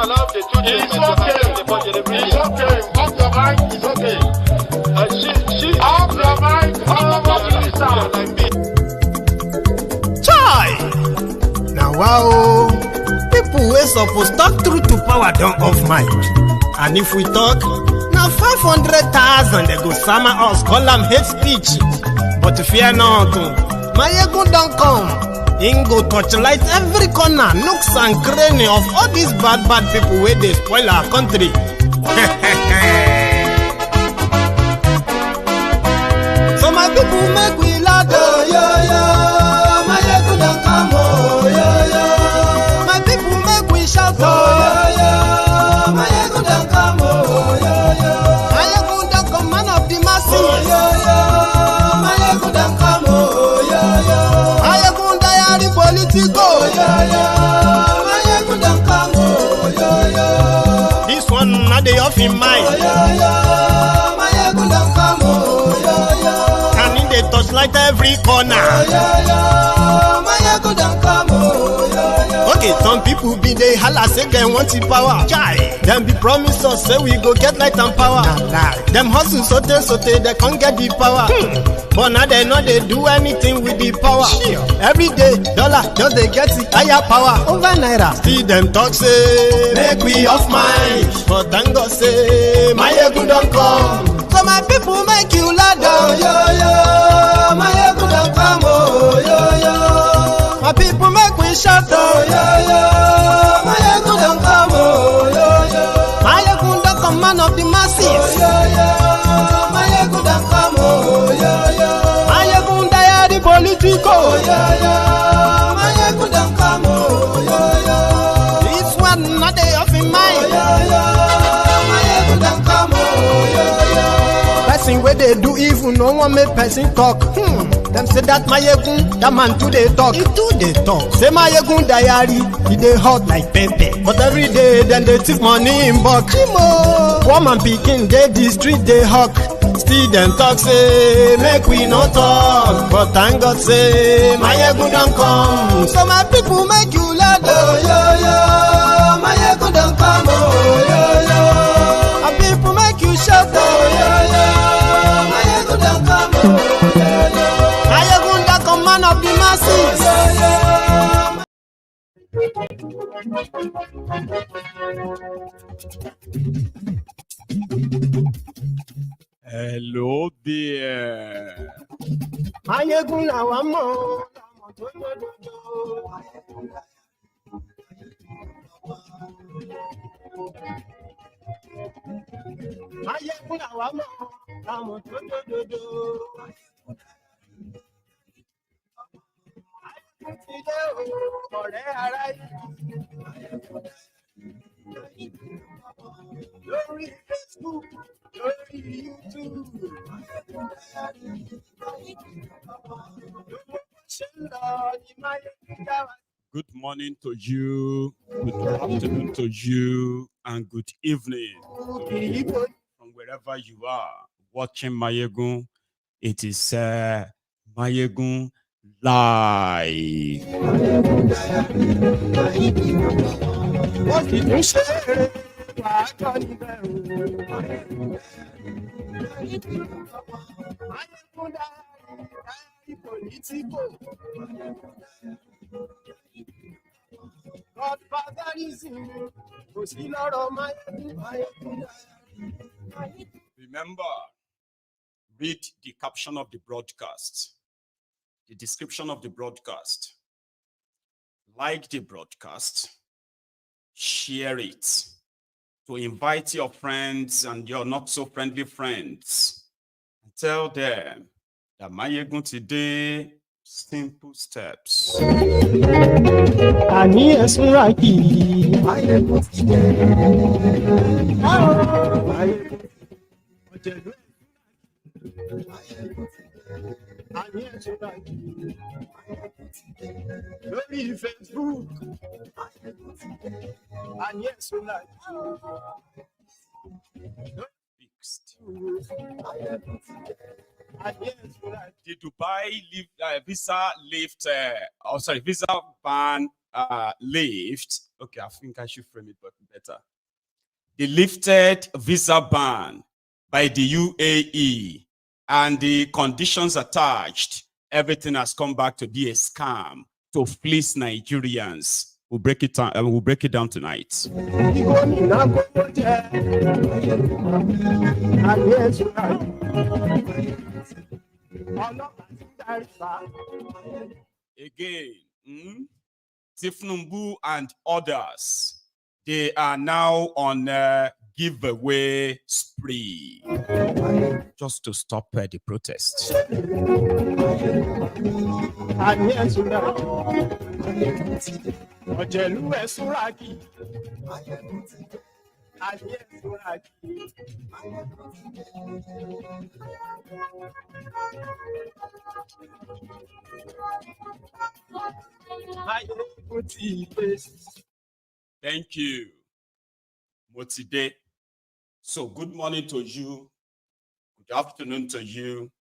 allow the children to attend the budget. It's okay. Off your mind. It's okay. She off your mind. Chai! Now wow, people wey suppose talk truth to power don't off mic. And if we talk, now 500,000 they go summer us, call them hate speech. But fear not, my ego don't come. Ingo touchlight every corner, nooks and cranny of all these bad people where they spoil our country. So my people make we loud, my ego don't come, my people make we shout, my ego don't come, my ego don't come, man of the masses, my ego don't come, politico, this one not the off in mind. And in the touchlight every corner. Okay, some people be they holla say they want the power. Chai, them be promise us say we go get light and power. Them hustle sote they can't get the power. But now they know they do anything with the power. Every day, dollar, just they get the higher power over naira. See them talk say, make we off mind. But thank God say, my ego don't come. So my people make you ladder, my ego don't come, my people make we shout, my ego don't come, my ego don't come, man of the masses, my ego don't come, my ego die the politico, my ego don't come, this one not day off in mind, my ego don't come, person where they do evil, no one make person talk. Them say that Mayegun, that man too they talk. He too they talk. Say Mayegun diary, he they hot like pepper. But every day then they take money in bulk. Woman picking, they the street they hawk. Still them talk say, make we no talk. But thank God say, Mayegun don't come. So my people make you loud, Mayegun don't come, my people make you shout, Mayegun don't come, Mayegun don't come, man of the masses. Hello there. Mayegun làwa mọ̀. Mayegun làwa mọ̀. Làwọn tó dòdòdò. Ti dé o, ọ̀rẹ́ aráyé. Lórí Facebook, lórí YouTube. Good morning to you, good afternoon to you, and good evening from wherever you are watching Mayegun. It is Mayegun Live. What did you say? Remember, read the caption of the broadcast, the description of the broadcast, like the broadcast, share it to invite your friends and your not so friendly friends. And tell them that Mayegun today, simple steps. Ani esuraki. Mayegun today. Lórí Facebook. Fixed. The Dubai visa lift, visa ban lift. Okay, I think I should frame it better. better. The lifted visa ban by the UAE and the conditions attached, everything has come back to be a scam to fleece Nigerians. We'll break it down. We'll break it down tonight. Again, Thiefnubu and others, they are now on a giveaway spree just to stop the protests. Thank you, Motide. So good morning to you, good afternoon to you,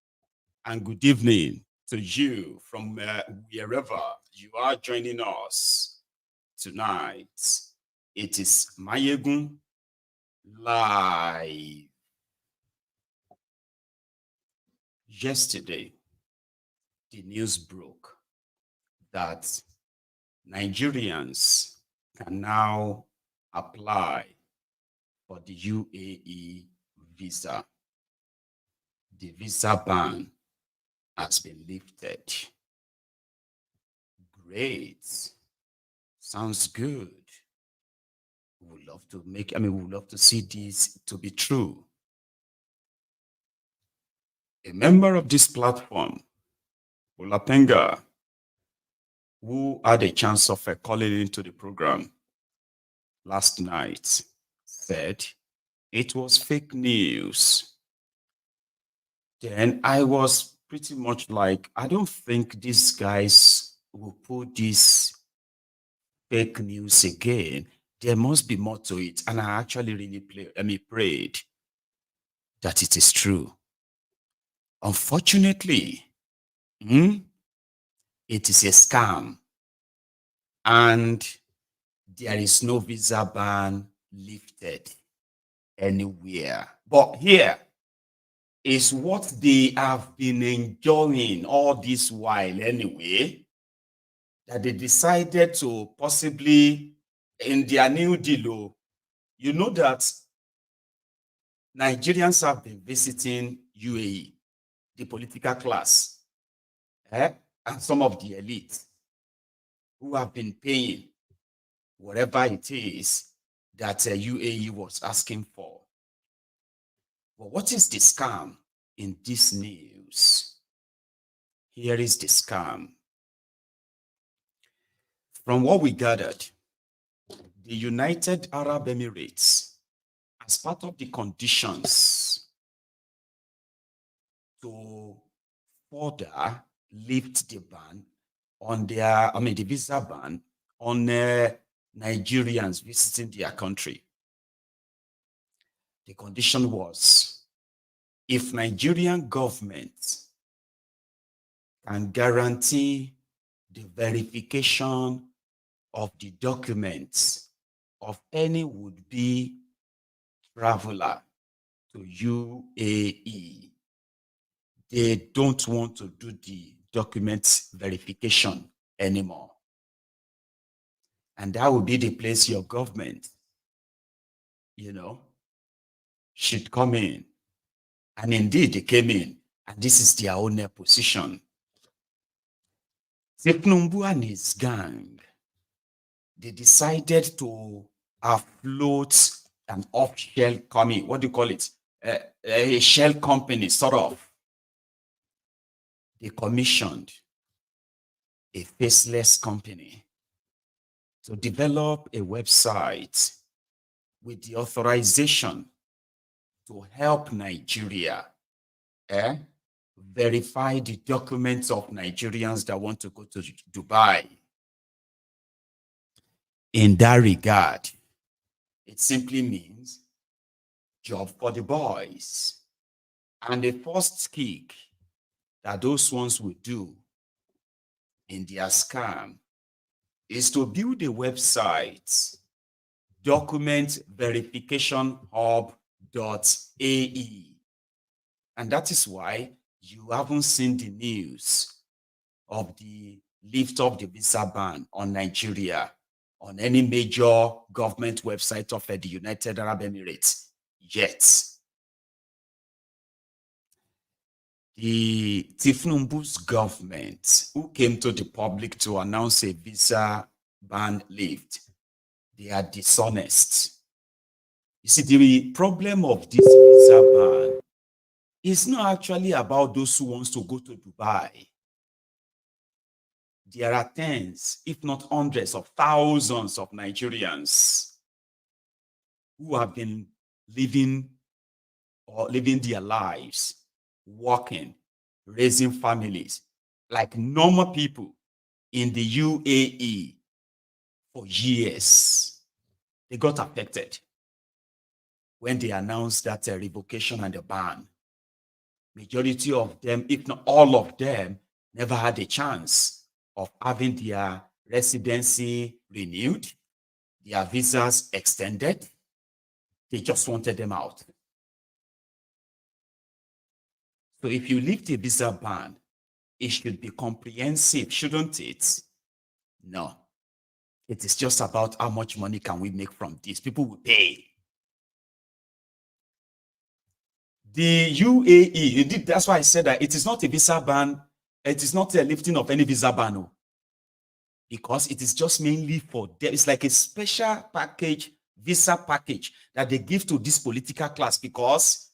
and good evening to you from wherever you are joining us tonight. It is Mayegun Live. Yesterday, the news broke that Nigerians can now apply for the UAE visa. The visa ban has been lifted. Great. Sounds good. We would love to we would love to see this to be true. A member of this platform, Olapenga, who had a chance of calling into the program last night, said it was fake news. Then I was pretty much like, I don't think these guys will put this fake news again. There must be more to it. And I actually really prayed that it is true. Unfortunately, it is a scam. And there is no visa ban lifted anywhere. But here is what they have been enjoying all this while anyway, that they decided to possibly, in their new deal, you know that Nigerians have been visiting UAE, the political class, and some of the elite who have been paying whatever it is that UAE was asking for. But what is the scam in this news? Here is the scam. From what we gathered, the United Arab Emirates, as part of the conditions to further lift the ban on their, the visa ban on Nigerians visiting their country. The condition was, if Nigerian government can guarantee the verification of the documents of any would-be traveler to UAE, they don't want to do the documents verification anymore. And that would be the place your government, should come in. And indeed, they came in, and this is their own position. Thiefnubu and his gang, they decided to afloat an off-shell company. What do you call it? A shell company, sort of. They commissioned a faceless company to develop a website with the authorization to help Nigeria verify the documents of Nigerians that want to go to Dubai. In that regard, it simply means job for the boys. And the first kick that those ones will do in their scam is to build a website documentverificationhub.ae. And that is why you haven't seen the news of the lift of the visa ban on Nigeria on any major government website of the United Arab Emirates yet. The Thiefnubu's government, who came to the public to announce a visa ban lift, they are dishonest. You see, the problem of this visa ban is not actually about those who want to go to Dubai. There are tens, if not hundreds of thousands of Nigerians who have been living their lives, working, raising families like normal people in the UAE for years. They got affected when they announced that revocation and the ban. Majority of them, if not all of them, never had a chance of having their residency renewed, their visas extended. They just wanted them out. So if you lift a visa ban, it should be comprehensive, shouldn't it? No. It is just about how much money can we make from this. People will pay. The UAE, that's why I said that it is not a visa ban. It is not a lifting of any visa ban. No. Because it is just mainly for them. It's like a special package, visa package that they give to this political class, because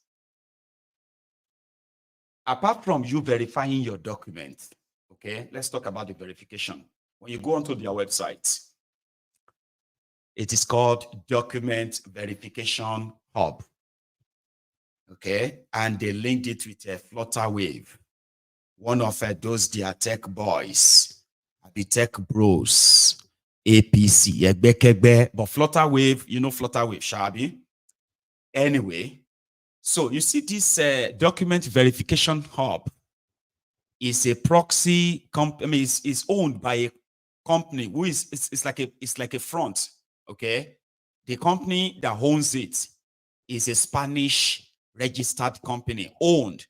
apart from you verifying your document, okay, let's talk about the verification. When you go onto their website, it is called Document Verification Hub. Okay, and they linked it with a Flutterwave, one of those their tech boys, the tech bros, APC, but Flutterwave, you know Flutterwave, Shabi. Anyway, so you see this Document Verification Hub is a proxy company. Is owned by a company who is it's like a front. Okay, the company that owns it is a Spanish registered company owned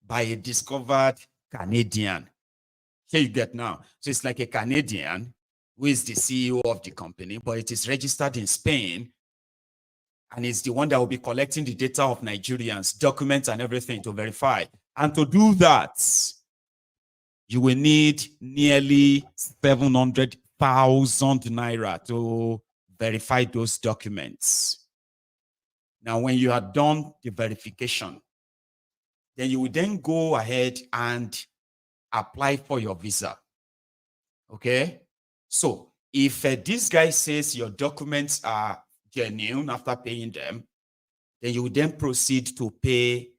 by a discovered Canadian. Here you get now. So it's like a Canadian who is the CEO of the company, but it is registered in Spain, and it's the one that will be collecting the data of Nigerians, documents and everything to verify. And to do that, you will need nearly 700,000 naira to verify those documents. Now, when you are done the verification, then you will then go ahead and apply for your visa. Okay? So, if this guy says your documents are genuine after paying them, then you will then proceed to pay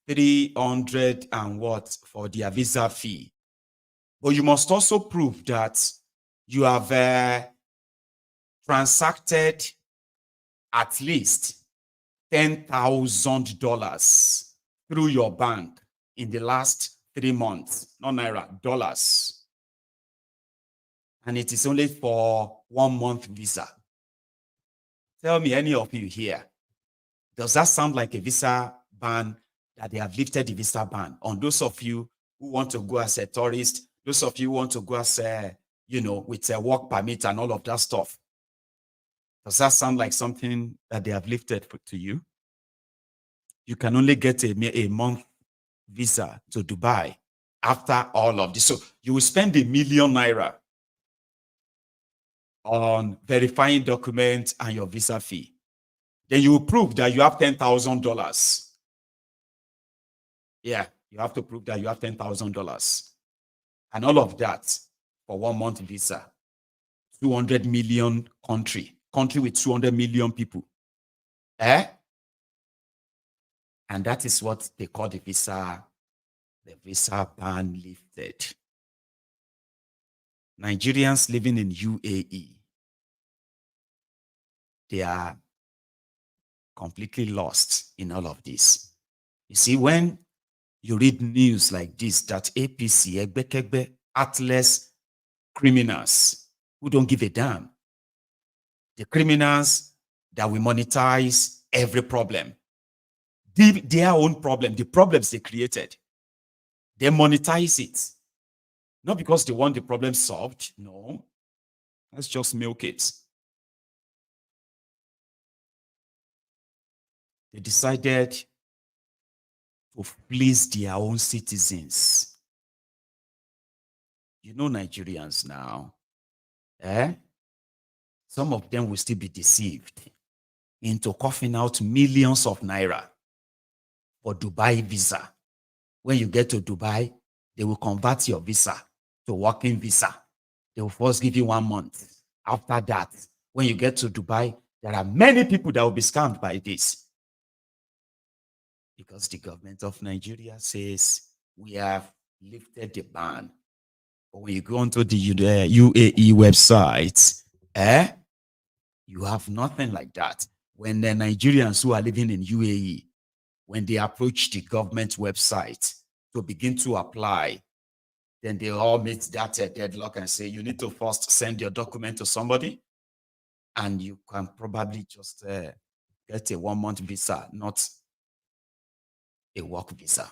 300 and what for their visa fee. But you must also prove that you have transacted at least $10,000 through your bank in the last 3 months, not naira, dollars. And it is only for 1 month visa. Tell me, any of you here, does that sound like a visa ban, that they have lifted the visa ban on those of you who want to go as a tourist, those of you who want to go as a, with a work permit and all of that stuff? Does that sound like something that they have lifted to you? You can only get a month visa to Dubai after all of this. So you will spend ₦1 million on verifying documents and your visa fee. Then you will prove that you have $10,000. Yeah, you have to prove that you have $10,000. And all of that for 1 month visa. 200 million country with 200 million people. And that is what they call the visa ban lifted. Nigerians living in UAE, they are completely lost in all of this. You see, when you read news like this, that APC, Egbekegbe, heartless criminals who don't give a damn, The criminals that will monetize every problem. Their own problem, the problems they created. They monetize it. Not because they want the problem solved. No. Let's just milk it. They decided to fleece their own citizens. You know Nigerians now. Some of them will still be deceived into coughing out millions of naira for Dubai visa. When you get to Dubai, they will convert your visa to working visa. They will first give you 1 month. After that, when you get to Dubai, there are many people that will be scammed by this. Because the government of Nigeria says we have lifted the ban. But when you go onto the UAE website, you have nothing like that. When the Nigerians who are living in UAE, when they approach the government website to begin to apply, then they all meet that deadlock and say, you need to first send your document to somebody, and you can probably just get a 1 month visa, not a work visa.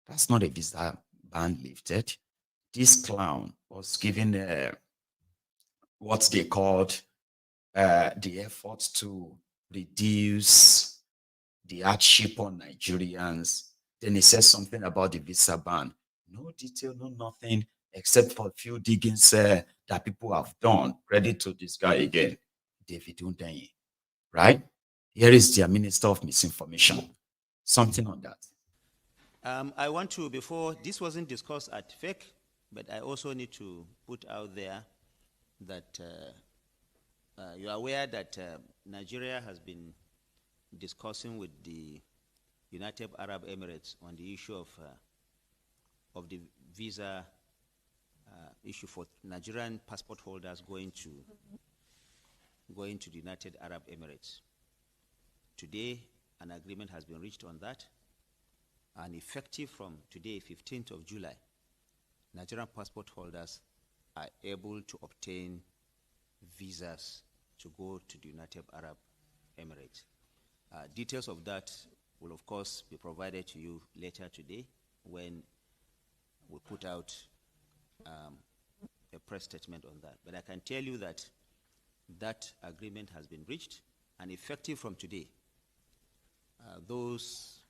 That's not a visa ban lifted. This clown was given what they called the effort to reduce the hardship on Nigerians. Then he says something about the visa ban. No detail, no nothing, except for a few diggings that people have done. Credit to this guy again, David Undenyi, right? Here is their Minister of Misinformation. Something on that. I want to, before, this wasn't discussed at FEC, but I also need to put out there that you are aware that Nigeria has been discussing with the United Arab Emirates on the issue of the visa issue for Nigerian passport holders going to the United Arab Emirates. Today, an agreement has been reached on that, and effective from today, 15th of July, Nigerian passport holders are able to obtain visas to go to the United Arab Emirates. Details of that will, of course, be provided to you later today when we put out a press statement on that. But I can tell you that that agreement has been reached, and effective from today, those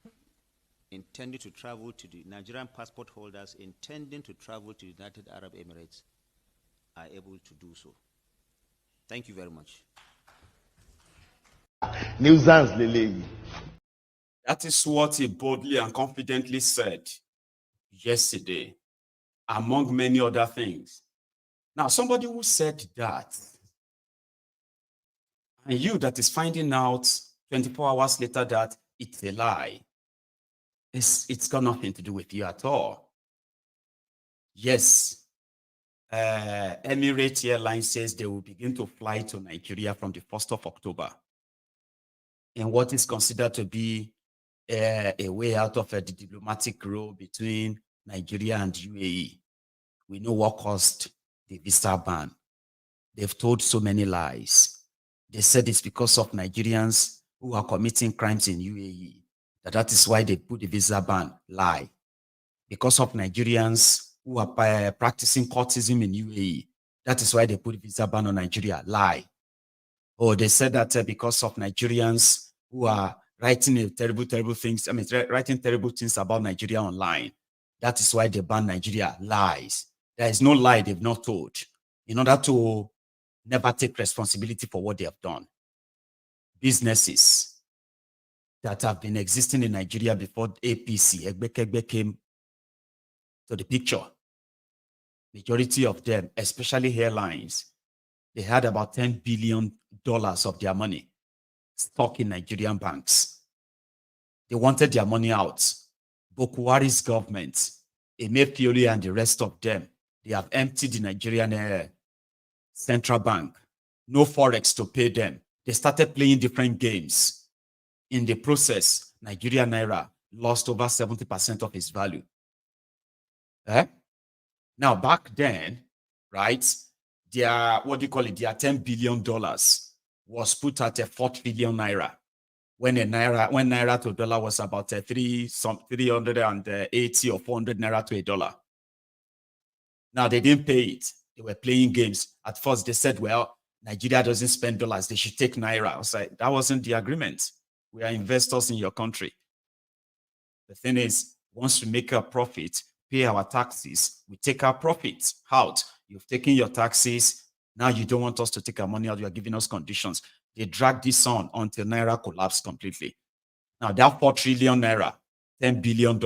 intending to travel to the Nigerian passport holders intending to travel to the United Arab Emirates are able to do so. Thank you very much. That is what he boldly and confidently said yesterday, among many other things. Now, somebody who said that, and you that is finding out 24 hours later that it's a lie, it's got nothing to do with you at all. Yes, Emirates Airlines says they will begin to fly to Nigeria from the 1st of October in what is considered to be a way out of the diplomatic row between Nigeria and UAE. We know what caused the visa ban. They've told so many lies. They said it's because of Nigerians who are committing crimes in UAE. That is why they put the visa ban. Lie. Because of Nigerians who are practicing courtism in UAE. That is why they put visa ban on Nigeria. Lie. Or they said that because of Nigerians who are writing terrible things, writing terrible things about Nigeria online. That is why they ban Nigeria. Lies. There is no lie they've not told in order to never take responsibility for what they have done. Businesses that have been existing in Nigeria before APC, Egbekegbe, came to the picture. Majority of them, especially airlines, they had about $10 billion of their money stuck in Nigerian banks. They wanted their money out. Buhari's government, Emefiele and the rest of them, they have emptied the Nigerian central bank. No forex to pay them. They started playing different games. In the process, Nigerian naira lost over 70% of its value. Now, back then, right, their, what do you call it, their $10 billion was put at a 4 trillion naira. When naira to dollar was about 380 or 400 naira to a dollar. Now they didn't pay it. They were playing games. At first they said, well, Nigeria doesn't spend dollars. They should take naira. I was like, that wasn't the agreement. We are investors in your country. The thing is, once we make a profit, pay our taxes, we take our profits out. You've taken your taxes. Now you don't want us to take our money out. You are giving us conditions. They dragged this on until naira collapsed completely. Now that 4 trillion naira, $10 billion,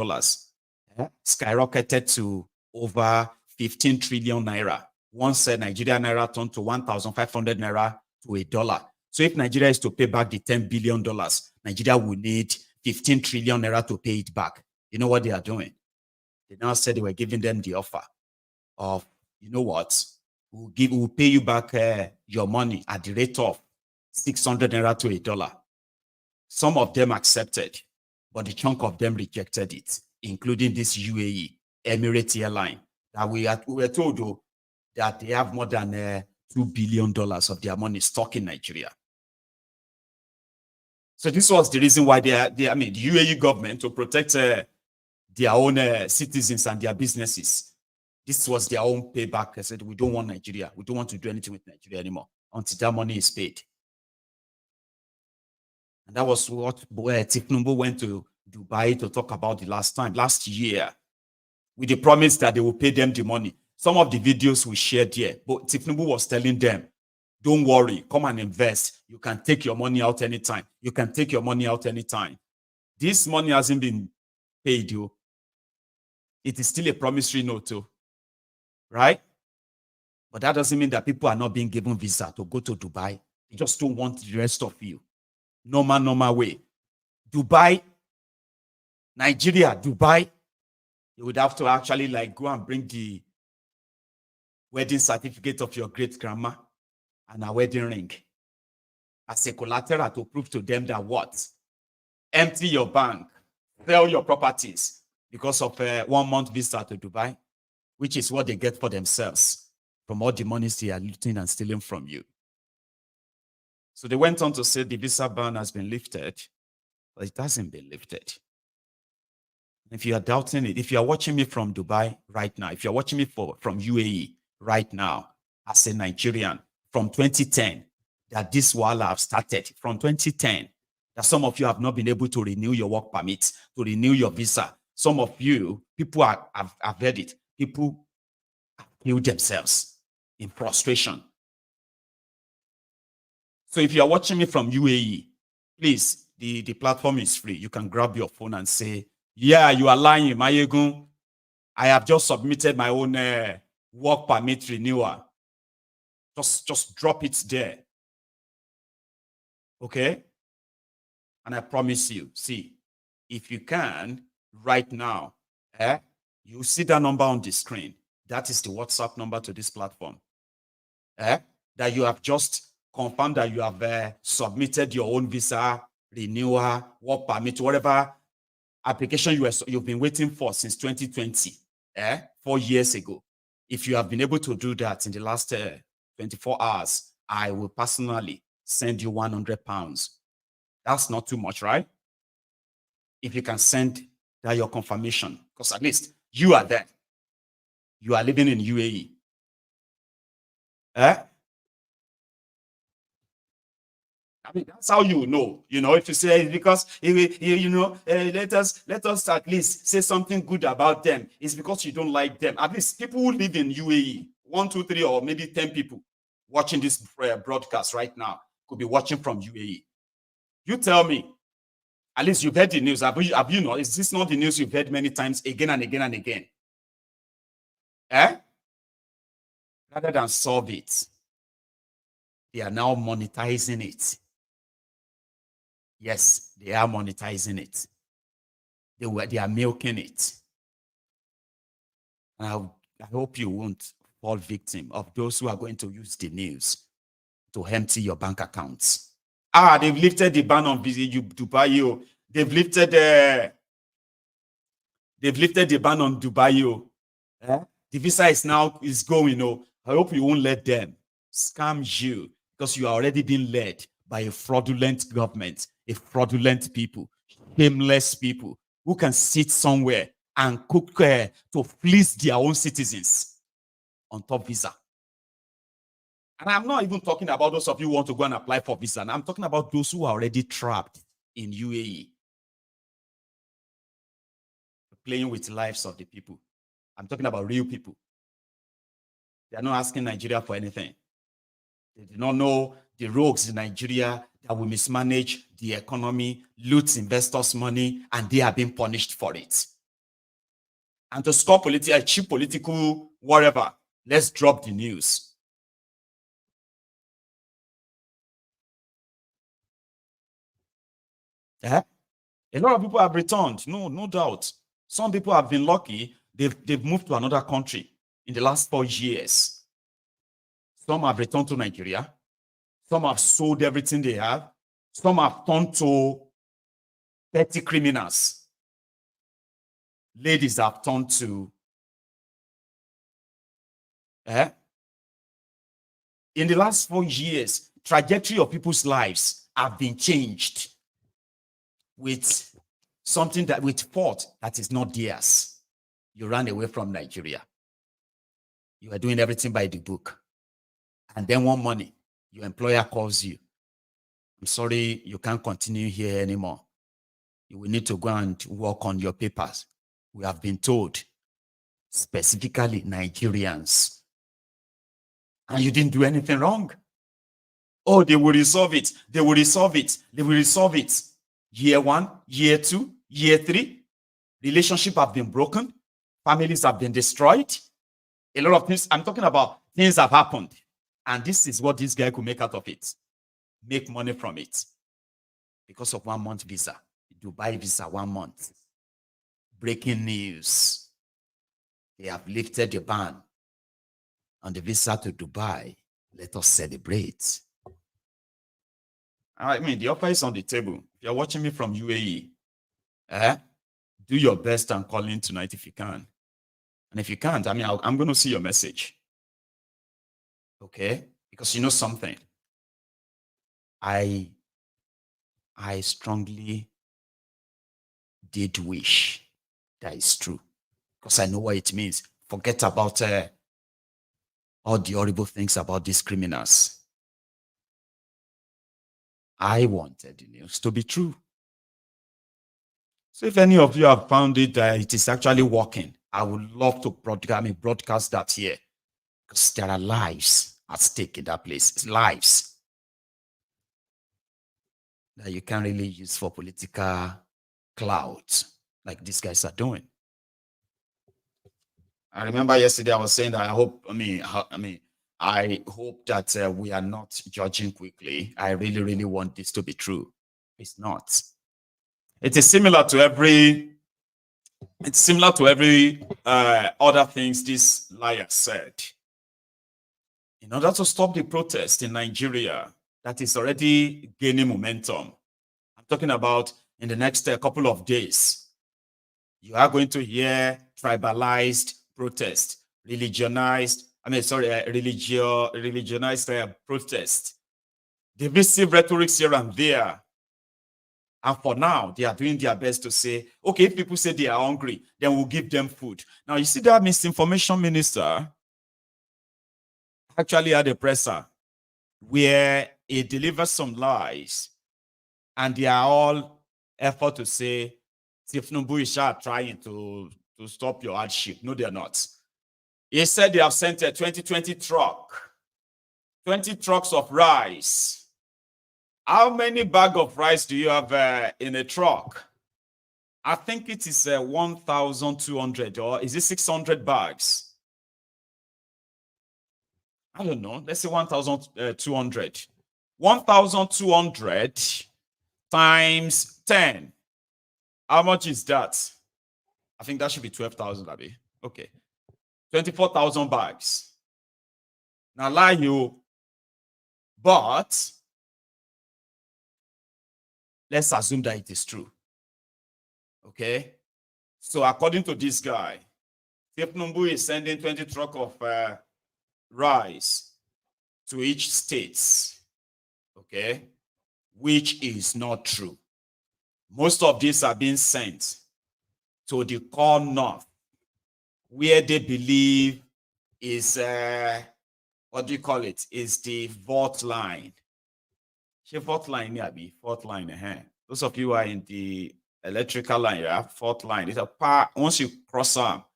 skyrocketed to over 15 trillion naira. Once Nigeria naira turned to 1,500 naira to a dollar. So if Nigeria is to pay back the $10 billion, Nigeria will need 15 trillion naira to pay it back. You know what they are doing? They now said they were giving them the offer of, you know what, we'll pay you back your money at the rate of 600 naira to a dollar. Some of them accepted, but the chunk of them rejected it, including this UAE, Emirates airline, that we were told though, that they have more than $2 billion of their money stuck in Nigeria. So this was the reason why the UAE government, to protect their own citizens and their businesses, this was their own payback. They said, we don't want Nigeria. We don't want to do anything with Nigeria anymore until that money is paid. And that was what Thiefnubu went to Dubai to talk about last year, with the promise that they will pay them the money. Some of the videos we shared here, but Thiefnubu was telling them, don't worry, come and invest. You can take your money out anytime. You can take your money out anytime. This money hasn't been paid you. It is still a promissory note too, right? But that doesn't mean that people are not being given visa to go to Dubai. They just don't want the rest of you. Normal way. Dubai, Nigeria, Dubai, you would have to actually like go and bring the wedding certificate of your great grandma and a wedding ring as a collateral to prove to them that what? Empty your bank, sell your properties because of a 1 month visa to Dubai, which is what they get for themselves from all the monies they are looting and stealing from you. So they went on to say the visa ban has been lifted, but it hasn't been lifted. If you are doubting it, if you are watching me from Dubai right now, if you're watching me from UAE right now, as a Nigerian, from 2010, that this wahala have started, from 2010, that some of you have not been able to renew your work permit, to renew your visa. Some of you, people have heard it, people have killed themselves in frustration. So if you are watching me from UAE, please, the platform is free. You can grab your phone and say, yeah, you are lying, Mayegun. I have just submitted my own work permit renewal. Just drop it there. Okay? And I promise you, see, if you can, right now, you see that number on the screen. That is the WhatsApp number to this platform. That you have just confirmed that you have submitted your own visa, renewal, work permit, whatever application you've been waiting for since 2020, 4 years ago. If you have been able to do that in the last 24 hours, I will personally send you £100. That's not too much, right? If you can send that your confirmation, because at least you are there. You are living in UAE. I mean, that's how you know. You know, if you say it's because let us at least say something good about them. It's because you don't like them. At least people who live in UAE, 1, 2, 3, or maybe 10 people watching this broadcast right now could be watching from UAE. You tell me. At least you've heard the news. Have you not? Is this not the news you've heard many times again and again and again? Rather than solve it, they are now monetizing it. Yes, they are monetizing it. They are milking it. And I hope you won't fall victim of those who are going to use the news to empty your bank accounts. They've lifted the ban on Dubai. They've lifted the ban on Dubai. The visa is going. I hope you won't let them scam you because you are already being led by a fraudulent government, a fraudulent people, shameless people who can sit somewhere and cook to fleece their own citizens on top visa. And I'm not even talking about those of you who want to go and apply for visa. And I'm talking about those who are already trapped in UAE, playing with lives of the people. I'm talking about real people. They are not asking Nigeria for anything. They do not know the rogues in Nigeria that will mismanage the economy, loot investors' money, and they are being punished for it. And to score a cheap political whatever, let's drop the news. A lot of people have returned, no doubt. Some people have been lucky. They've moved to another country in the last 4 years. Some have returned to Nigeria. Some have sold everything they have. Some have turned to petty criminals. Ladies have turned to in the last 4 years, trajectory of people's lives have been changed with something that with thought that is not theirs. You ran away from Nigeria. You are doing everything by the book. And then one morning, your employer calls you. I'm sorry, you can't continue here anymore. You will need to go and work on your papers. We have been told, specifically Nigerians. And you didn't do anything wrong. Oh, they will resolve it. They will resolve it. They will resolve it. Year 1, year 2, year 3, relationships have been broken. Families have been destroyed. A lot of things, I'm talking about things have happened. And this is what this guy could make out of it. Make money from it. Because of 1 month visa. Dubai visa, 1 month. Breaking news. They have lifted the ban on the visa to Dubai. Let us celebrate. I mean, the offer is on the table. If you're watching me from UAE, do your best and call in tonight if you can. And if you can't, I mean, I'm going to see your message. Okay? Because you know something. I strongly did wish that is true. Because I know what it means. Forget about all the horrible things about these criminals. I wanted the news to be true. So if any of you have found it that it is actually working, I would love to broadcast that here. Because there are lives at stake in that place. It's lives that you can't really use for political clout like these guys are doing. I remember yesterday I was saying that I hope that we are not judging quickly. I really, really want this to be true. It's not. It is similar to every other things this liar said. In order to stop the protest in Nigeria that is already gaining momentum, I'm talking about in the next couple of days, you are going to hear tribalized protest, religionized protest, divisive rhetorics here and there. And for now, they are doing their best to say, okay, if people say they are hungry, then we'll give them food. Now, you see that misinformation minister actually had a presser where he delivers some lies, and they are all effort to say, Thiefnubu is trying to stop your hardship. No, they're not. He said they have sent a 2020 truck, 20 trucks of rice. How many bags of rice do you have in a truck? I think it is 1,200, or is it 600 bags? I don't know. Let's say 1,200. 1,200 times 10. How much is that? I think that should be 12,000, Abby. Okay. 24,000 bags. Now, lie you, but let's assume that it is true. Okay? So, according to this guy, Thiefnubu is sending 20 trucks of rice to each state, okay, which is not true. Most of these are being sent to the core north, where they believe is, what do you call it, is the fault line. Fault line, yeah, be fault line. Those of you who are in the electrical line, yeah, fault line. It's a part, once you cross up,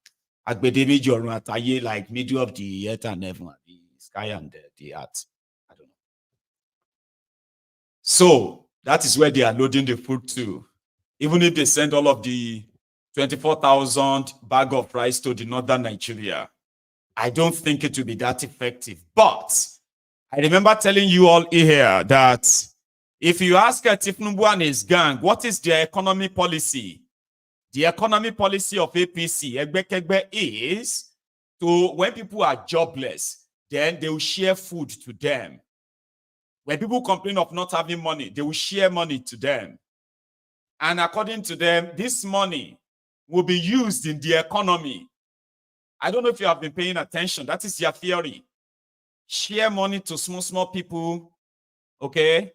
like middle of the earth and heaven, the sky and the earth. I don't know. So that is where they are loading the food to. Even if they send all of the 24,000 bag of rice to the northern Nigeria, I don't think it will be that effective. But I remember telling you all here that if you ask Thiefnubu and his gang, what is their economy policy? The economy policy of APC, Egbekegbe, is to, when people are jobless, then they will share food to them. When people complain of not having money, they will share money to them. And according to them, this money will be used in the economy. I don't know if you have been paying attention. That is their theory. Share money to small people, okay?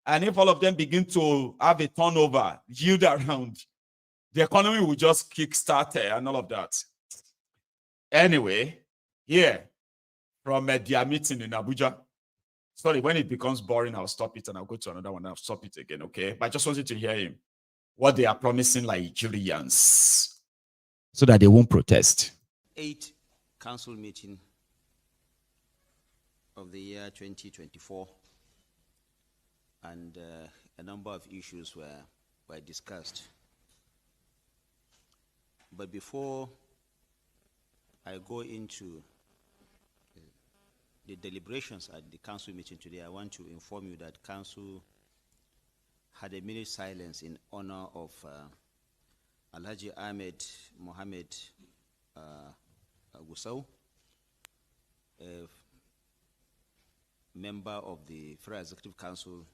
And if all of them begin to have a turnover, yield around, the economy will just kickstart and all of that. Anyway, here, from their meeting in Abuja. Sorry, when it becomes boring, I'll stop it and I'll go to another one. I'll stop it again, okay? But I just wanted to hear him. What they are promising Nigerians so that they won't protest. 8th council meeting of the year 2024, and a number of issues were discussed. But before I go into the deliberations at the council meeting today, I want to inform you that council had a minute silence in honor of Alhaji Ahmed Mohammed Gusau, a member of the Federal Executive Council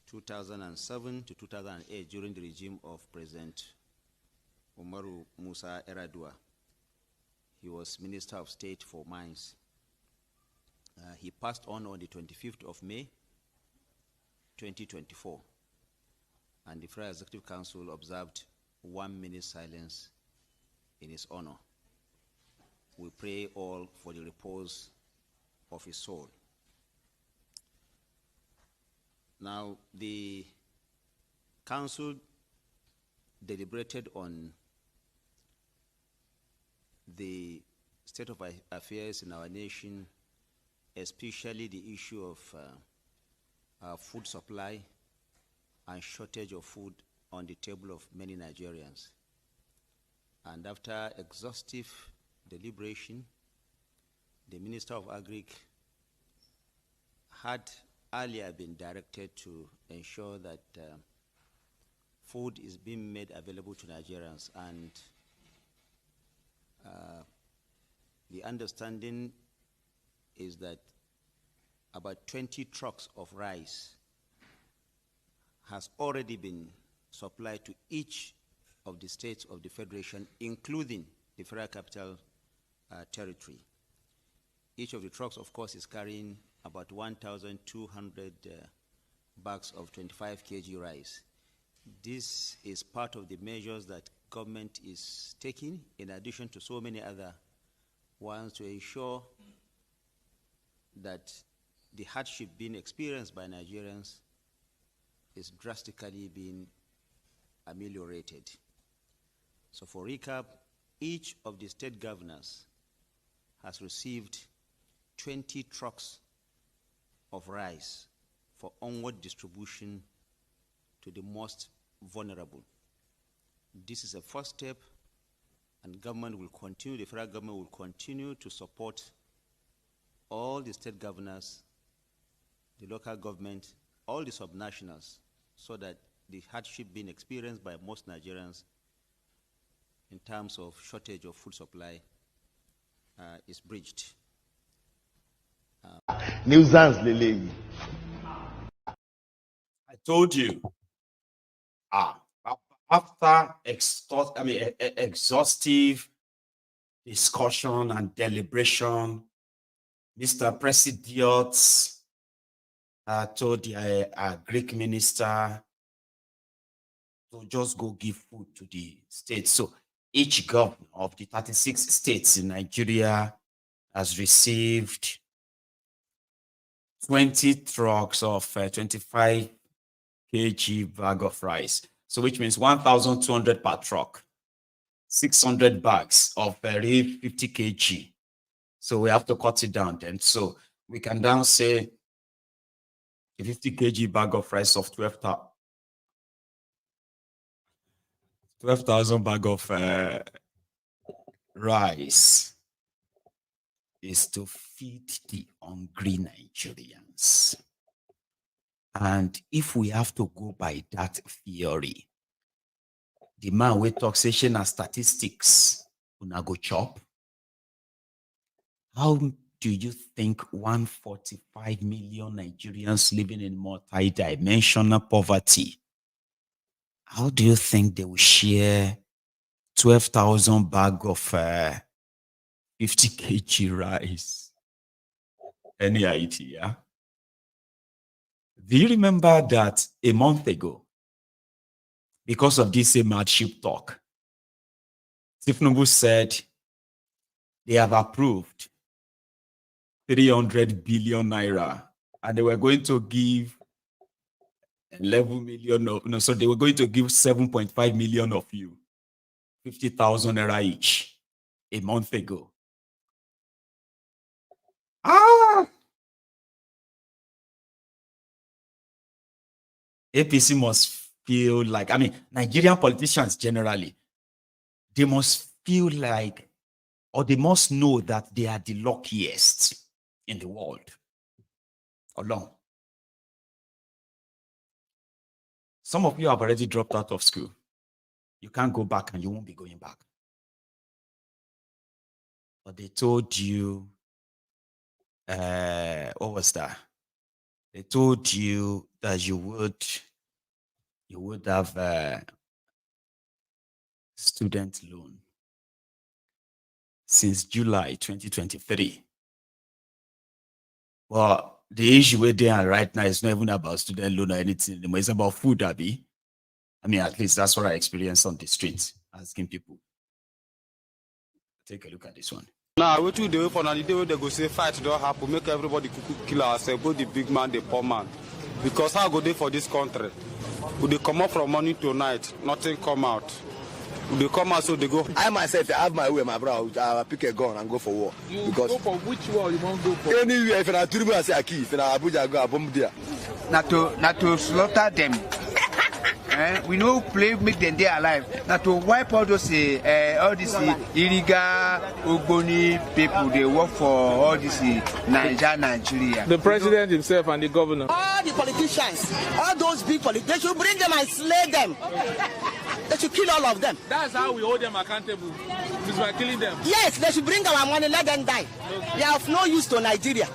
2007 to 2008 during the regime of President Umaru Musa Yar'Adua. He was Minister of State for Mines. He passed on the 25th of May, 2024, and the Federal Executive Council observed 1 minute silence in his honor. We pray all for the repose of his soul. Now, the council deliberated on the state of affairs in our nation, especially the issue of food supply and shortage of food on the table of many Nigerians. And after exhaustive deliberation, the Minister of Agric had earlier been directed to ensure that food is being made available to Nigerians, and the understanding is that about 20 trucks of rice has already been supplied to each of the states of the Federation, including the Federal Capital Territory. Each of the trucks, of course, is carrying about 1,200 bags of 25 kg rice. This is part of the measures that government is taking, in addition to so many other ones, to ensure that the hardship being experienced by Nigerians is drastically being ameliorated. So for recap, each of the state governors has received 20 trucks of rice for onward distribution to the most vulnerable. This is a first step, and government will continue, the federal government will continue to support all the state governors, the local government, all the subnationals, so that the hardship being experienced by most Nigerians in terms of shortage of food supply is bridged. Nuisance, Lily. I told you, after exhaustive discussion and deliberation, Mr. President told the Greek minister to just go give food to the states. So each governor of the 36 states in Nigeria has received 20 trucks of 25 kg bag of rice. So which means 1,200 per truck, 600 bags of 50 kg. So we have to cut it down then. So we can now say a 50 kg bag of rice of 12,000 bag of rice is to feed the hungry Nigerians. And if we have to go by that theory, the man with taxation and statistics una go chop. How do you think 145 million Nigerians living in multi-dimensional poverty, how do you think they will share 12,000 bag of 50 kg rice? Any idea? Do you remember that a month ago, because of this same hardship talk, Thiefnubu said they have approved 300 billion naira and they were going to give 11 million of, no, so they were going to give 7.5 million of you, 50,000 naira each a month ago. APC must feel like, I mean, Nigerian politicians generally, they must feel like, or they must know that they are the luckiest in the world. Alone. Some of you have already dropped out of school. You can't go back and you won't be going back. But they told you, what was that? They told you that you would have a student loan since July 2023. Well, the issue we're there right now is not even about student loan or anything anymore. It's about food, Abby. I mean, at least that's what I experienced on the streets, asking people. Take a look at this one. Now, what we do for now, the day they go say fight don't happen, make everybody kill ourselves, both the big man, the poor man. Because how go they for this country? Would they come up from morning to night, nothing come out. Would they come out so they go? I myself, I have my way, my brother. I'll pick a gun and go for war. You because go for which war you won't go for? Anywhere, if I Tinubu, I say I kill. If I Abuja, I go, I bomb there. Not to slaughter them. We know play make them day alive. Not to wipe all those all these illegal Ogboni people. They work for all this Nigeria. The president himself and the governor. All the politicians, all those big politicians, they should bring them and slay them. They should kill all of them. That's how we hold them accountable. Is by killing them. Yes, they should bring our money, let them die. They have no use to Nigeria.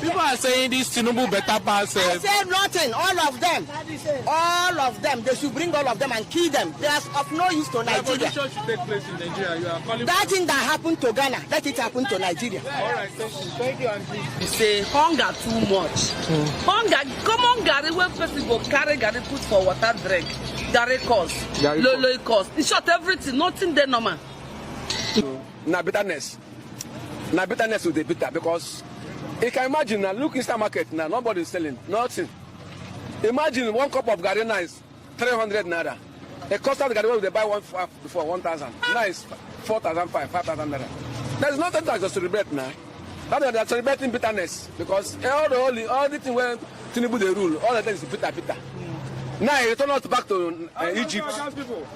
People are saying this Thiefnubu better pass. I say nothing. All of them. All of them. They should bring all of them and kill them. They are of no use to Nigeria. Revolution should take place in Nigeria. You are calling that thing that happened to Ghana, let it happen to Nigeria. All right, thank you. You say hunger too much. Hunger, common Gary when person go carry Gary put for water drink. Gary cost. Low cost. In short, everything, nothing there normal. Now bitterness will be bitter because you can imagine now. Look inside market now, nobody is selling nothing. Imagine one cup of garri now is 300 naira. A custard garri they buy one for 1,000. Now is 4,500, 5,000 naira. There is nothing to celebrate now. That's why they are celebrating bitterness because all the thing where Thiefnubu they rule, all the things is bitter. Now he return us back to Egypt.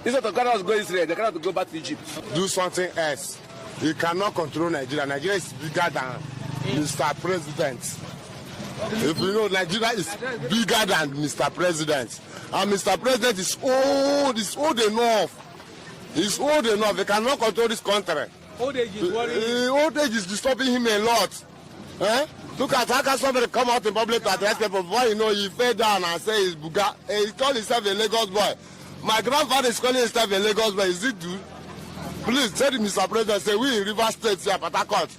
Instead of Ghana to go Israel, they cannot go back to Egypt. Do something else. You cannot control Nigeria. Nigeria is bigger than Mr. President. If you know, Nigeria is bigger than Mr. President. And Mr. President is old enough. He's old enough. He cannot control this country. Old age is worrying. Old age is disturbing him a lot. Look at how can somebody come out in public to address people before you know he fell down and say he's Buga. He called himself a Lagos boy. My grandfather is calling himself a Lagos boy. Is it good? Please tell Mr. President, say we in River State here, Port Harcourt.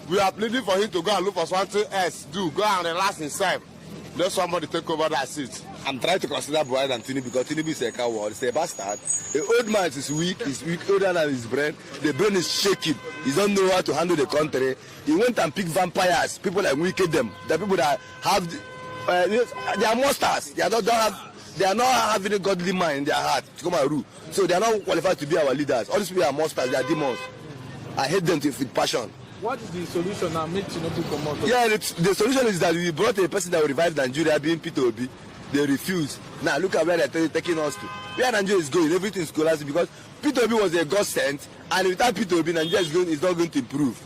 We are pleading for him to go and look for something else. Go and relax himself. Let somebody take over that seat. I'm trying to consider Buhari than Tinubu because Tinubu is a coward. He's a bastard. The old man is weak. He's weak, older than his brain. The brain is shaking. He don't know how to handle the country. He went and picked vampires, people like wicked them. The people that have, they are monsters. They are not having a godly mind in their heart to come and rule. So they are not qualified to be our leaders. All these people are monsters. They are demons. I hate them with passion. What is the solution now? Make Tinubu come out. Yeah, the solution is that we brought a person that will revive Nigeria, being P2B. They refuse. Now look at where they're taking us to. Where Nigeria is going, everything is collapsing because P2B was a God sent, and without P2B, Nigeria is not going to improve.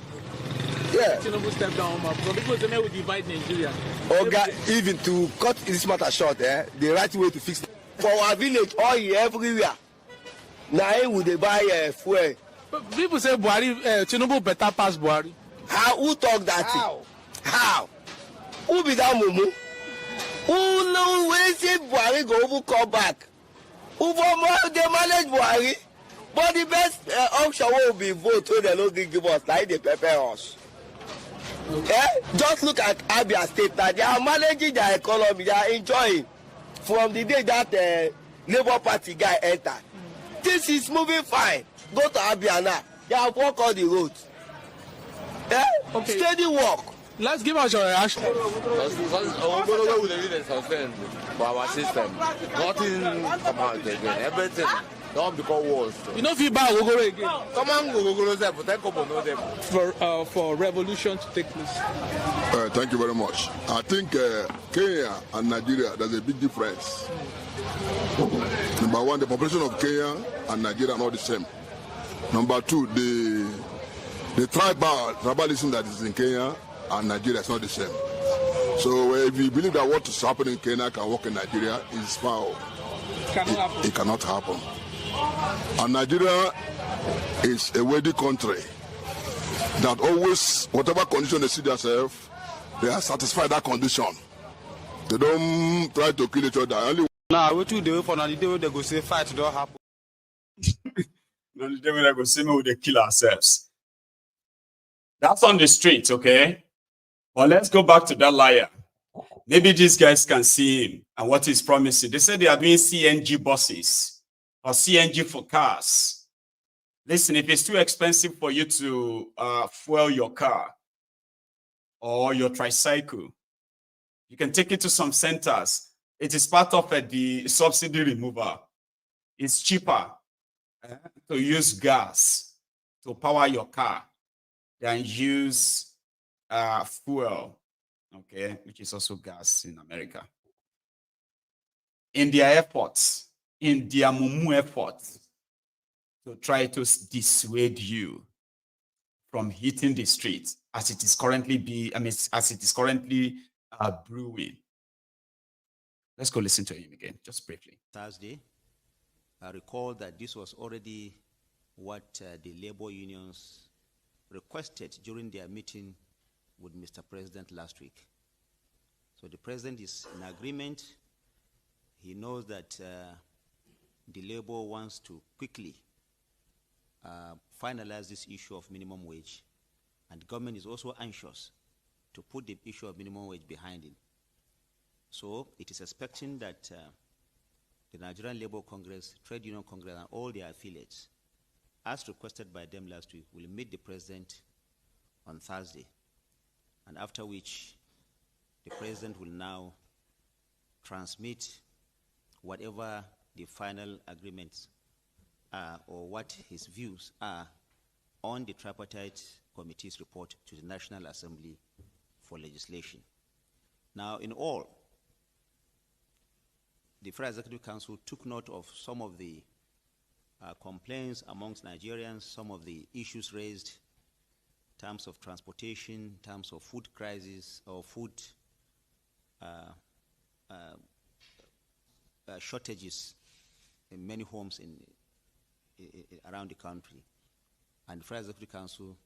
Yeah. Tinubu step down, but people say we divide Nigeria. Okay, even to cut this matter short, the right way to fix it. For our village, oil everywhere. Now would they buy fuel? People say Buhari, Tinubu better pass Buhari. How? Who talk that? How? Who be that mumu? Who know when say Buhari go over come back? Who for more they manage Buhari? But the best option will be vote when they don't give us like they prepare us. Just look at Abia State now. They are managing their economy. They are enjoying from the day that Labour Party guy enter. This is moving fine. Go to Abia now. They have worked all the roads. Okay. Steady work. Let's give us your reaction. Because we didn't suspend for our system. Nothing come out again. Everything don't become worse. You know if you buy Ogogoro again. Come on, Ogogoro there, but take up on them. For revolution to take place. Thank you very much. I think Kenya and Nigeria, there's a big difference. Number one, the population of Kenya and Nigeria are not the same. Number two, the tribalism that is in Kenya and Nigeria is not the same. So if you believe that what is happening in Kenya can work in Nigeria, it's foul. It cannot happen. And Nigeria is a wealthy country that always, whatever condition they see themselves, they are satisfied that condition. They don't try to kill each other. Only now, what you do for now, the day they go say fight don't happen. No, the day when they go say me, they kill ourselves. That's on the street, okay? But let's go back to that liar. Maybe these guys can see him and what he's promising. They say they are doing CNG buses or CNG for cars. Listen, if it's too expensive for you to fuel your car or your tricycle, you can take it to some centers. It is part of the subsidy removal. It's cheaper to use gas to power your car than use fuel, okay, which is also gas in America. In their efforts, in their mumu efforts to try to dissuade you from hitting the streets as it is currently brewing. Let's go listen to him again, just briefly. Thursday, I recall that this was already what the labor unions requested during their meeting with Mr. President last week. So the president is in agreement. He knows that the labor wants to quickly finalize this issue of minimum wage, and the government is also anxious to put the issue of minimum wage behind it. So it is expecting that the Nigerian Labour Congress, Trade Union Congress, and all their affiliates, as requested by them last week, will meet the president on Thursday, and after which the president will now transmit whatever the final agreements are or what his views are on the tripartite committee's report to the National Assembly for legislation. Now, in all, the Federal Executive Council took note of some of the complaints amongst Nigerians, some of the issues raised in terms of transportation, in terms of food crisis or food shortages in many homes around the country. And the Federal Executive Council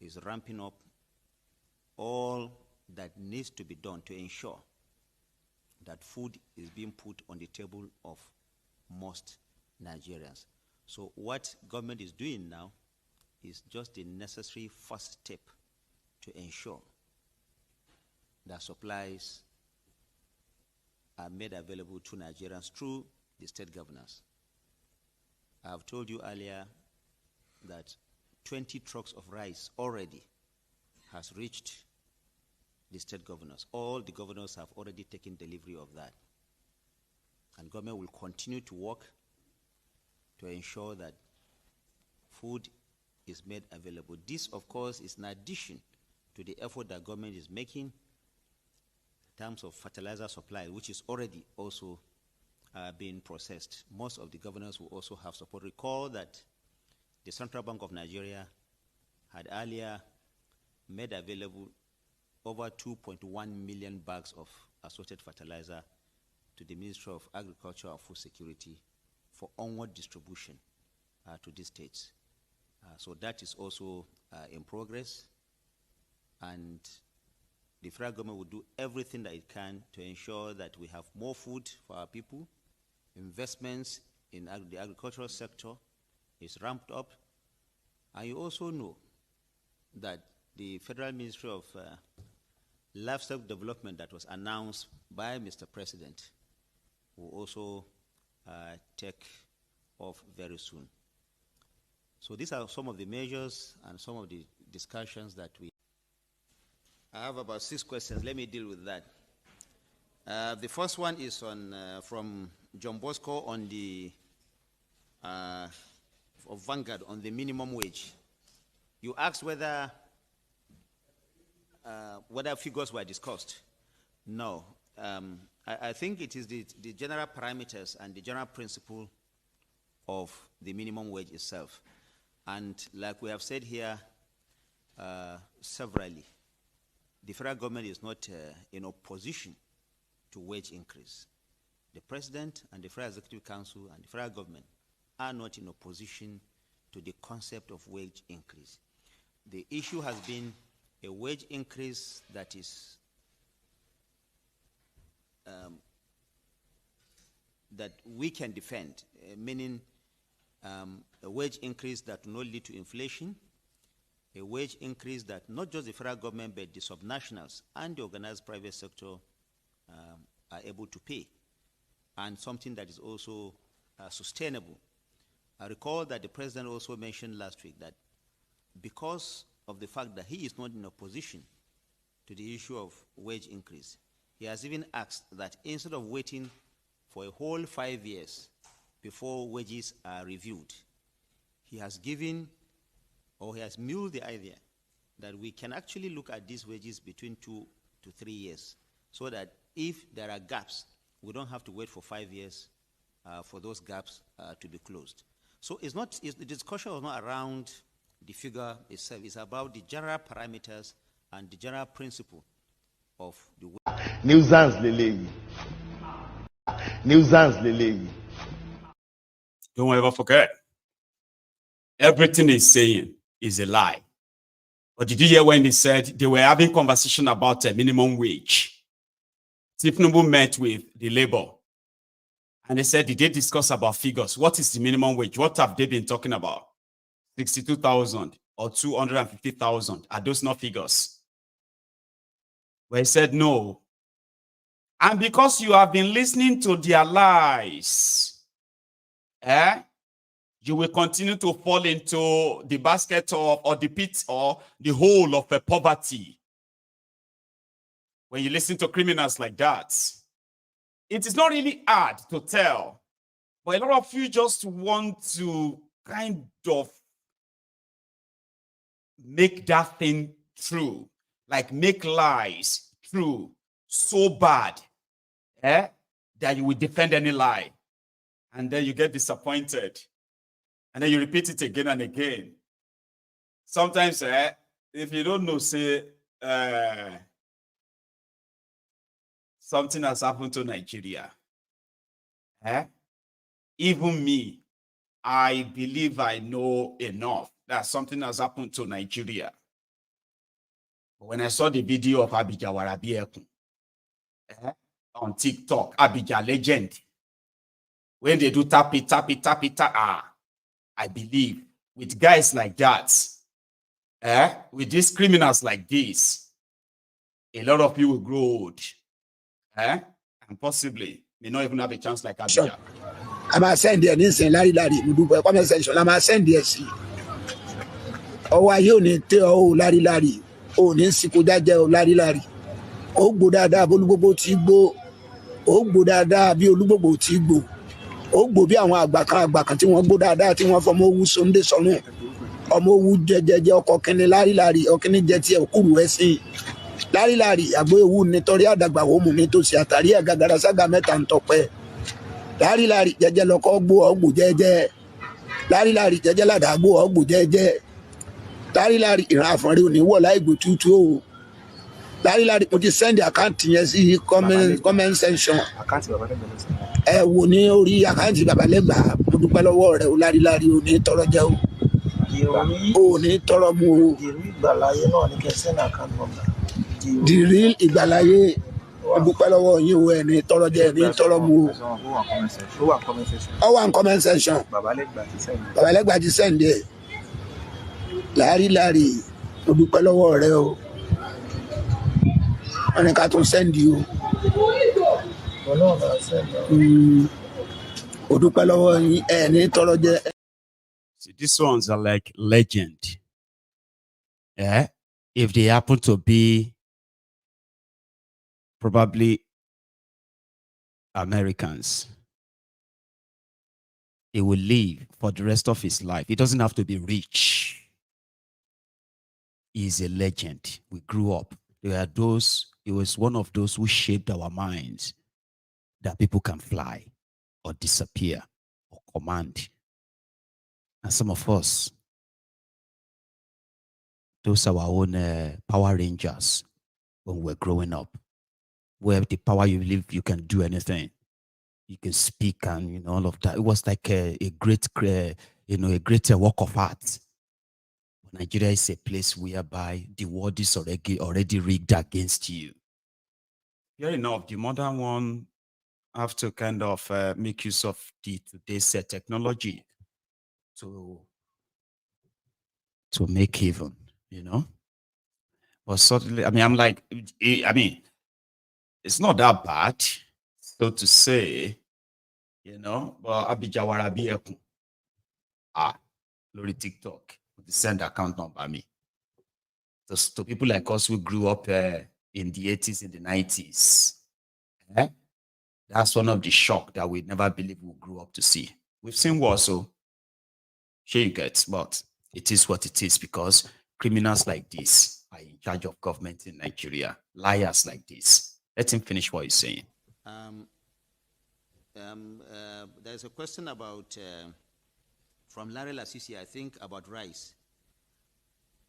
is ramping up all that needs to be done to ensure that food is being put on the table of most Nigerians. So what government is doing now is just the necessary first step to ensure that supplies are made available to Nigerians through the state governors. I have told you earlier that 20 trucks of rice already has reached the state governors. All the governors have already taken delivery of that. And government will continue to work to ensure that food is made available. This, of course, is in addition to the effort that government is making in terms of fertilizer supply, which is already also being processed. Most of the governors will also have support. Recall that the Central Bank of Nigeria had earlier made available over 2.1 million bags of assorted fertilizer to the Ministry of Agriculture and Food Security for onward distribution to these states. So that is also in progress, and the federal government will do everything that it can to ensure that we have more food for our people. Investments in the agricultural sector is ramped up, and you also know that the Federal Ministry of Livestock Development that was announced by Mr. President will also take off very soon. So these are some of the measures and some of the discussions that we... I have about 6 questions. Let me deal with that. The first one is on from John Bosco on the of Vanguard on the minimum wage. You asked whether figures were discussed. No. I think it is the general parameters and the general principle of the minimum wage itself. And like we have said here severally, the federal government is not in opposition to wage increase. The President and the Federal Executive Council and the federal government are not in opposition to the concept of wage increase. The issue has been a wage increase that is that we can defend, meaning a wage increase that will not lead to inflation, a wage increase that not just the federal government but the subnationals and the organized private sector are able to pay, and something that is also sustainable. I recall that the President also mentioned last week that because of the fact that he is not in opposition to the issue of wage increase, he has even asked that instead of waiting for a whole 5 years before wages are reviewed, he has given, or he has muled the idea that we can actually look at these wages between 2 to 3 years, so that if there are gaps, we don't have to wait for 5 years for those gaps to be closed. So the discussion was not around the figure itself. It's about the general parameters and the general principle of the nuisance lele. Nuisance lele. Don't ever forget, everything he's saying is a lie. But did you hear when he said they were having conversation about a minimum wage? Thiefnubu met with the labor, and they said, did they discuss about figures? What is the minimum wage? What have they been talking about? 62,000 or 250,000? Are those not figures? Well, he said no. And because you have been listening to their lies, you will continue to fall into the basket of, or the pit, or the hole of poverty. When you listen to criminals like that, it is not really hard to tell, but a lot of you just want to kind of make that thing true, like make lies true so bad that you will defend any lie, and then you get disappointed, and then you repeat it again and again. Sometimes if you don't know, say something has happened to Nigeria, even me, I believe I know enough that something has happened to Nigeria. But when I saw the video of Abija Warabiekun on TikTok, Abija legend, when they do tap it, I believe with guys like that, with these criminals like this, a lot of people will grow old, and possibly may not even have a chance like Abidjan. A máa send ẹ̀ nísìnyí lárílárí mo dúpẹ́ comment section la máa send ẹ̀ sí. Ọwọ́ ayé ò ní tẹ́ ọ ò lárílárí ò ní sìnkú jájẹ́ ò lárílárí. Ó gbó dáadáa bí olúgbogbo ti gbó. Ó gbó dáadáa bí olúgbogbo ti gbó. Ó gbó bí àwọn àgbà kan tí wọ́n gbó dáadáa tí wọ́n fọmọ owú sóńdé sọ́run. Ọmọ owú jẹjẹjẹ ọkọ̀ kínní lárílárí ọkínní jẹ tiẹ̀ kúrú ẹ̀sìn. Lárílárí àgbo ewu nítorí àdàgbà wò mú nítòsí àtàrí àgàgàrà sága mẹ́ta ń tọpẹ́. Lárílárí jẹjẹ lọkọ gbó ọgbò jẹjẹ. Lárílárí jẹjẹ ládàgbò ọgbò jẹjẹ. Lárílárí ìran àfọ̀nrí òní wọ̀ láì gbò tútù o. Lárílárí mo ti send àkáǹtì yẹn sí comment section. Ẹ wò ní orí àkáǹtì babalẹ́gbà mo dúpẹ́ lọ́wọ́ rẹ̀ o lárílárí ò ní tọrọ jẹ o. Ò ní tọrọ mu o. Ìgbàláyé náà ní kẹsẹ́ náà kan nọ́mbà. The real ìgbàláyé mo dúpẹ́ lọ́wọ́ yín o ẹ̀ ní tọrọ jẹ ẹ̀ ní tọrọ mu o. Ó wà ní comment section. Babalẹ́gbà ti send ẹ̀. Lárílárí mo dúpẹ́ lọ́wọ́ rẹ o. Wọ́n ní ká tún send o. Mo dúpẹ́ lọ́wọ́ yín ẹ̀ ní tọrọ jẹ. See, these ones are like legend. Yeah, if they happen to be probably Americans, he will live for the rest of his life. He doesn't have to be rich. He is a legend. We grew up. There are those, he was one of those who shaped our minds that people can fly or disappear or command. And some of us, those are our own Power Rangers when we're growing up. Where the power you live, you can do anything. You can speak and all of that. It was like a great work of art. Nigeria is a place whereby the world is already rigged against you. Fair enough, the modern one have to kind of make use of today's technology to make even, But certainly, I'm like, it's not that bad, so to say, but Abijawara Biekun. Lori TikTok, the send account number me. So to people like us who grew up in the 80s, in the 90s, that's one of the shock that we never believe we grew up to see. We've seen war, so sure you get, but it is what it is because criminals like this are in charge of government in Nigeria. Liars like this. Let him finish what he's saying. There's a question about, from Larry Lasisi, I think, about rice.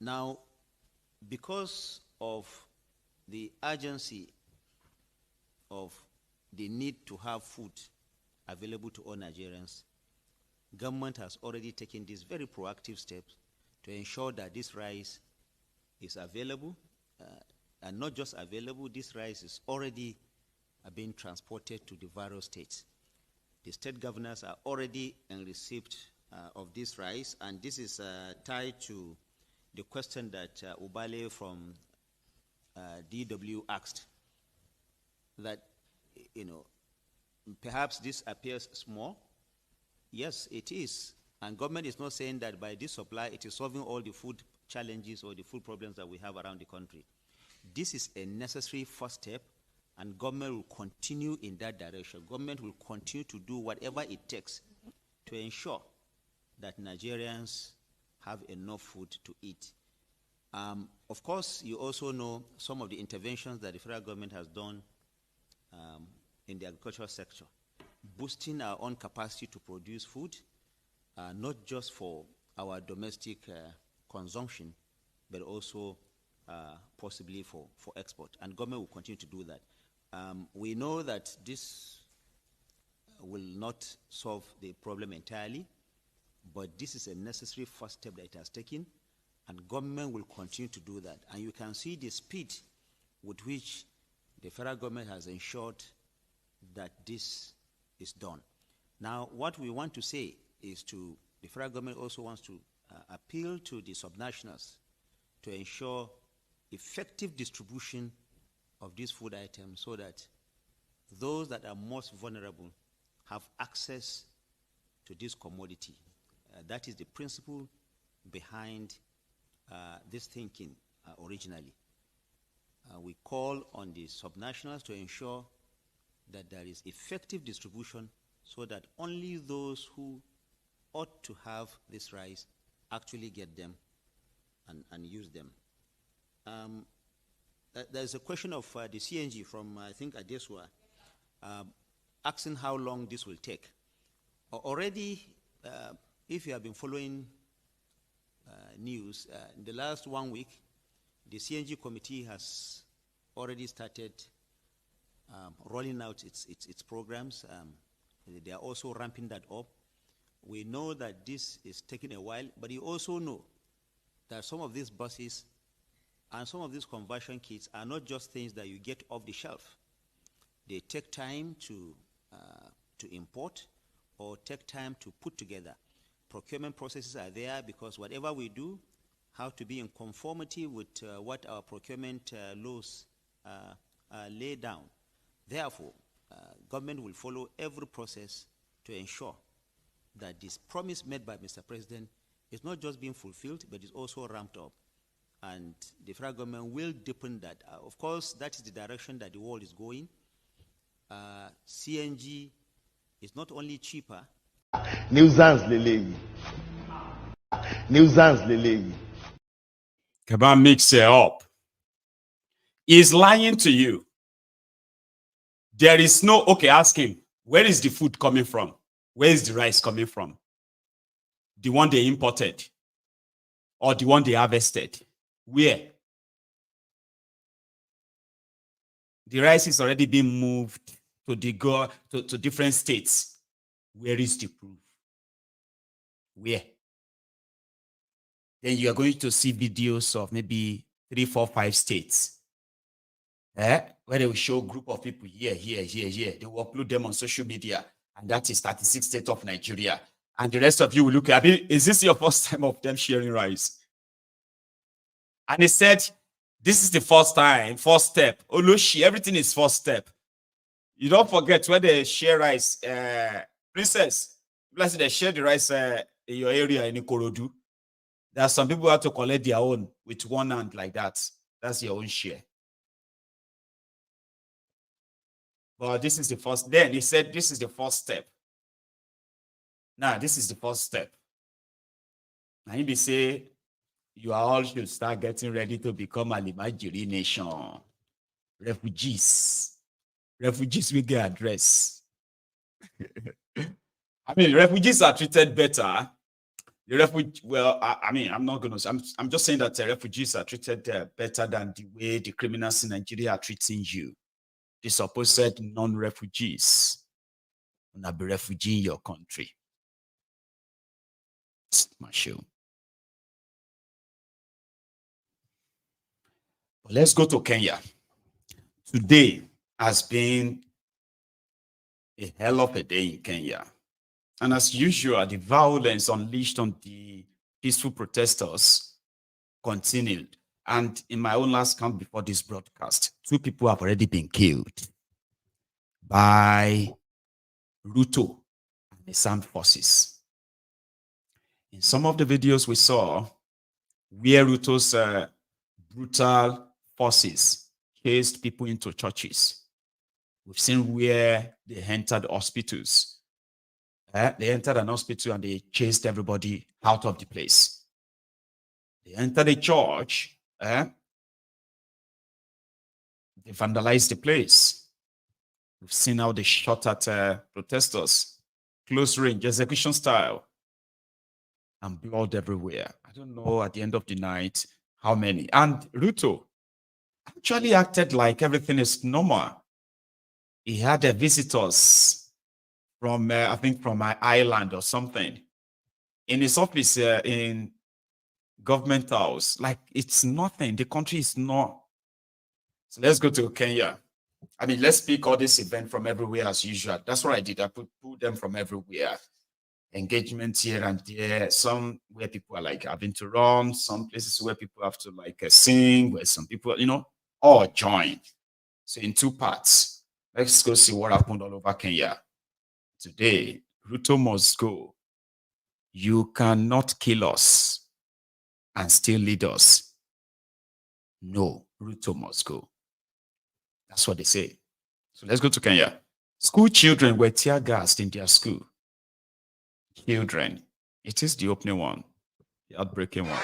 Now, because of the urgency of the need to have food available to all Nigerians, government has already taken these very proactive steps to ensure that this rice is available, and not just available, this rice is already being transported to the various states. The state governors are already in receipt of this rice, and this is tied to the question that Ubale from DW asked, that, perhaps this appears small. Yes, it is. And government is not saying that by this supply, it is solving all the food challenges or the food problems that we have around the country. This is a necessary first step, and government will continue in that direction. Government will continue to do whatever it takes to ensure that Nigerians have enough food to eat. Of course, you also know some of the interventions that the federal government has done in the agricultural sector, boosting our own capacity to produce food, not just for our domestic consumption, but also possibly for export. And government will continue to do that. We know that this will not solve the problem entirely, but this is a necessary first step that it has taken, and government will continue to do that. And you can see the speed with which the federal government has ensured that this is done. Now, what we want to say is the federal government also wants to appeal to the subnationals to ensure effective distribution of these food items so that those that are most vulnerable have access to this commodity. That is the principle behind this thinking originally. We call on the subnationals to ensure that there is effective distribution so that only those who ought to have this rice actually get them and use them. There's a question of the CNG from, I think, Adeswa, asking how long this will take. Already, if you have been following news, in the last 1 week, the CNG committee has already started rolling out its programs. They are also ramping that up. We know that this is taking a while, but you also know that some of these buses and some of these conversion kits are not just things that you get off the shelf. They take time to import or take time to put together. Procurement processes are there because whatever we do have to be in conformity with what our procurement laws lay down. Therefore, government will follow every process to ensure that this promise made by Mr. President is not just being fulfilled, but is also ramped up. And the federal government will deepen that. Of course, that is the direction that the world is going. CNG is not only cheaper. Nuisance lele. Nuisance lele. Kaban mix it up. He's lying to you. There is no, okay, ask him, where is the food coming from? Where is the rice coming from? The one they imported or the one they harvested? Where? The rice is already being moved to to different states. Where is the proof? Where? Then you are going to see videos of maybe 3, 4, 5 states. Where they will show a group of people here. They will upload them on social media. And that is 36 states of Nigeria. And the rest of you will look at it. Is this your first time of them sharing rice? And he said, this is the first time, first step. Oloshi, everything is first step. You don't forget when they share rice, Princess, let's say they share the rice in your area in Ikorodu. There are some people who have to collect their own with one hand like that. That's your own share. But this is the first. Then he said, this is the first step. Now, this is the first step. And he say, you all should start getting ready to become an Imajiri nation. Refugees. Refugees will get address. I mean, refugees are treated better. I'm just saying that refugees are treated better than the way the criminals in Nigeria are treating you. The supposed non-refugees will be refugee in your country. It's my show. But let's go to Kenya. Today has been a hell of a day in Kenya. And as usual, the violence unleashed on the peaceful protesters continued. And in my own last count before this broadcast, 2 people have already been killed by Ruto and the armed forces. In some of the videos we saw, where Ruto's brutal forces chased people into churches. We've seen where they entered hospitals. They entered an hospital and they chased everybody out of the place. They entered a church. They vandalized the place. We've seen how they shot at protesters, close range, execution style, and blood everywhere. I don't know at the end of the night how many. And Ruto actually acted like everything is normal. He had visitors from, I think, from my island or something in his office in government house. Like, it's nothing. The country is not. So let's go to Kenya. I mean, let's pick all this event from everywhere as usual. That's what I did. I put them from everywhere. engagements here and there, some where people are like having to run, some places where people have to like sing, where some people, all join. So in two parts, let's go see what happened all over Kenya. Today, Ruto must go. You cannot kill us and still lead us. No, Ruto must go. That's what they say. So let's go to Kenya. School children were tear gassed in their school. Children. It is the opening one, the heartbreaking one.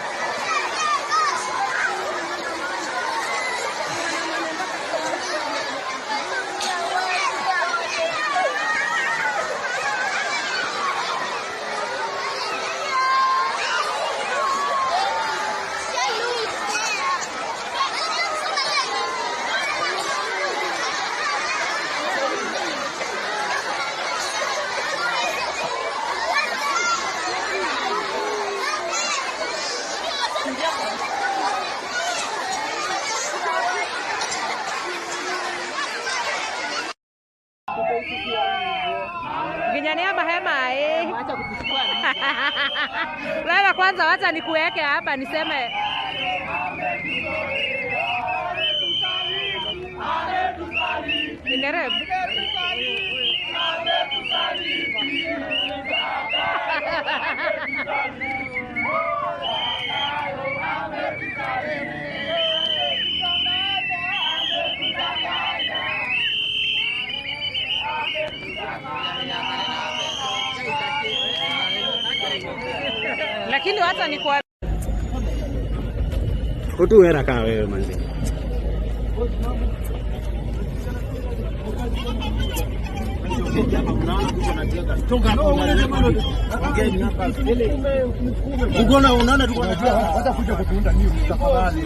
Lala kwanza, wacha nikuweke hapa niseme. Ingereb. Lakini wacha nikuwa Kutu era kama wewe manzi. Unaona tuko na hata kuja kutuunda nini tafadhali.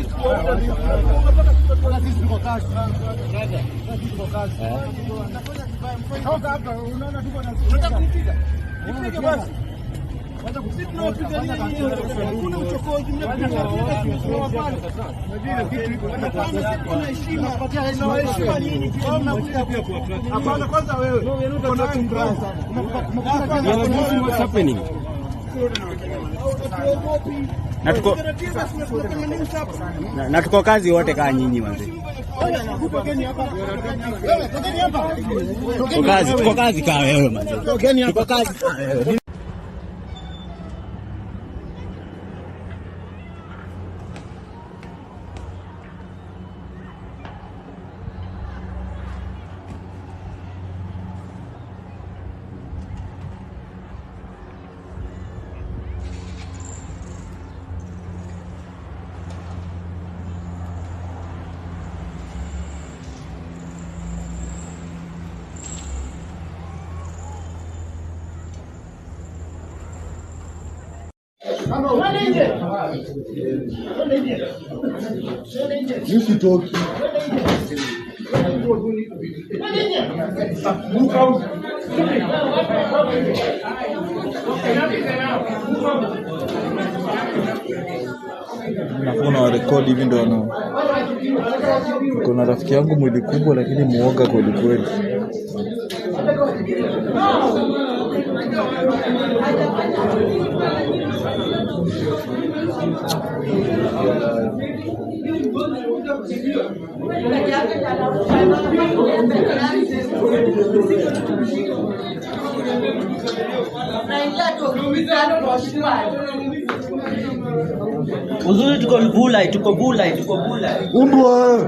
Sisi tuko kazi. Sisi tuko kazi. Toka hapa unaona tuko na unataka kupiga. Nipige basi. Kuna uchokozi hapana. Kwanza wewe what's happening? Na tuko kazi wote kaa nyinyi wazee. Tuko kazi kaa wewe manzi. Tuko kazi kaa wewe. Naona warekodi hivi ndo wana. Kuna rafiki yangu mwili kubwa lakini muoga kweli kweli. Uzuri tuko bulai. Umbwa.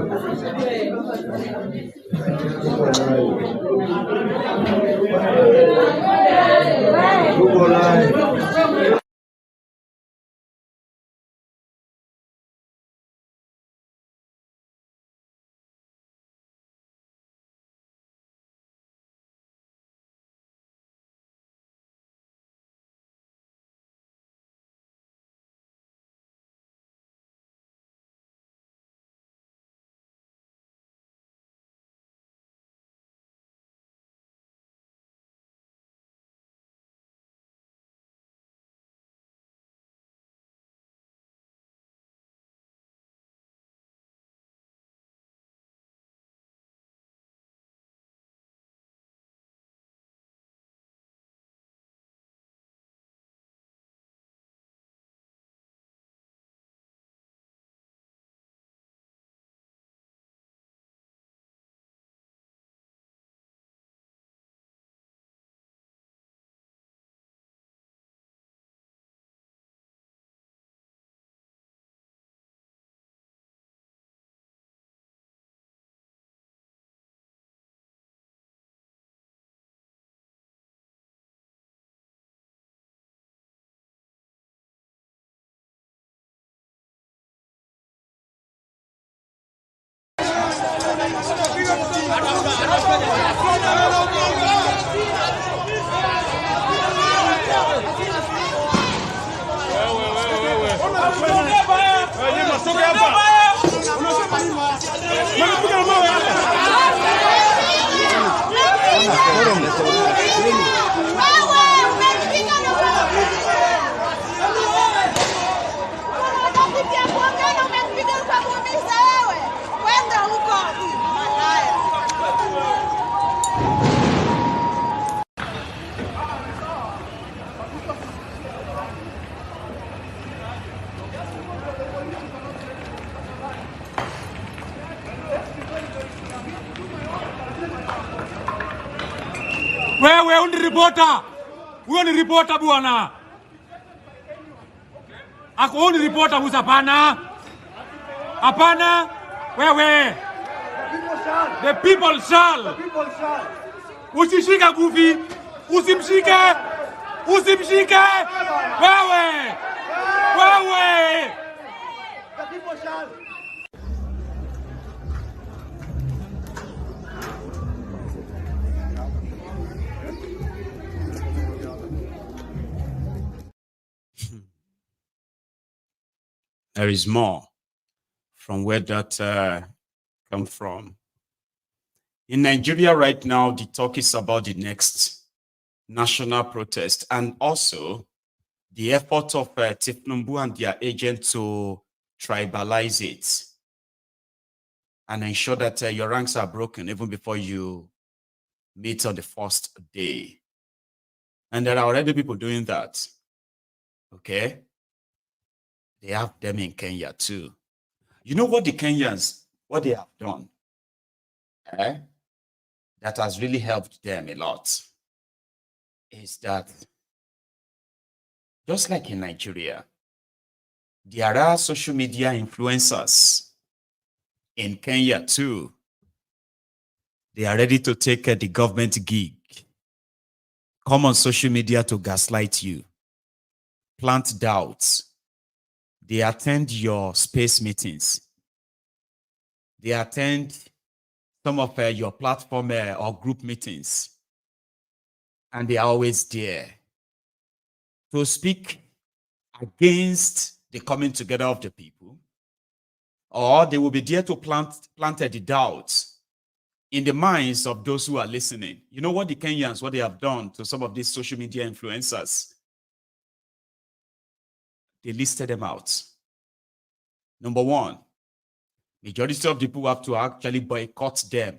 Wewe undi reporter. Huyo ni reporter bwana. Ako undi reporter Musa hapana. Hapana. Wewe. The people shall. Usishika Goofy. Usimshike. Usimshike. Wewe. Wewe. The people shall. There is more from where that come from. In Nigeria right now, the talk is about the next national protest and also the effort of Thiefnubu and their agent to tribalize it and ensure that your ranks are broken even before you meet on the first day. And there are already people doing that. Okay? They have them in Kenya too. You know what the Kenyans, what they have done? That has really helped them a lot is that just like in Nigeria, there are social media influencers in Kenya too. They are ready to take the government gig, come on social media to gaslight you, plant doubts. They attend your space meetings. They attend some of your platform or group meetings. And they are always there to speak against the coming together of the people. Or they will be there to plant the doubts in the minds of those who are listening. You know what the Kenyans, what they have done to some of these social media influencers? They listed them out. Number one, majority of the people have to actually boycott them,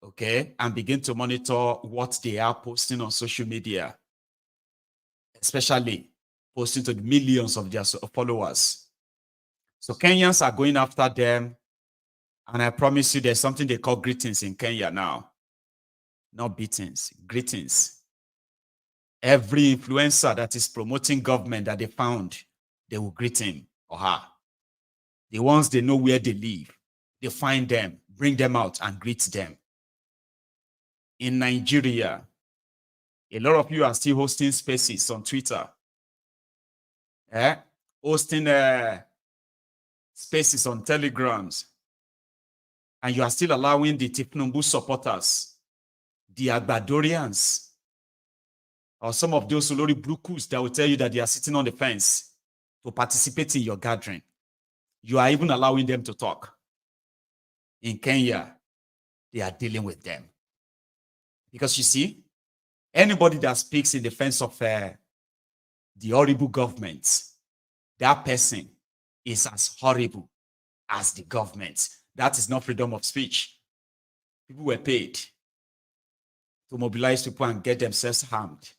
okay, and begin to monitor what they are posting on social media, especially posting to the millions of their followers. So Kenyans are going after them, and I promise you there's something they call greetings in Kenya now. Not beatings, greetings. Every influencer that is promoting government that they found, they will greet him or her. The ones they know where they live, they find them, bring them out and greet them. In Nigeria, a lot of you are still hosting spaces on Twitter. Hosting spaces on Telegrams. And you are still allowing the Thiefnubu supporters, the Agbadorians, or some of those Olori Blukus that will tell you that they are sitting on the fence to participate in your gathering. You are even allowing them to talk. In Kenya, they are dealing with them. Because you see, anybody that speaks in defense of the horrible government, that person is as horrible as the government. That is not freedom of speech. People were paid to mobilize people and get themselves harmed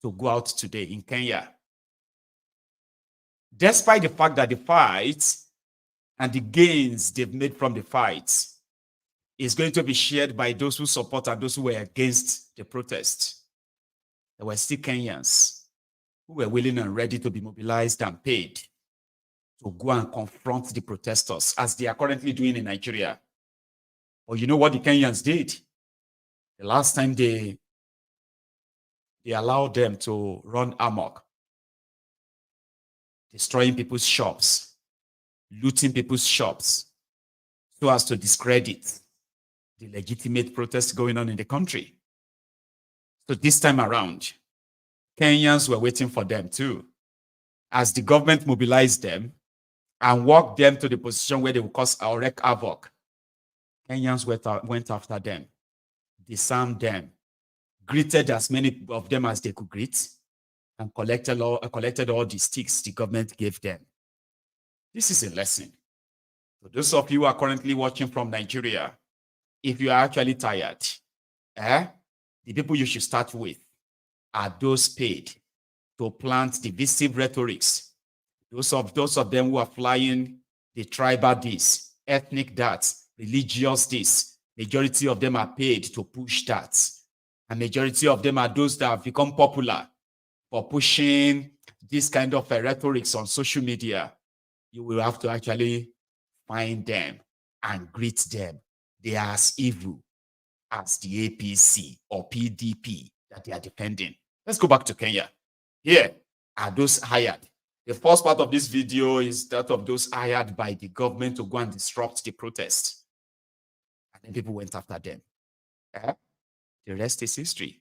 to go out today in Kenya. Despite the fact that the fights and the gains they've made from the fights is going to be shared by those who support and those who were against the protest, there were still Kenyans who were willing and ready to be mobilized and paid to go and confront the protesters as they are currently doing in Nigeria. Or you know what the Kenyans did? The last time they allowed them to run amok, destroying people's shops, looting people's shops, so as to discredit the legitimate protests going on in the country. So this time around, Kenyans were waiting for them too. As the government mobilized them and walked them to the position where they would cause or wreak havoc, Kenyans went after them, disarmed them, greeted as many of them as they could greet, and collected all the sticks the government gave them. This is a lesson. For those of you who are currently watching from Nigeria, if you are actually tired, the people you should start with are those paid to plant divisive rhetorics. Those of them who are flying the tribal this, ethnic that, religious this. Majority of them are paid to push that. A majority of them are those that have become popular for pushing this kind of rhetorics on social media. You will have to actually find them and greet them. They are as evil as the APC or PDP that they are defending. Let's go back to Kenya. Here are those hired. The first part of this video is that of those hired by the government to go and disrupt the protest. And then people went after them. The rest is history.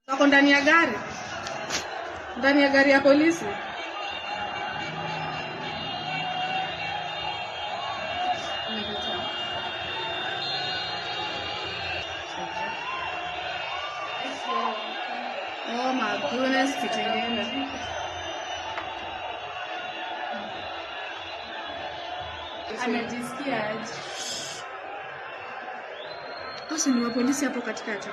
Wako ndani ya gari ya polisi. Oh my goodness, kitengela. Anajisikia aje? Basi ni wa polisi hapo katikati.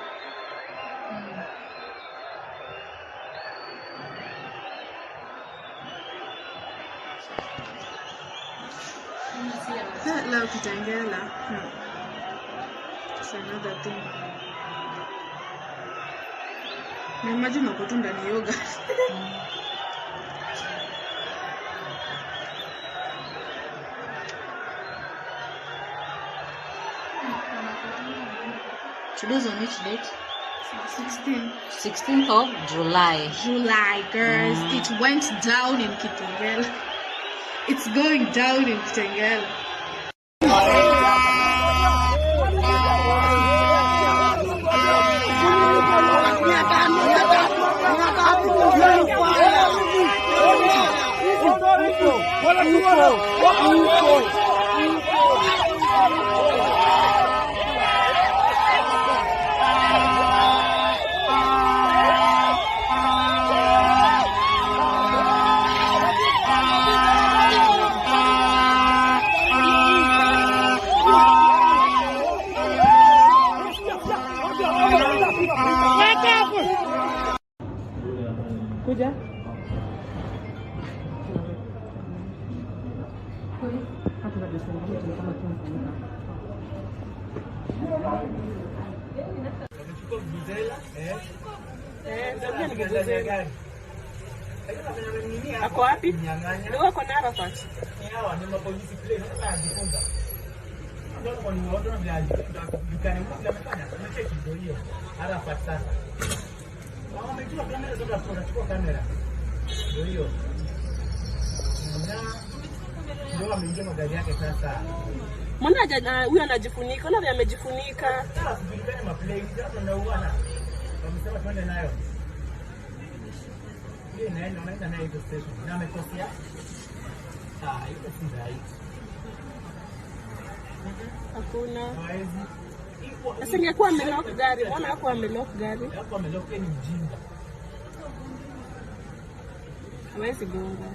La kitengela. It's another thing. Na imagine uko tu ndani yoga. Today's on which date? 16th of July. July, girls. It went down in Kitengela. It's going down in Kitengela. Kuja. Ako wapi? Ndio wako na Arafat. Ni hawa ni mapolisi kule na anajifunza. Ndio kwa ni watu na vyaji. Dukani mmoja amefanya. Tunacheki ndio hiyo. Arafat sasa. Wao wamechukua kamera zote hapo, wanachukua kamera. Ndio hiyo. Ndio ameingia magari yake sasa. Mbona huyu anajifunika? Mbona amejifunika? Sasa tujulikane maplay hapo na uana. Wamesema twende nayo. Yeye naenda nayo hiyo station. Na amekosea. Hiyo si right. Hakuna. Sasa ingekuwa amelock gari. Mbona hapo amelock gari? Hapo amelock ni mjinga. Hawezi gonga.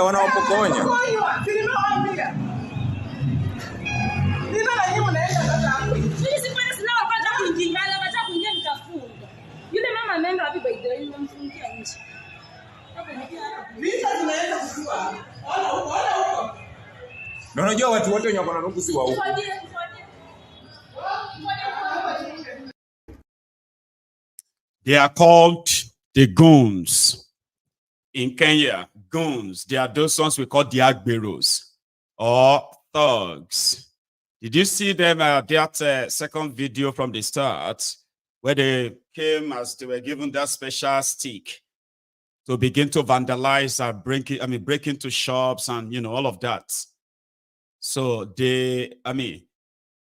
Wanawapokonya. Yule mama ameenda wapi by the way? Nimemfungia nje. Na unajua watu wote wenye wako na rungu si wa huko. They are called the goons. In Kenya, goons, they are those ones we call the agberos or thugs. Did you see them that second video from the start where they came as they were given that special stick to begin to vandalize and break into shops and, you know, all of that. So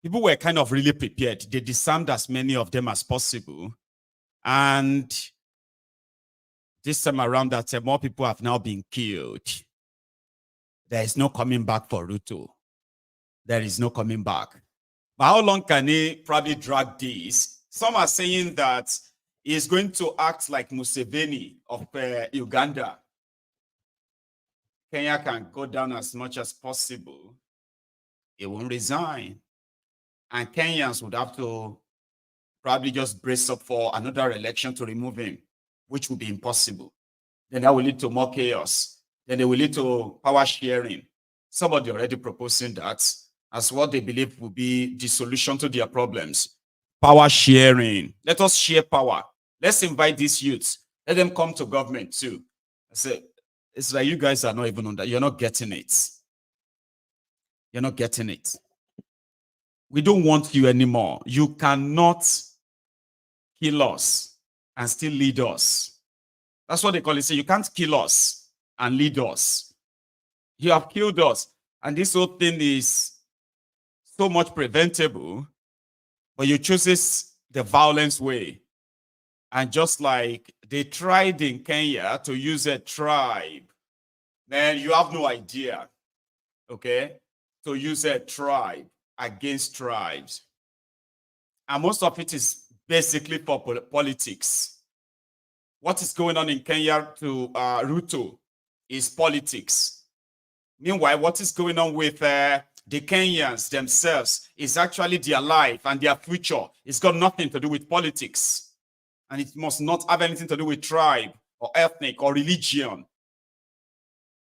people were kind of really prepared. They disarmed as many of them as possible. And this time around, that more people have now been killed. There is no coming back for Ruto. There is no coming back. But how long can he probably drag this? Some are saying that he's going to act like Museveni of Uganda. Kenya can go down as much as possible. He won't resign. And Kenyans would have to probably just brace up for another election to remove him, which would be impossible. Then that will lead to more chaos. Then they will lead to power sharing. Somebody already proposing that as what they believe will be the solution to their problems. Power sharing. Let us share power. Let's invite these youths. Let them come to government too. I say, it's like you guys are not even on that. You're not getting it. You're not getting it. We don't want you anymore. You cannot kill us and still lead us. That's what they call it. So you can't kill us and lead us. You have killed us. And this whole thing is so much preventable, but you choose the violence way. And just like they tried in Kenya to use a tribe, man, you have no idea, okay, to use a tribe against tribes. And most of it is basically for politics. What is going on in Kenya to Ruto is politics. Meanwhile, what is going on with the Kenyans themselves is actually their life and their future. It's got nothing to do with politics. And it must not have anything to do with tribe or ethnic or religion.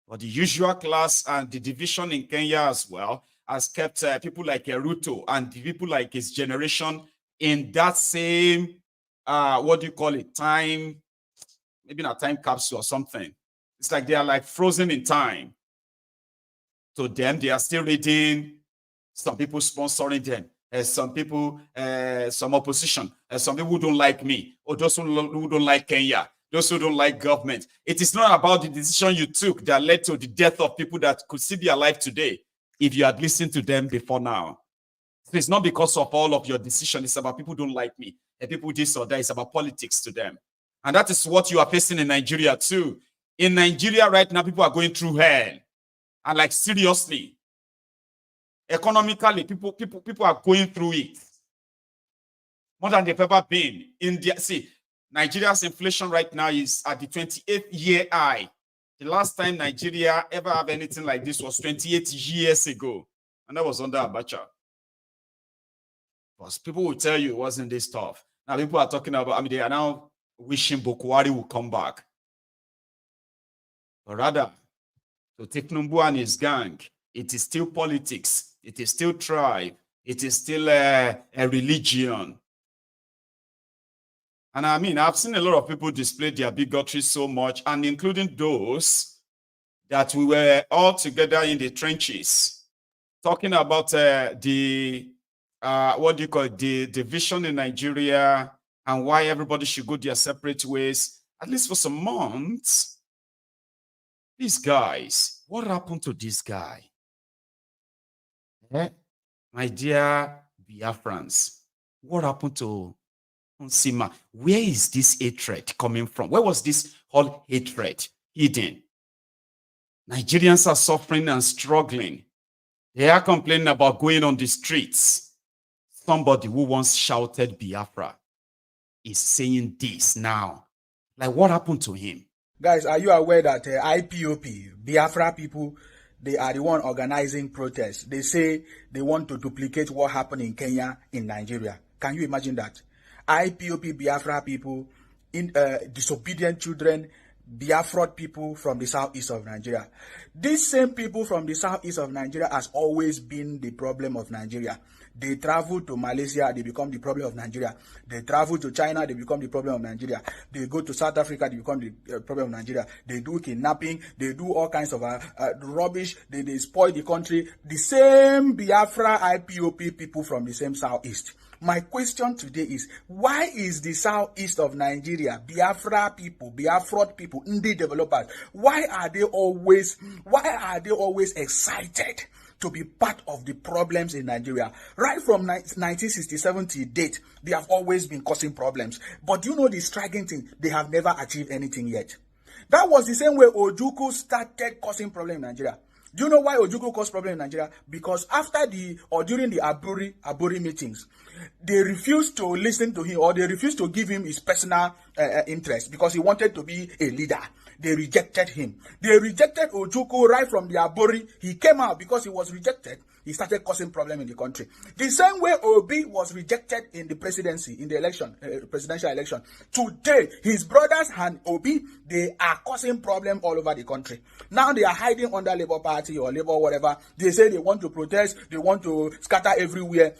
But the usual class and the division in Kenya as well has kept people like Ruto and the people like his generation in that same, what do you call it, time, maybe not time capsule or something. It's like they are like frozen in time. To them, they are still reading, some people sponsoring them, some people, some opposition, some people who don't like me, or those who don't like Kenya, those who don't like government. It is not about the decision you took that led to the death of people that could still be alive today if you had listened to them before now. So it's not because of all of your decision. It's about people who don't like me, and people this or that. It's about politics to them. And that is what you are facing in Nigeria too. In Nigeria right now, people are going through hell. And like seriously, economically, people are going through it more than they've ever been. Nigeria's inflation right now is at the 28th year high. The last time Nigeria ever had anything like this was 28 years ago, and that was under Abacha. Because people will tell you it wasn't this tough. Now people are talking about, they are now wishing Bokwari will come back. But rather, to Thiefnubu and his gang, it is still politics. It is still tribe. It is still a religion. And I've seen a lot of people display their bigotry so much, and including those that we were all together in the trenches, talking about the division in Nigeria and why everybody should go their separate ways, at least for some months. These guys, what happened to this guy? My dear Biafrans, what happened to Nsima? Where is this hatred coming from? Where was this whole hatred hidden? Nigerians are suffering and struggling. They are complaining about going on the streets. Somebody who once shouted Biafra is saying this now. Like, what happened to him? Guys, are you aware that IPOP, Biafra people, they are the one organizing protests? They say they want to duplicate what happened in Kenya, in Nigeria. Can you imagine that? IPOP, Biafra people, disobedient children, Biafra people from the southeast of Nigeria. These same people from the southeast of Nigeria has always been the problem of Nigeria. They travel to Malaysia, they become the problem of Nigeria. They travel to China, they become the problem of Nigeria. They go to South Africa, they become the problem of Nigeria. They do kidnapping, they do all kinds of rubbish, they spoil the country. The same Biafra IPOP people from the same southeast. My question today is, why is the southeast of Nigeria, Biafra people, Biafra people, Ndi developers, why are they always excited to be part of the problems in Nigeria? Right from 1967 to date, they have always been causing problems. But do you know the striking thing? They have never achieved anything yet. That was the same way Ojukwu started causing problems in Nigeria. Do you know why Ojukwu caused problems in Nigeria? Because during the Aburi meetings, they refused to listen to him, or they refused to give him his personal interest, because he wanted to be a leader. They rejected him. They rejected Ojukwu right from the Aburi. He came out because he was rejected. He started causing problems in the country. The same way Obi was rejected in the presidency, in the election, presidential election. Today, his brothers and Obi, they are causing problems all over the country. Now they are hiding under Labour Party or Labour whatever. They say they want to protest, they want to scatter everywhere.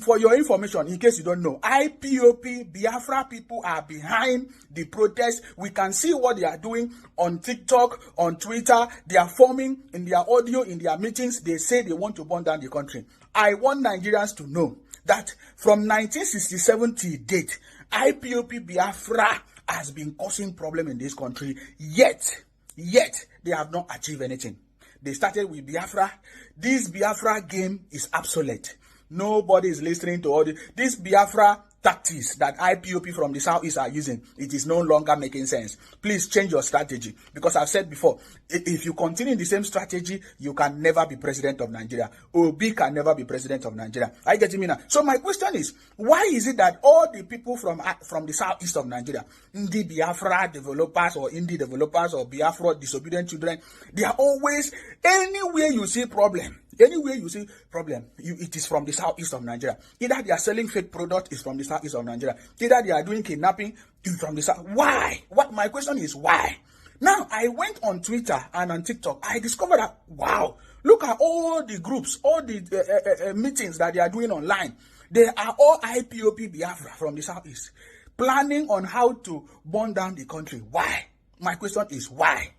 For your information, in case you don't know, IPOP, Biafra people are behind the protest. We can see what they are doing on TikTok, on Twitter. They are forming in their audio, in their meetings. They say they want to burn down the country. I want Nigerians to know that from 1967 to date, IPOP Biafra has been causing problem in this country. Yet they have not achieved anything. They started with Biafra. This Biafra game is obsolete. Nobody is listening to all this Biafra tactics that IPOP from the southeast are using. It is no longer making sense. Please change your strategy, because I've said before, if you continue the same strategy, you can never be president of Nigeria. Obi can never be president of Nigeria. Are you getting me now? So my question is, why is it that all the people from the southeast of Nigeria, Indi Biafra developers or Indi developers or Biafra disobedient children, they are always, anywhere you see problem, it is from the southeast of Nigeria. Either they are selling fake product, is from the southeast of Nigeria. Either they are doing kidnapping, is from the south. Why? My question is why? Now, I went on Twitter and on TikTok. I discovered that, wow, look at all the groups, all the meetings that they are doing online. They are all IPOP Biafra from the southeast, planning on how to burn down the country. Why? My question is why?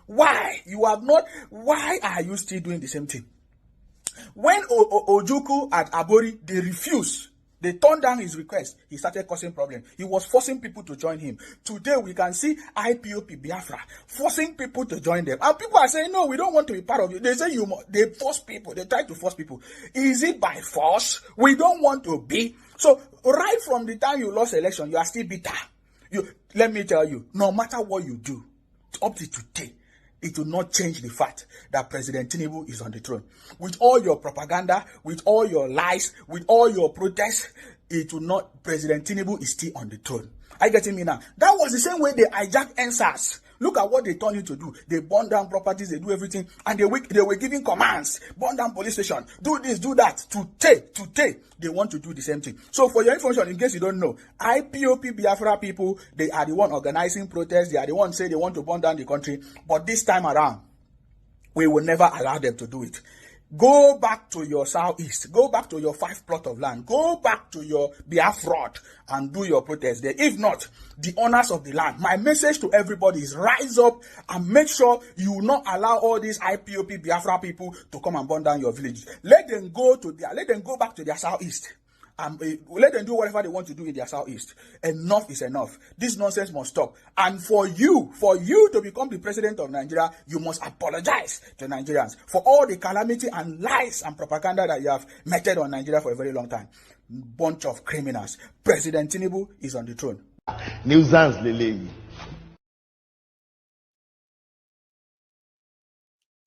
Why? Why are you still doing the same thing? When Ojukwu at Aburi, they refused. They turned down his request. He started causing problems. He was forcing people to join him. Today, we can see IPOP Biafra forcing people to join them. And people are saying, no, we don't want to be part of it. They say they force people. They try to force people. Is it by force? We don't want to be. So, right from the time you lost election, you are still bitter. Let me tell you, no matter what you do, up to today, it will not change the fact that President Thiefnubu is on the throne. With all your propaganda, with all your lies, with all your protests, President Thiefnubu is still on the throne. Are you getting me now? That was the same way they hijacked NSAS Look at what they turn you to do. They burn down properties, they do everything, and they were giving commands. Burn down police station, do this, do that. Today, they want to do the same thing. So for your information, in case you don't know, IPOP Biafra people, they are the one organizing protests. They are the one say they want to burn down the country. But this time around, we will never allow them to do it. Go back to your southeast. Go back to your 5 plot of land. Go back to your Biafra and do your protest there. If not, the owners of the land. My message to everybody is rise up and make sure you will not allow all these IPOP Biafra people to come and burn down your villages. Let them go back to their southeast. Let them do whatever they want to do in their southeast. Enough is enough. This nonsense must stop. And for you to become the president of Nigeria, you must apologize to Nigerians for all the calamity and lies and propaganda that you have meted on Nigeria for a very long time. Bunch of criminals. President Thiefnubu is on the throne. Nuisance lele.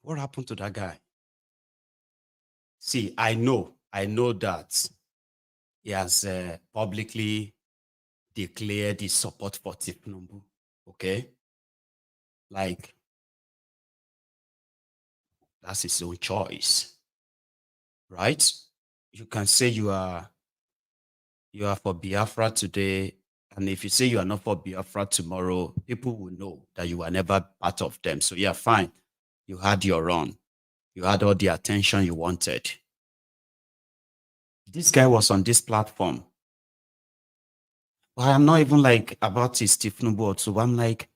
What happened to that guy? See, I know that he has publicly declared his support for Thiefnubu. Okay? Like, that's his own choice. Right? You can say you are for Biafra today, and if you say you are not for Biafra tomorrow, people will know that you were never part of them. So yeah, fine. You had your run. You had all the attention you wanted. This guy was on this platform. But I'm not even like about his Thiefnubu. So I'm like,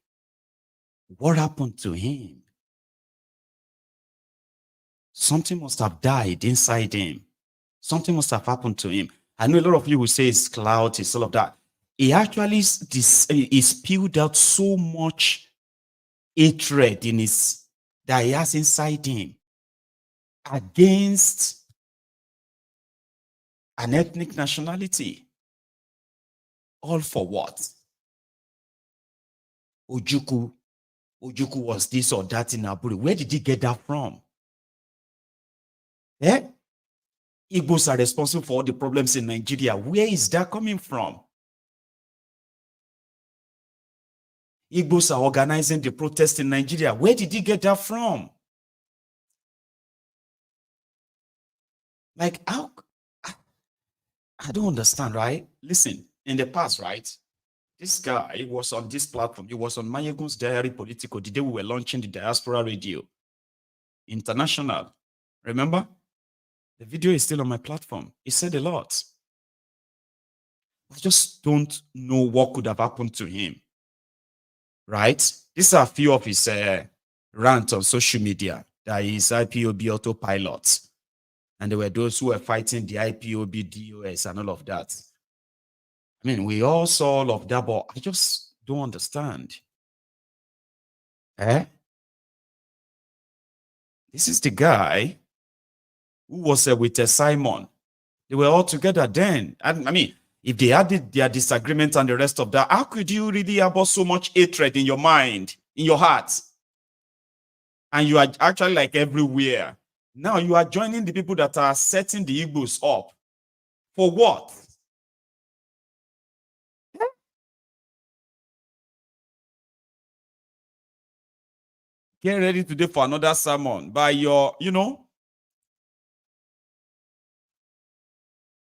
what happened to him? Something must have died inside him. Something must have happened to him. I know a lot of you will say it's clout, it's all of that. He actually spilled out so much hatred that he has inside him against an ethnic nationality. All for what? Ojukwu was this or that in Aburi. Where did he get that from? Igbos are responsible for all the problems in Nigeria. Where is that coming from? Igbos are organizing the protest in Nigeria. Where did he get that from? Like, how? I don't understand, right? Listen, in the past, right? This guy was on this platform. He was on Mayegun's Diary Politico the day we were launching the Diaspora Radio International. Remember? The video is still on my platform. He said a lot. I just don't know what could have happened to him. Right? These are a few of his rants on social media. That is IPOB autopilot. And there were those who were fighting the IPOB DOS and all of that. I mean, we all saw all of that, but I just don't understand. This is the guy who was with Simon. They were all together then. I mean, if they had their disagreement and the rest of that, how could you really have so much hatred in your mind, in your heart? And you are actually like everywhere. Now you are joining the people that are setting the Igbos up. For what? Get ready today for another sermon by your,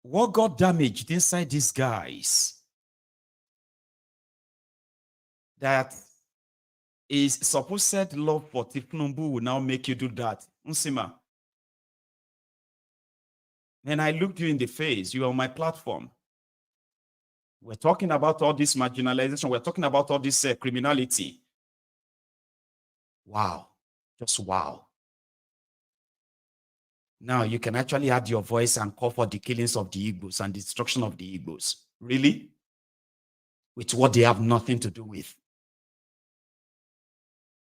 what got damaged inside these guys that is supposed love for Thiefnubu will now make you do that. Unsima. And I looked you in the face. You are on my platform. We're talking about all this marginalization. We're talking about all this criminality. Wow. Just wow. Now you can actually add your voice and call for the killings of the Igbos and destruction of the Igbos. Really? With what they have nothing to do with.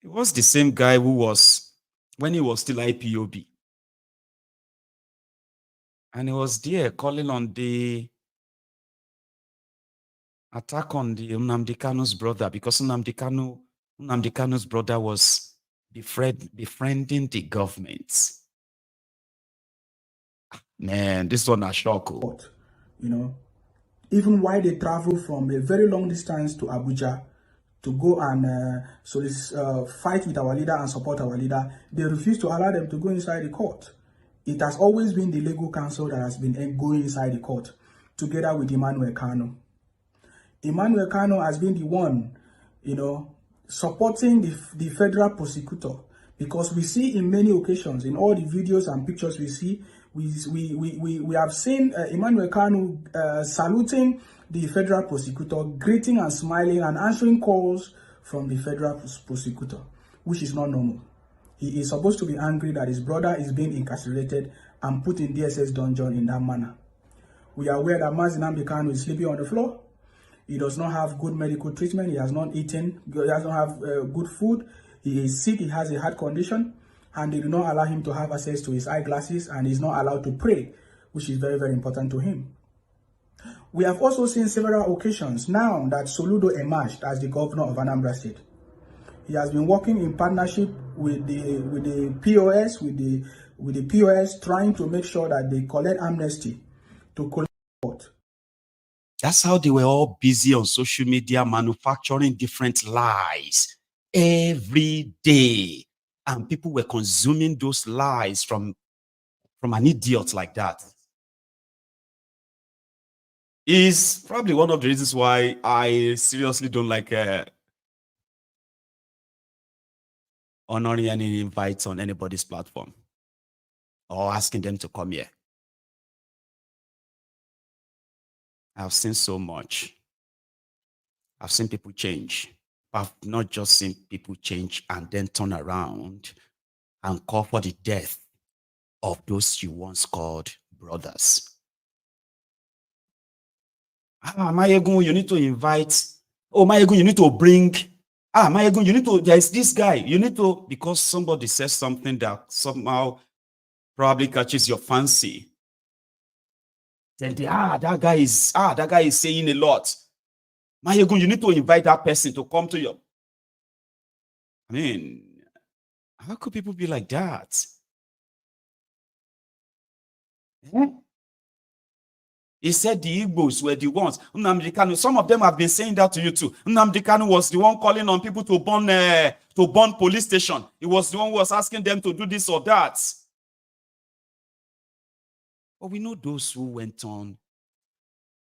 It was the same guy who was, when he was still IPOB. And he was there calling on the attack on the Nnamdi Kanu's brother, because Nnamdi Kanu's brother was befriending the government. Man, this one a shock. Even while they travel from a very long distance to Abuja to go and fight with our leader and support our leader, they refuse to allow them to go inside the court. It has always been the legal counsel that has been going inside the court, together with Emmanuel Kano. Emmanuel Kano has been the one, supporting the federal prosecutor, because we see in many occasions, in all the videos and pictures we see, we have seen Emmanuel Kano saluting the federal prosecutor, greeting and smiling and answering calls from the federal prosecutor, which is not normal. He is supposed to be angry that his brother is being incarcerated and put in DSS dungeon in that manner. We are aware that Mazi Nnamdi Kanu is sleeping on the floor. He does not have good medical treatment. He has not eaten. He does not have good food. He is sick. He has a heart condition. And they do not allow him to have access to his eyeglasses, and he's not allowed to pray, which is very, very important to him. We have also seen several occasions now that Soludo emerged as the governor of Anambra State. He has been working in partnership with the POS, trying to make sure that they collect amnesty to collect support. That's how they were all busy on social media manufacturing different lies every day. And people were consuming those lies from an idiot like that. Is probably one of the reasons why I seriously don't like honoring any invites on anybody's platform or asking them to come here. I've seen so much. I've seen people change. I've not just seen people change and then turn around and call for the death of those you once called brothers. Mayegun, you need to invite. Oh, Mayegun, you need to bring. Mayegun, you need to. There is this guy. You need to, because somebody says something that somehow probably catches your fancy. Then that guy is saying a lot. Mayegun, you need to invite that person to come to you. I mean, how could people be like that? He said the Igbos were the ones. Nnamdi Kanu, some of them have been saying that to you too. Nnamdi Kanu was the one calling on people to burn police station. He was the one who was asking them to do this or that. But we know those who went on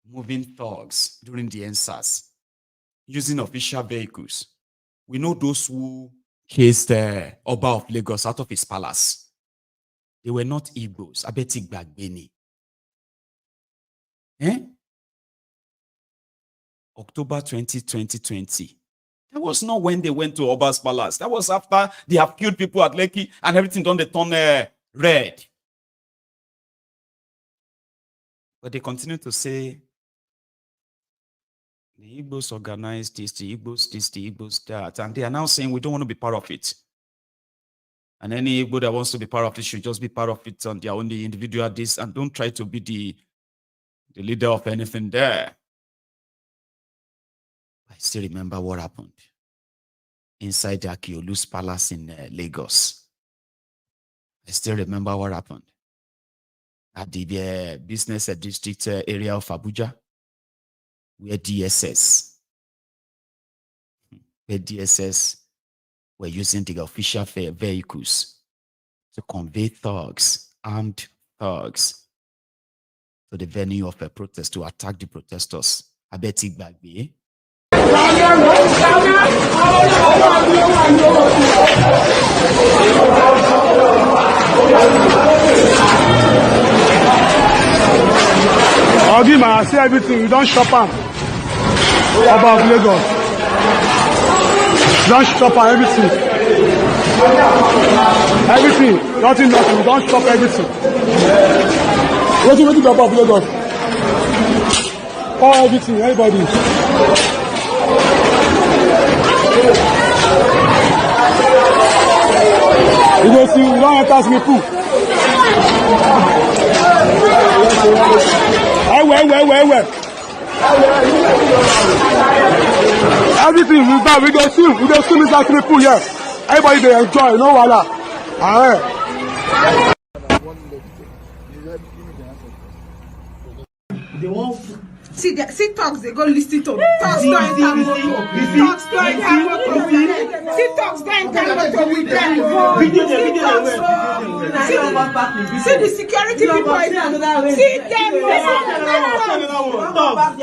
moving thugs during the NSAS, using official vehicles. We know those who chased Oba of Lagos out of his palace. They were not Igbos. Abetik Bagbeni. October 2020. That was not when they went to Oba's palace. That was after they have killed people at Lekki and everything done, they turn red. But they continue to say, the Igbos organized this, the Igbos that. And they are now saying we don't want to be part of it. And any Igbo that wants to be part of it should just be part of it on their own individual this, and don't try to be the leader of anything there. I still remember what happened inside the Akiolu's palace in Lagos. I still remember what happened at the business district area of Abuja, where DSS were using the official vehicles to convey thugs, armed thugs, to the venue of a protest to attack the protesters. Abetik Bagbe. Ogima, I see everything. You don't shop am. Above Lagos. You don't shop am, everything. Everything. Nothing. You don't shop everything. What do you do above Lagos? All everything, everybody. You don't see, you don't enter me pool. Where? Everything we done, we go see Mr. Triple here. Everybody they enjoy, no wala. They won't. See talks, they go listen to talks to enter motor. Talks to enter motor with them. See talks to enter motor with them. See the security people. See them. They don't go back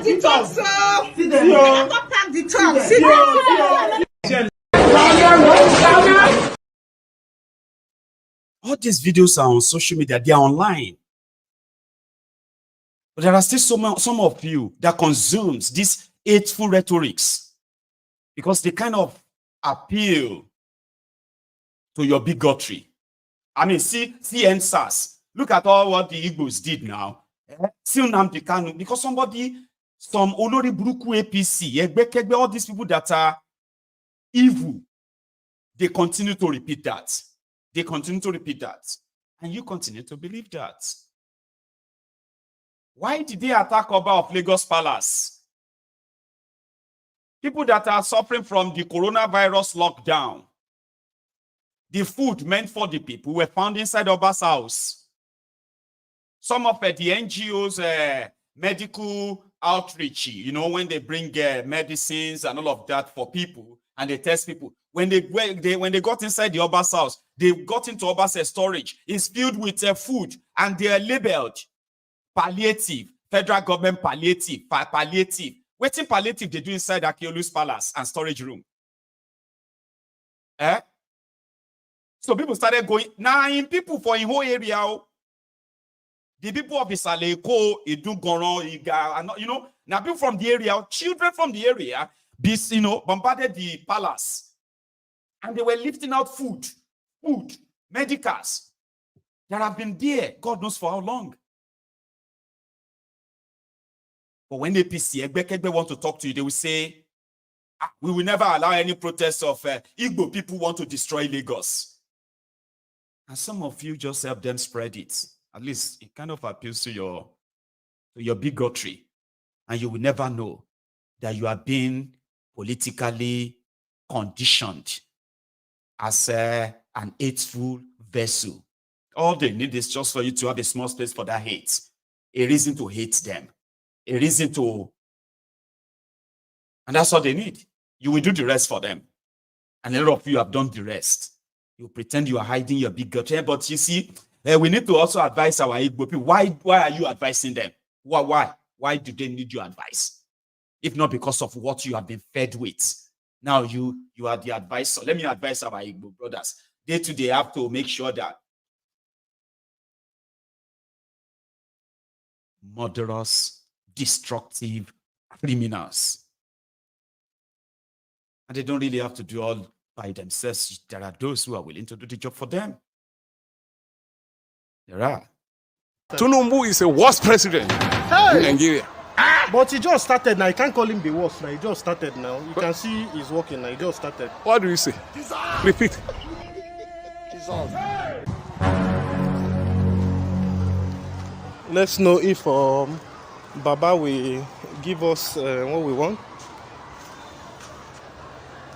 the talks. They don't go back the talks. See them. All these videos are on social media. They are online. But there are still some of you that consumes these hateful rhetorics because they kind of appeal to your bigotry. I mean, see NSAS. Look at all what the Igbos did now. See Nnamdi Kanu, because some Olori Buruku APC, all these people that are evil, they continue to repeat that. They continue to repeat that. And you continue to believe that. Why did they attack Oba of Lagos Palace? People that are suffering from the coronavirus lockdown. The food meant for the people were found inside Oba's house. Some of the NGOs, medical outreach, you know, when they bring medicines and all of that for people, and they test people. When they got inside the Oba's house, they got into Oba's storage. It's filled with food, and they are labeled palliative, federal government palliative, palliative. Waiting palliative they do inside Akeolu's palace and storage room. So people started going, now in people for in whole area, the people of Isaleko, Idugoron, Iga, you know, now people from the area, children from the area, bombarded the palace. And they were lifting out food, medicals. There have been there, God knows for how long. But when the APC want to talk to you, they will say, we will never allow any protest of Igbo people want to destroy Lagos. And some of you just help them spread it. At least it kind of appeals to your bigotry. And you will never know that you are being politically conditioned as an hateful vessel. All they need is just for you to have a small space for that hate. A reason to hate them. A reason to... And that's all they need. You will do the rest for them. And a lot of you have done the rest. You pretend you are hiding your bigotry. But you see, we need to also advise our Igbo people. Why are you advising them? Why? Why do they need your advice? If not because of what you have been fed with. Now you are the advisor. Let me advise our Igbo brothers. Day to day have to make sure that murderous, destructive criminals. And they don't really have to do all by themselves. There are those who are willing to do the job for them. There are. Thiefnubu is a worst president in Nigeria. But he just started now. You can't call him the worst now. He just started now. You can see he's working now. He just started. What do you say? Repeat. Let's know if Baba will give us what we want.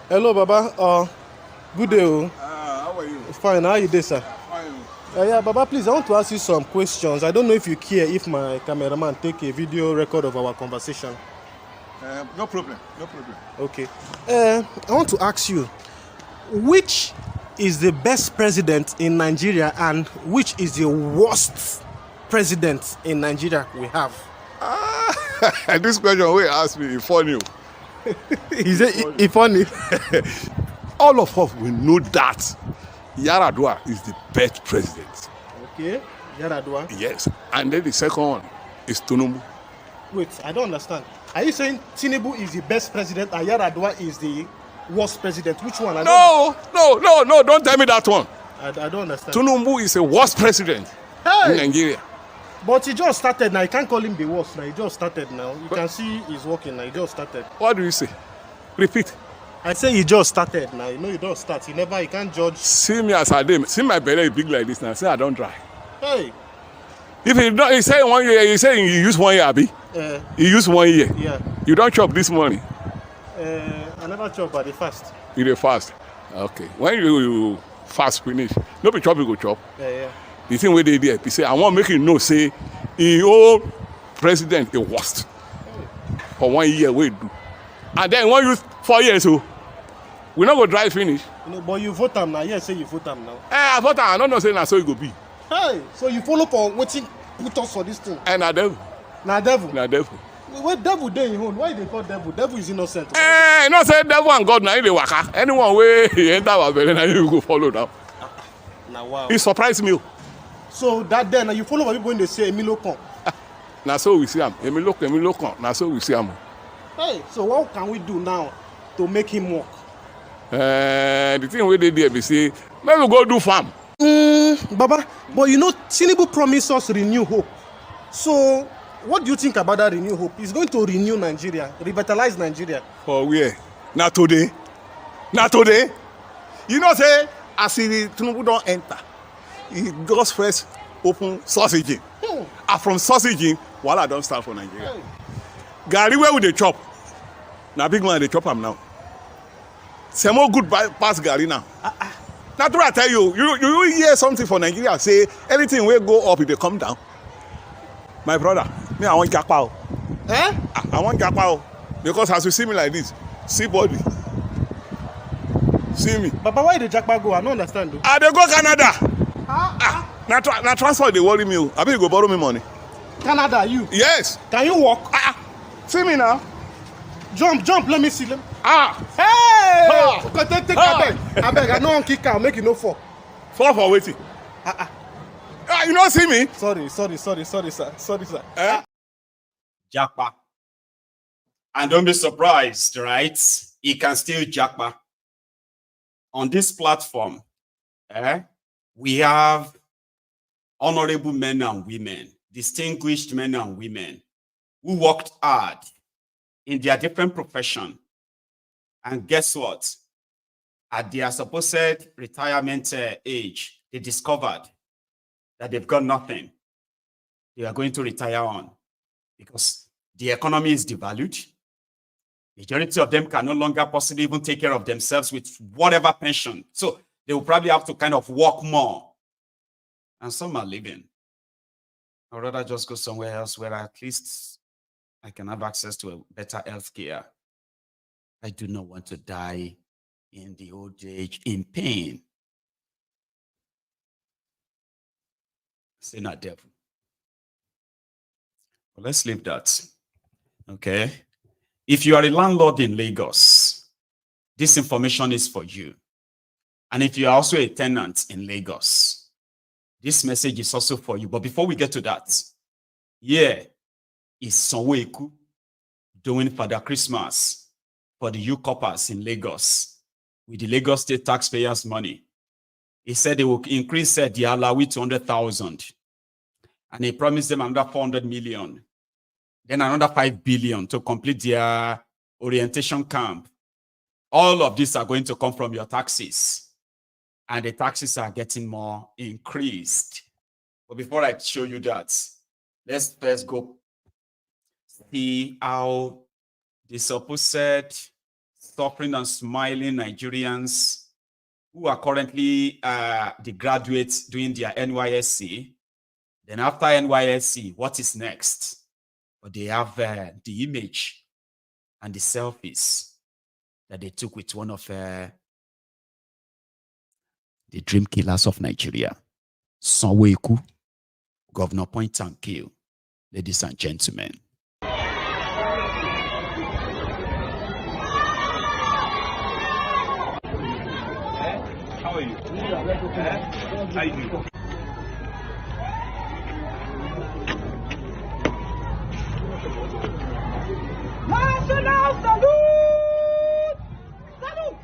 Hello, Baba. Good day. How are you? Fine. How are you doing, sir? Fine. Yeah, Baba, please, I want to ask you some questions. I don't know if you care if my cameraman take a video record of our conversation. No problem. No problem. Okay. I want to ask you, which is the best president in Nigeria and which is the worst president in Nigeria we have? This question we ask me is funny. Is it funny? All of us will know that Yar'Adua is the best president. Okay, Yar'Adua. Yes, and then the second one is Thiefnubu. Wait, I don't understand. Are you saying Thiefnubu is the best president and Yar'Adua is the worst president? Which one? No, don't tell me that one. I don't understand. Thiefnubu is a worst president in Nigeria. But he just started now. You can't call him the worst now. He just started now. You can see he's working now. He just started. What do you say? Repeat. I say he just started now. You know, you don't start. You can't judge. See me as I did. See my belly is big like this now. Say I don't try. Hey. If he say 1 year, you say you use 1 year, Abi. You use 1 year. Yeah. You don't chop this money. I never chop, but the fast. You dey fast. Okay. When you fast finish, no be chop you go chop. Yeah. The thing where they there, they say I want make you know say in old president the worst for 1 year we do, and then one use 4 years so we not go drive finish. But you vote am now. Yes, say you vote am now. I vote am. I don't know say na so it go be. Hey, so you follow for wetin put us for this thing? Na devil. Na devil. Na devil. Where devil dey in own? Why they call devil? Devil is innocent. No say devil and God na in the waka. Anyone wey enter our belly na you go follow now. Na wow. It surprised me. So that day na you follow for people when they say Emilio come. Na so we see am. Emilio come. Na so we see am. Hey, so what can we do now to make him work? The thing wey dey there be say make we go do farm. Baba, but you know Tinubu promised us renew hope. So what do you think about that renew hope? He's going to renew Nigeria, revitalize Nigeria. For where? Na today. Na today. You know say as Tinubu don enter, he just first open sausage. And from sausage, wahala don start for Nigeria. Garri where we dey chop? Na big man dey chop am now. Semo good pass garri now. Na true I tell you, you hear something for Nigeria say anything wey go up it dey come down. My brother, me I want japa o. I want japa o because as you see me like this, see body, see me. Baba, why the japa go? I don't understand. I dey go Canada. Na transport dey worry me o. Abi you go borrow me money? Canada, you? Yes. Can you walk? See me now. Jump, let me see them. Hey! Take I beg, I no one kick out, make you no fall. Fall for waiting. You don't see me? Sorry, sir. Sorry, sir. Japa. And don't be surprised, right? He can still japa. On this platform, we have honorable men and women, distinguished men and women who worked hard in their different profession. And guess what? At their supposed retirement age, they discovered that they've got nothing. They are going to retire on because the economy is devalued. Majority of them can no longer possibly even take care of themselves with whatever pension. So they will probably have to kind of work more. And some are leaving. I'd rather just go somewhere else where at least I can have access to a better health care. I do not want to die in the old age in pain. Say not devil. But let's leave that. Okay. If you are a landlord in Lagos, this information is for you. And if you are also a tenant in Lagos, this message is also for you. But before we get to that, here is Sanwoiku doing Father Christmas for the corpers in Lagos with the Lagos State taxpayers' money. He said they will increase the allowee to 100,000. And he promised them another 400 million. Then another 5 billion to complete their orientation camp. All of these are going to come from your taxes. And the taxes are getting more increased. But before I show you that, let's first go see how the supposed suffering and smiling Nigerians who are currently the graduates doing their NYSC. Then after NYSC, what is next? But they have the image and the selfies that they took with one of the dream killers of Nigeria, Sanwoiku, Governor Point and Kill, ladies and gentlemen. How are you? How you doing? National salute! Salute!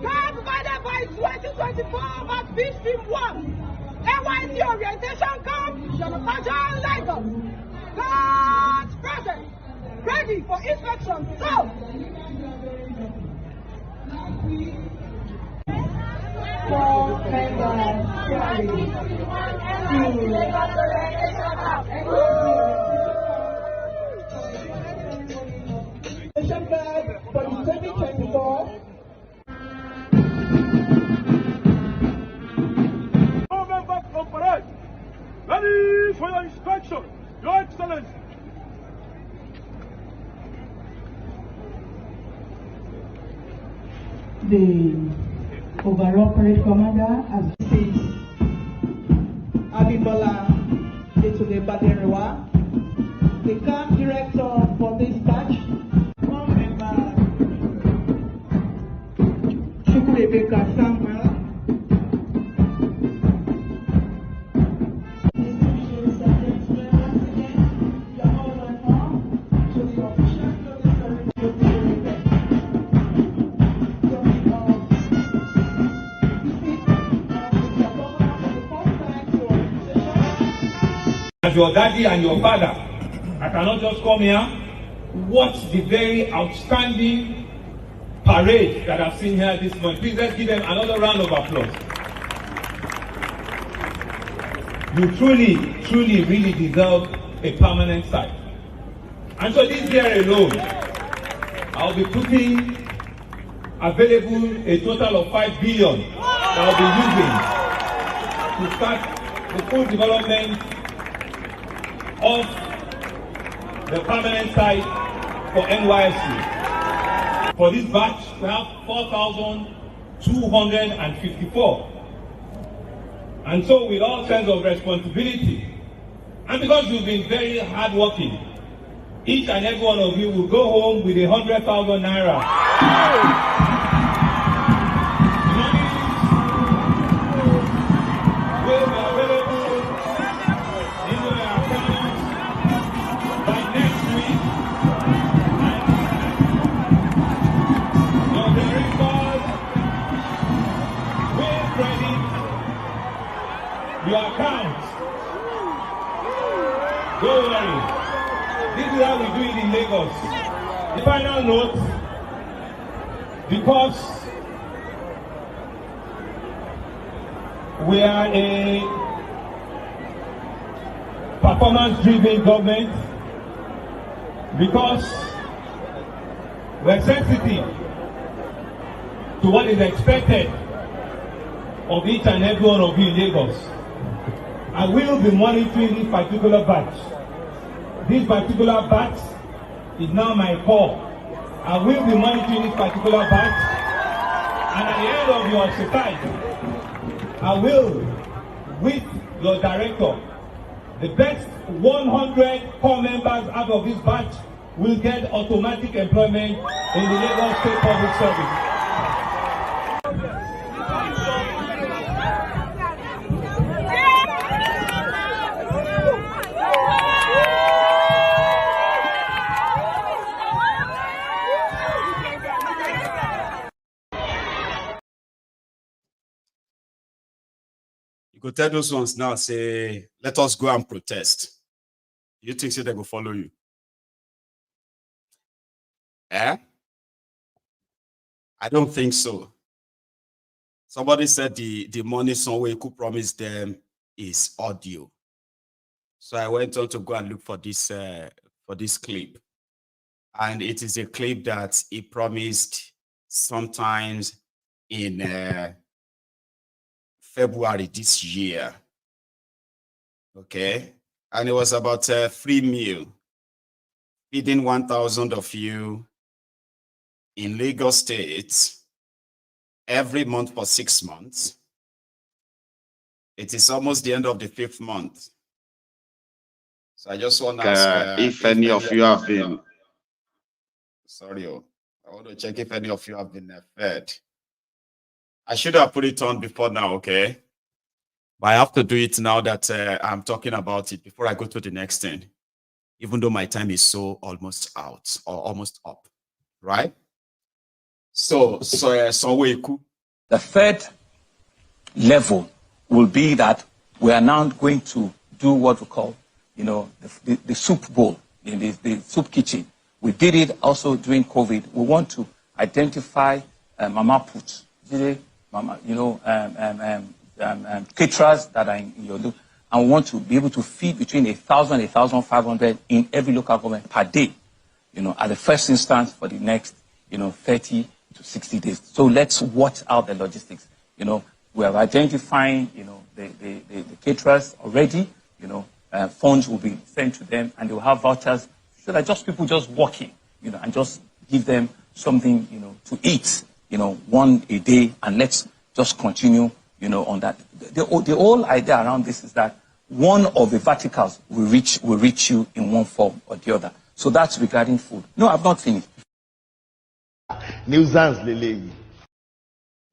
God divided by 2024 must be stream 1. NYC orientation camp, Jonathan Lagos. God's presence, ready for inspection. So, for the 2024. All members of parade, ready for your inspection, Your Excellency. The overall parade commander has said, Abibola Etule Baderewa, the camp director for this batch, one member, Chukwuemeka Samuel, as your daddy and your father, I cannot just come here, watch the very outstanding parade that I've seen here this month. Please let's give them another round of applause. You truly, truly, really deserve a permanent site. And so this year alone, I'll be putting available a total of 5 billion that I'll be using to start the full development of the permanent site for NYSC. For this batch, we have 4,254. And so with all sense of responsibility, and because you've been very hardworking, each and every one of you will go home with 100,000 naira. Will be available in your account by next week. Your directors will credit your account. Don't worry. This is how we do it in Lagos. The final note, because we are a performance-driven government, because we're sensitive to what is expected of each and every one of you in Lagos. I will be monitoring this particular batch. This particular batch is now my call. I will be monitoring this particular batch, and at the end of your exercise, I will, with your director, the best 100 core members out of this batch will get automatic employment in the Lagos State Public Service. You could tell those ones now, say, let us go and protest. You think say they will follow you? Eh? I don't think so. Somebody said the money Sanwoiku promised them is audio. So I went on to go and look for this clip. And it is a clip that he promised sometimes in February this year. Okay. And it was about a free meal, feeding 1,000 of you in Lagos State every month for 6 months. It is almost the end of the 5th month. So I just want to ask if any of you have been. Sorry, I want to check if any of you have been fed. I should have put it on before now, okay? But I have to do it now that I'm talking about it before I go to the next thing, even though my time is so almost out or almost up, right? So Sanwoiku, The third level will be that we are now going to do what we call, the soup bowl, the soup kitchen. We did it also during COVID. We want to identify mama put, caterers that are in your look, and we want to be able to feed between 1,000 and 1,500 in every local government per day, at the first instance for the next, 30 to 60 days. So let's watch out the logistics. We are identifying, the caterers already, funds will be sent to them and they will have vouchers so that just people just walk in, and just give them something, to eat, one a day, and let's just continue, on that. The whole idea around this is that one of the verticals will reach you in one form or the other. So that's regarding food. No, I've not finished. Nuisance lele.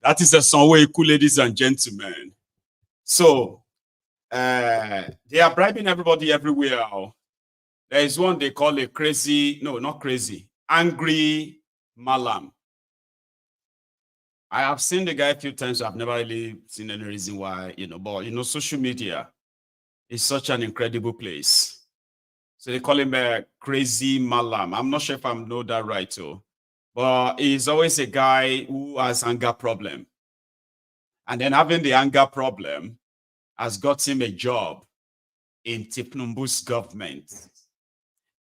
That is a Sanwoiku, ladies and gentlemen. So they are bribing everybody everywhere. There is one they call a crazy, no, not crazy, angry malam. I have seen the guy a few times. I've never really seen any reason why, but social media is such an incredible place. So they call him a crazy malam. I'm not sure if I know that right, too. But he's always a guy who has anger problem. And then having the anger problem has got him a job in Thiefnubu's government.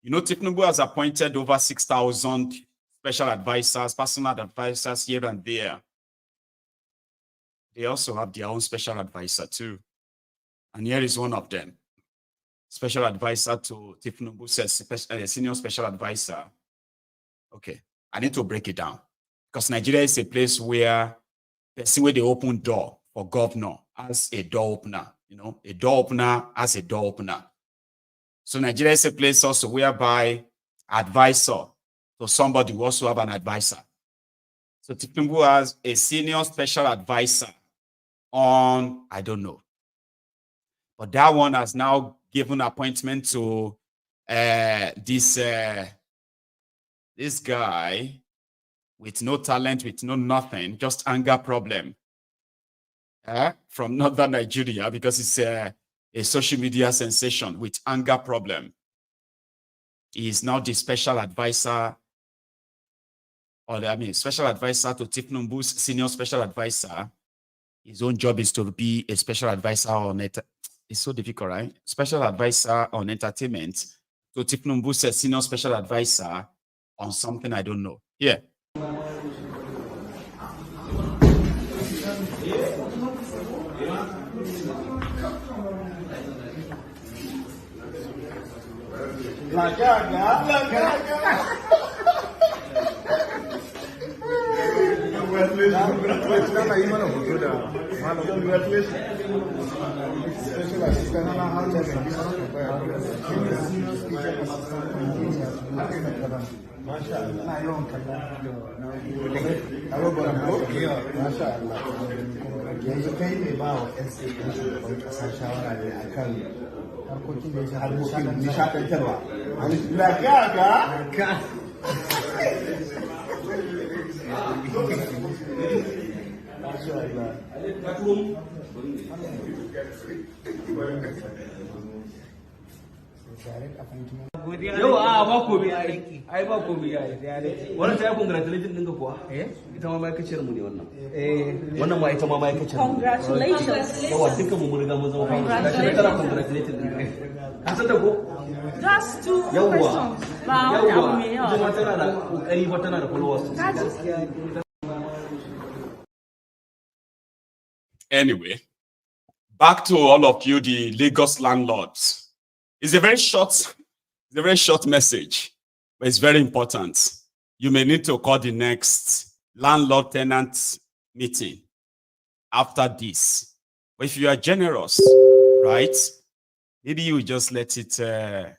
Thiefnubu has appointed over 6,000 special advisors, personal advisors here and there. They also have their own special advisor too. And here is one of them. Special advisor to Thiefnubu says, senior special advisor. Okay, I need to break it down. Because Nigeria is a place where they open door for governor as a door opener. A door opener as a door opener. So Nigeria is a place also whereby advisor to somebody who also have an advisor. So Thiefnubu has a senior special advisor on, I don't know. But that one has now given appointment to this guy with no talent, with no nothing, just anger problem from northern Nigeria, because it's a social media sensation with anger problem. He is now the special advisor, special advisor to Thiefnubu's senior special advisor. His own job is to be a special advisor on it. It's so difficult, right? Special advisor on entertainment to Thiefnubu's senior special advisor on something I don't know. Yeah. yanzu kai ne ba wa 'yan shugaban kasa shawara ne a kan harkokin da ya harkokin nishadantarwa. Yau a ba ko ai ba ko wannan ta congratulations ɗinka kuwa ita ma ma'aikaciyar mu ne wannan wannan ma ita ma ma'aikaciyar mu congratulations yawa dukkan mu riga mun zama congratulations ɗinka ka san da ko just two questions ba wani abu mai yawa ita ma tana da kokari ba tana da followers. Anyway, back to all of you, the Lagos landlords. It's a very short message, but it's very important. You may need to call the next landlord-tenant meeting after this. But if you are generous, right, maybe you just let it, let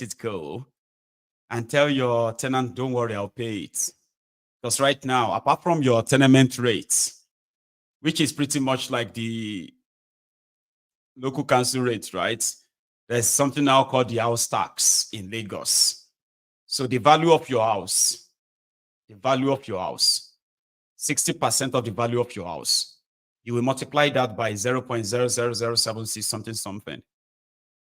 it go and tell your tenant, don't worry, I'll pay it. Because right now, apart from your tenement rate, which is pretty much like the local council rate, right? There's something now called the house tax in Lagos. So the value of your house 60% of the value of your house. You will multiply that by 0.00076 something something.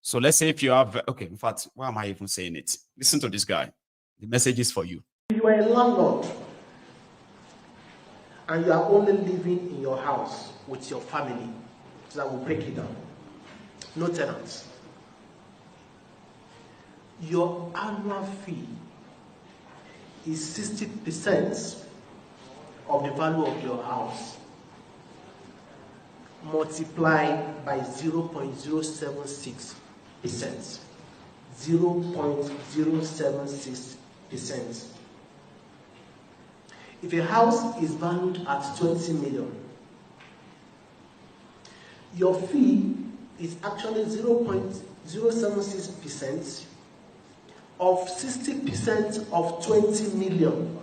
So let's say if you have, okay, in fact, why am I even saying it? Listen to this guy. The message is for you. You are a landlord and you are only living in your house with your family, so that will break it down. No tenants. Your annual fee is 60% of the value of your house multiplied by 0.076%. 0.076%. If a house is valued at 20 million, your fee is actually 0.076% of 60% of 20 million,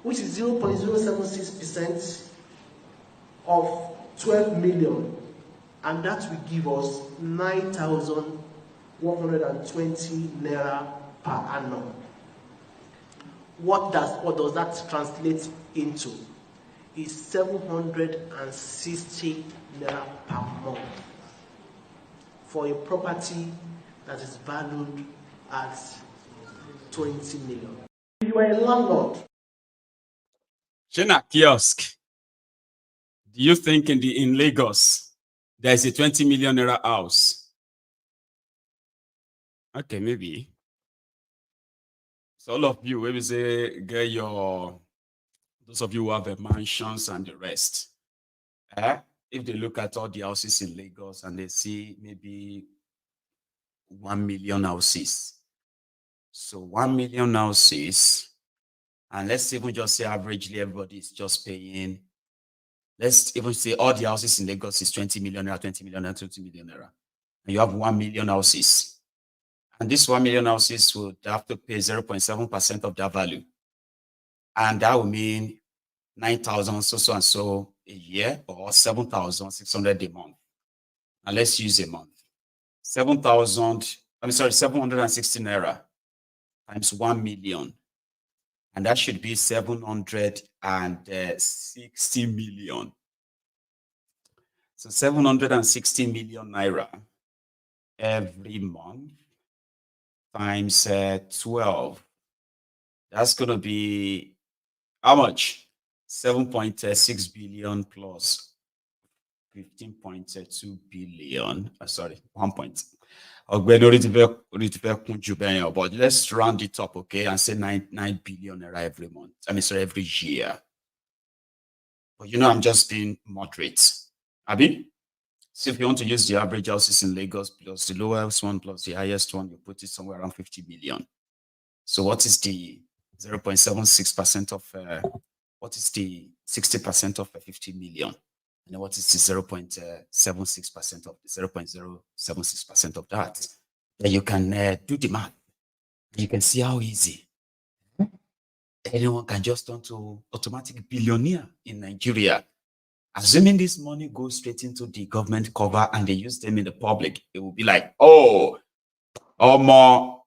which is 0.076% of 12 million, and that will give us 9,120 naira per annum. What does that translate into? Is 760 naira per month for a property that is valued at 20 million. You are a landlord. Chena kiosk. Do you think in Lagos there is a 20 million naira house? Okay, maybe. So all of you, maybe say get your, those of you who have a mansions and the rest. If they look at all the houses in Lagos and they see maybe 1 million houses. So 1 million houses, and let's even just say averagely everybody is just paying, let's even say all the houses in Lagos is 20 million naira, 20 million naira, 20 million naira. And you have 1 million houses. And this 1 million houses would have to pay 0.7% of their value. And that would mean 9,000 so and so a year, or 7,600 a month. And let's use a month. 760 naira times 1 million. And that should be 760 million. So 760 million naira every month times 12. That's going to be how much? 7.6 billion plus 15.2 billion. Sorry, 1 point. But let's round it up, okay, and say 9 billion naira every month. Every year. But I'm just being moderate. Abi? So if you want to use the average houses in Lagos plus the lowest one plus the highest one, you put it somewhere around 50 million. So what is the 0.76% of, what is the 60% of 50 million? And then what is the 0.76% of the 0.076% of that? Then you can do the math. You can see how easy. Anyone can just turn to automatic billionaire in Nigeria. Assuming this money goes straight into the government cover and they use them in the public, it will be like, more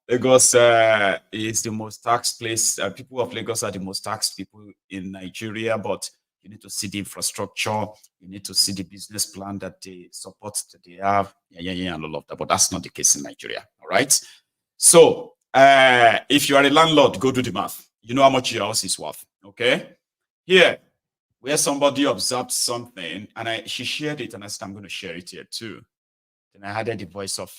Lagos is the most taxed place. People of Lagos are the most taxed people in Nigeria, but you need to see the infrastructure. You need to see the business plan that they support, that they have. And all of that. But that's not the case in Nigeria. All right. So if you are a landlord, go do the math. You know how much your house is worth. Okay. Here, where somebody observed something, and she shared it, and I said, I'm going to share it here too. Then I heard the voice of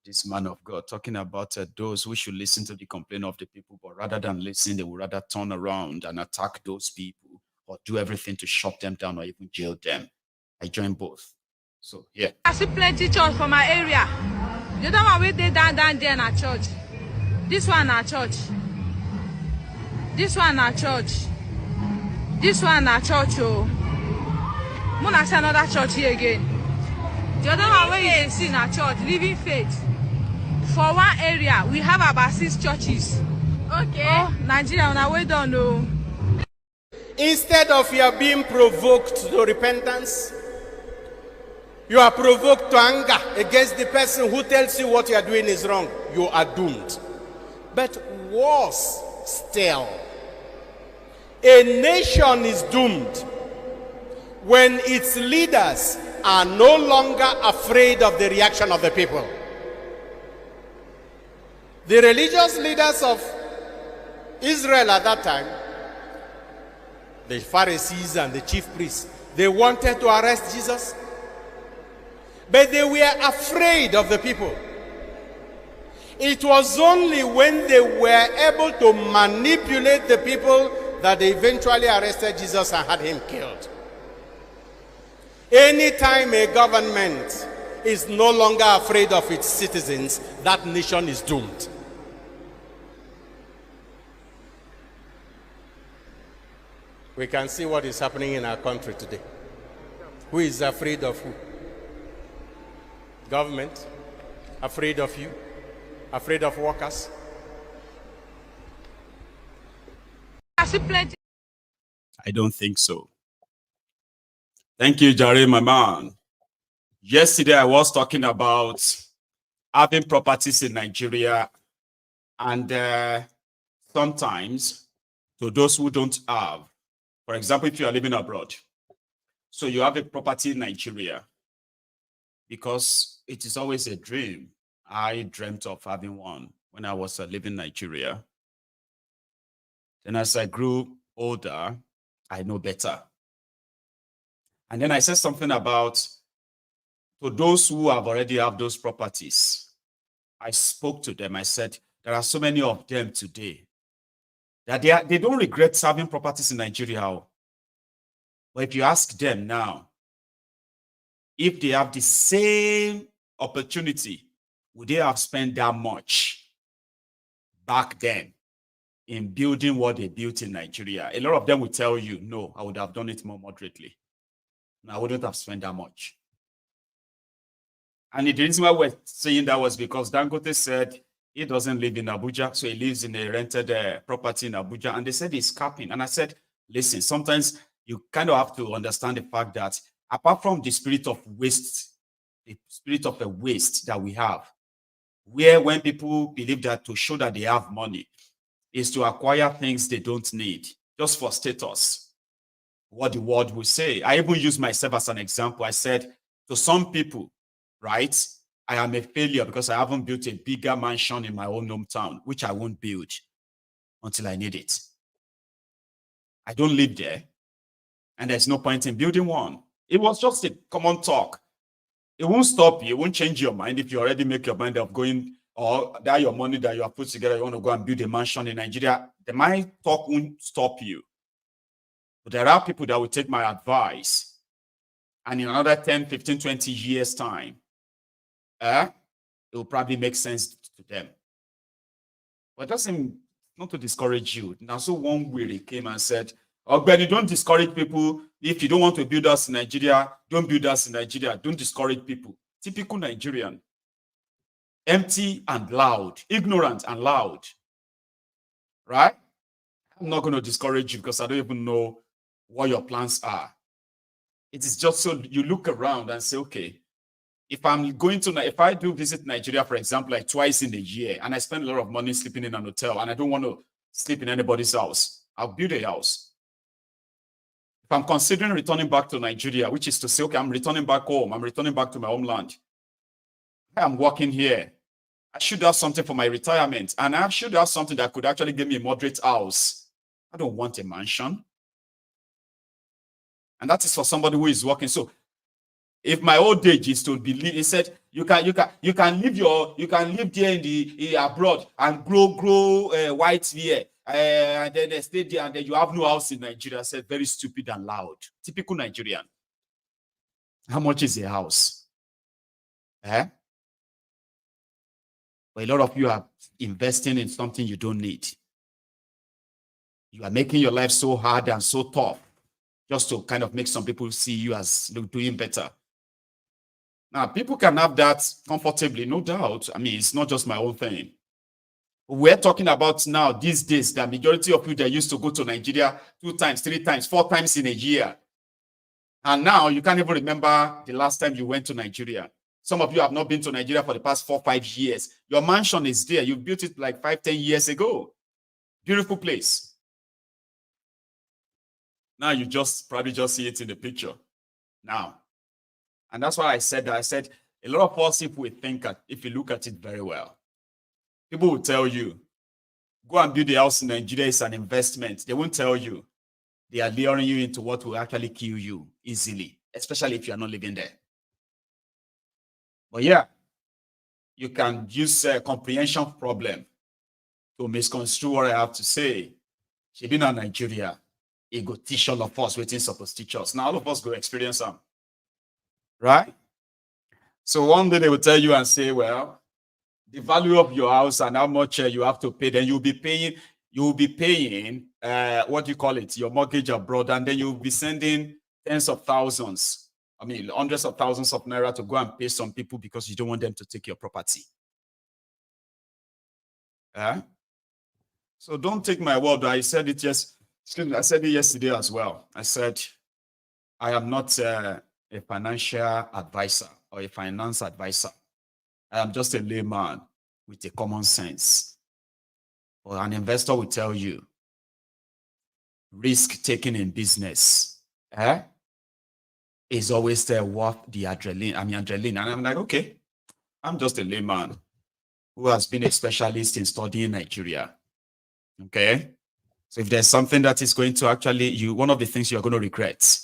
this man of God talking about those who should listen to the complaint of the people, but rather than listen, they would rather turn around and attack those people or do everything to shut them down or even jail them. I join both. So, yeah. I see plenty church for my area. The other one where they down there in a church. This one a church. This one a church. This one a church. Oh, I'm gonna see another church here again. The other one where you see in a church, Living Faith. For one area, we have about 6 churches. Okay. Oh, Nigeria, on our way down, no. Instead of you are being provoked to repentance, you are provoked to anger against the person who tells you what you are doing is wrong. You are doomed. But worse still, A nation is doomed when its leaders are no longer afraid of the reaction of the people. The religious leaders of Israel at that time, the Pharisees and the chief priests, they wanted to arrest Jesus, but they were afraid of the people. It was only when they were able to manipulate the people that they eventually arrested Jesus and had him killed. Anytime a government is no longer afraid of its citizens, that nation is doomed. We can see what is happening in our country today. Who is afraid of who? Government? Afraid of you? Afraid of workers? I don't think so. Thank you, Jare, my man. Yesterday, I was talking about having properties in Nigeria, and sometimes to those who don't have, for example, if you are living abroad, so you have a property in Nigeria, because it is always a dream. I dreamt of having one when I was living in Nigeria. Then as I grew older, I know better. And then I said something about, to those who have already have those properties, I spoke to them. I said, there are so many of them today that they don't regret having properties in Nigeria. But if you ask them now, if they have the same opportunity, would they have spent that much back then in building what they built in Nigeria? A lot of them will tell you, no, I would have done it more moderately. I wouldn't have spent that much. And the reason why we're saying that was because Dangote said he doesn't live in Abuja, so he lives in a rented property in Abuja, and they said he's capping. And I said, listen, sometimes you kind of have to understand the fact that apart from the spirit of waste, the spirit of a waste that we have, where when people believe that to show that they have money is to acquire things they don't need, just for status, what the world will say. I even use myself as an example. I said, to some people, right, I am a failure because I haven't built a bigger mansion in my own hometown, which I won't build until I need it. I don't live there, and there's no point in building one. It was just a common talk. It won't stop you. It won't change your mind if you already make your mind up going, or that your money that you have put together, you want to go and build a mansion in Nigeria. The mind talk won't stop you. But there are people that will take my advice, and in another 10, 15, 20 years' time, it will probably make sense to them. But it doesn't, not to discourage you. Now, so one weary came and said, oh, Benny, don't discourage people. If you don't want to build us in Nigeria, don't build us in Nigeria. Don't discourage people. Typical Nigerian. Empty and loud. Ignorant and loud. Right? I'm not going to discourage you because I don't even know what your plans are. It is just so you look around and say, okay, if I do visit Nigeria, for example, like twice in a year, and I spend a lot of money sleeping in an hotel, and I don't want to sleep in anybody's house, I'll build a house. If I'm considering returning back to Nigeria, which is to say, okay, I'm returning back home, I'm returning back to my homeland, I'm working here, I should have something for my retirement, and I should have something that could actually give me a moderate house. I don't want a mansion. And that is for somebody who is working. So if my old age is to believe, he said, you can live there in abroad and grow white here, and then stay there, and then you have no house in Nigeria. I said, very stupid and loud. Typical Nigerian. How much is a house? But a lot of you are investing in something you don't need. You are making your life so hard and so tough just to kind of make some people see you as doing better. Now, people can have that comfortably, no doubt. I mean, it's not just my own thing. We're talking about now, these days, the majority of you that used to go to Nigeria 2 times, 3 times, 4 times in a year. And now you can't even remember the last time you went to Nigeria. Some of you have not been to Nigeria for the past 4, 5 years. Your mansion is there. You built it like 5, 10 years ago. Beautiful place. Now you probably just see it in the picture now. And that's why I said that. I said a lot of us, if you look at it very well, people will tell you, go and build a house in Nigeria is an investment. They won't tell you. They are luring you into what will actually kill you easily, especially if you are not living there. But yeah, you can use a comprehension problem to misconstrue what I have to say. She been in Nigeria, it go teach all of us waiting supposed to teach us. Now all of us go experience them. Right? So one day they will tell you and say, well, the value of your house and how much you have to pay, then you'll be paying what do you call it, your mortgage abroad, and then you'll be sending tens of thousands, I mean hundreds of thousands of naira to go and pay some people because you don't want them to take your property. So don't take my word. I said it yesterday as well. I said I am not a financial advisor or a finance advisor. I am just a layman with a common sense. Or an investor will tell you, risk taking in business is always worth the adrenaline. And I'm like, okay, I'm just a layman who has been a specialist in studying Nigeria. Okay? So if there's something that is going to actually, one of the things you're going to regret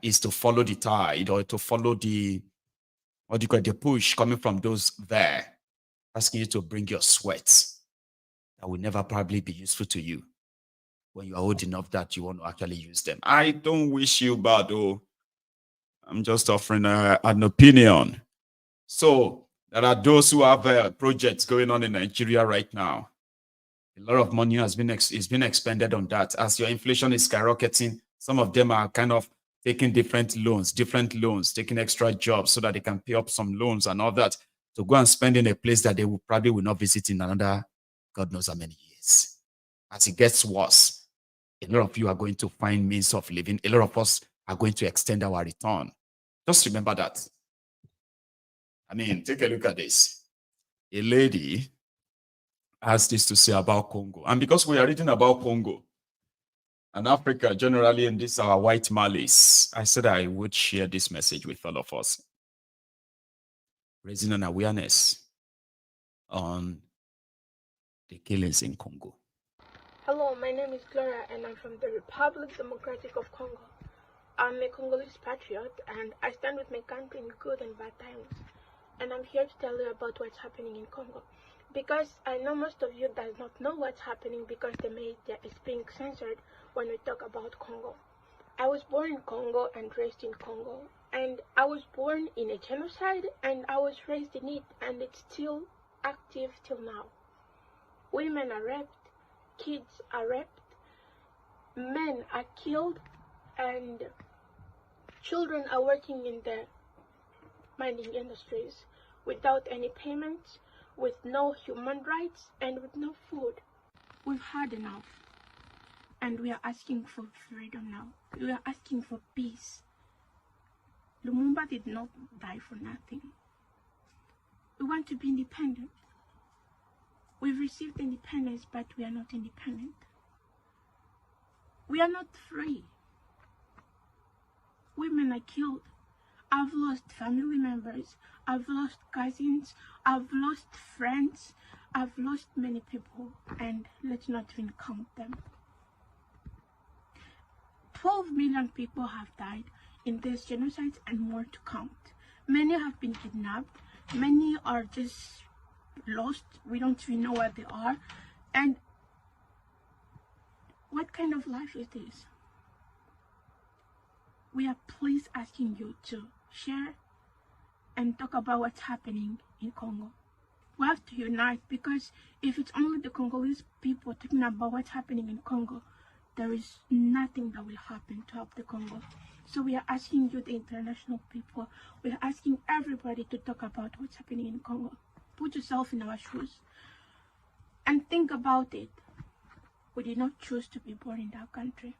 is to follow the tide or to follow the, what do you call it, the push coming from those there, asking you to bring your sweat. That will never probably be useful to you when you are old enough that you want to actually use them. I don't wish you bad, though. I'm just offering an opinion. So there are those who have projects going on in Nigeria right now. A lot of money has been expended on that. As your inflation is skyrocketing, some of them are kind of taking different loans, taking extra jobs so that they can pay up some loans and all that to go and spend in a place that they probably will not visit in another God knows how many years. As it gets worse, a lot of you are going to find means of living. A lot of us are going to extend our return. Just remember that. I mean, take a look at this. A lady has this to say about Congo. And because we are reading about Congo and Africa generally in this our white malice, I said I would share this message with all of us. Raising an awareness on the killings in Congo. Hello, my name is Gloria and I'm from the Republic Democratic of Congo. I'm a Congolese patriot and I stand with my country in good and bad times. And I'm here to tell you about what's happening in Congo. Because I know most of you does not know what's happening because the media is being censored when we talk about Congo. I was born in Congo and raised in Congo. And I was born in a genocide and I was raised in it and it's still active till now. Women are raped, kids are raped, men are killed, and children are working in the mining industries without any payments, with no human rights, and with no food. We've had enough, and we are asking for freedom now. We are asking for peace. Lumumba did not die for nothing. We want to be independent. We've received independence, but we are not independent. We are not free. Women are killed. I've lost family members. I've lost cousins. I've lost friends. I've lost many people, and let's not even count them. 12 million people have died in these genocides and more to count. Many have been kidnapped. Many are just lost. We don't even know where they are. And what kind of life is this? We are please asking you to share and talk about what's happening in Congo. We have to unite, because if it's only the Congolese people talking about what's happening in Congo, there is nothing that will happen to help the Congo. So we are asking you, the international people, we are asking everybody to talk about what's happening in Congo. Put yourself in our shoes and think about it. We did not choose to be born in that country.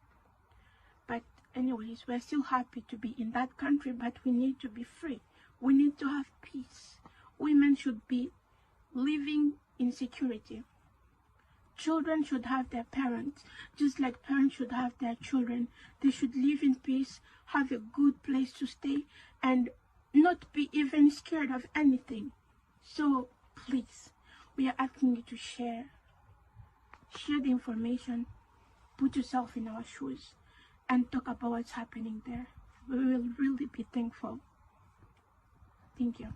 But anyways, we're still happy to be in that country, but we need to be free. We need to have peace. Women should be living in security. Children should have their parents, just like parents should have their children. They should live in peace, have a good place to stay, and not be even scared of anything. So please, we are asking you to share the information, put yourself in our shoes, and talk about what's happening there. We will really be thankful. Thank you.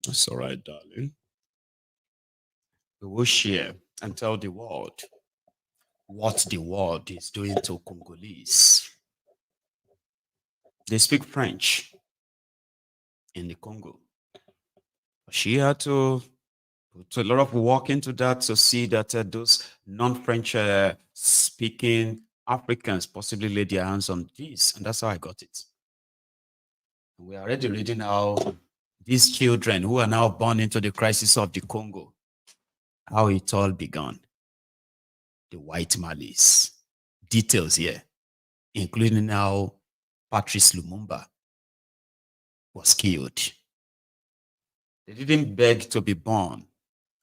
That's all right, darling. We will share and tell the world what the world is doing to Congolese. They speak French in the Congo. She had to put a lot of work into that to see that those non-French speaking Africans possibly lay their hands on this. And that's how I got it. We are already reading how these children who are now born into the crisis of the Congo, how it all began. The white malice. Details here, including how Patrice Lumumba was killed. They didn't beg to be born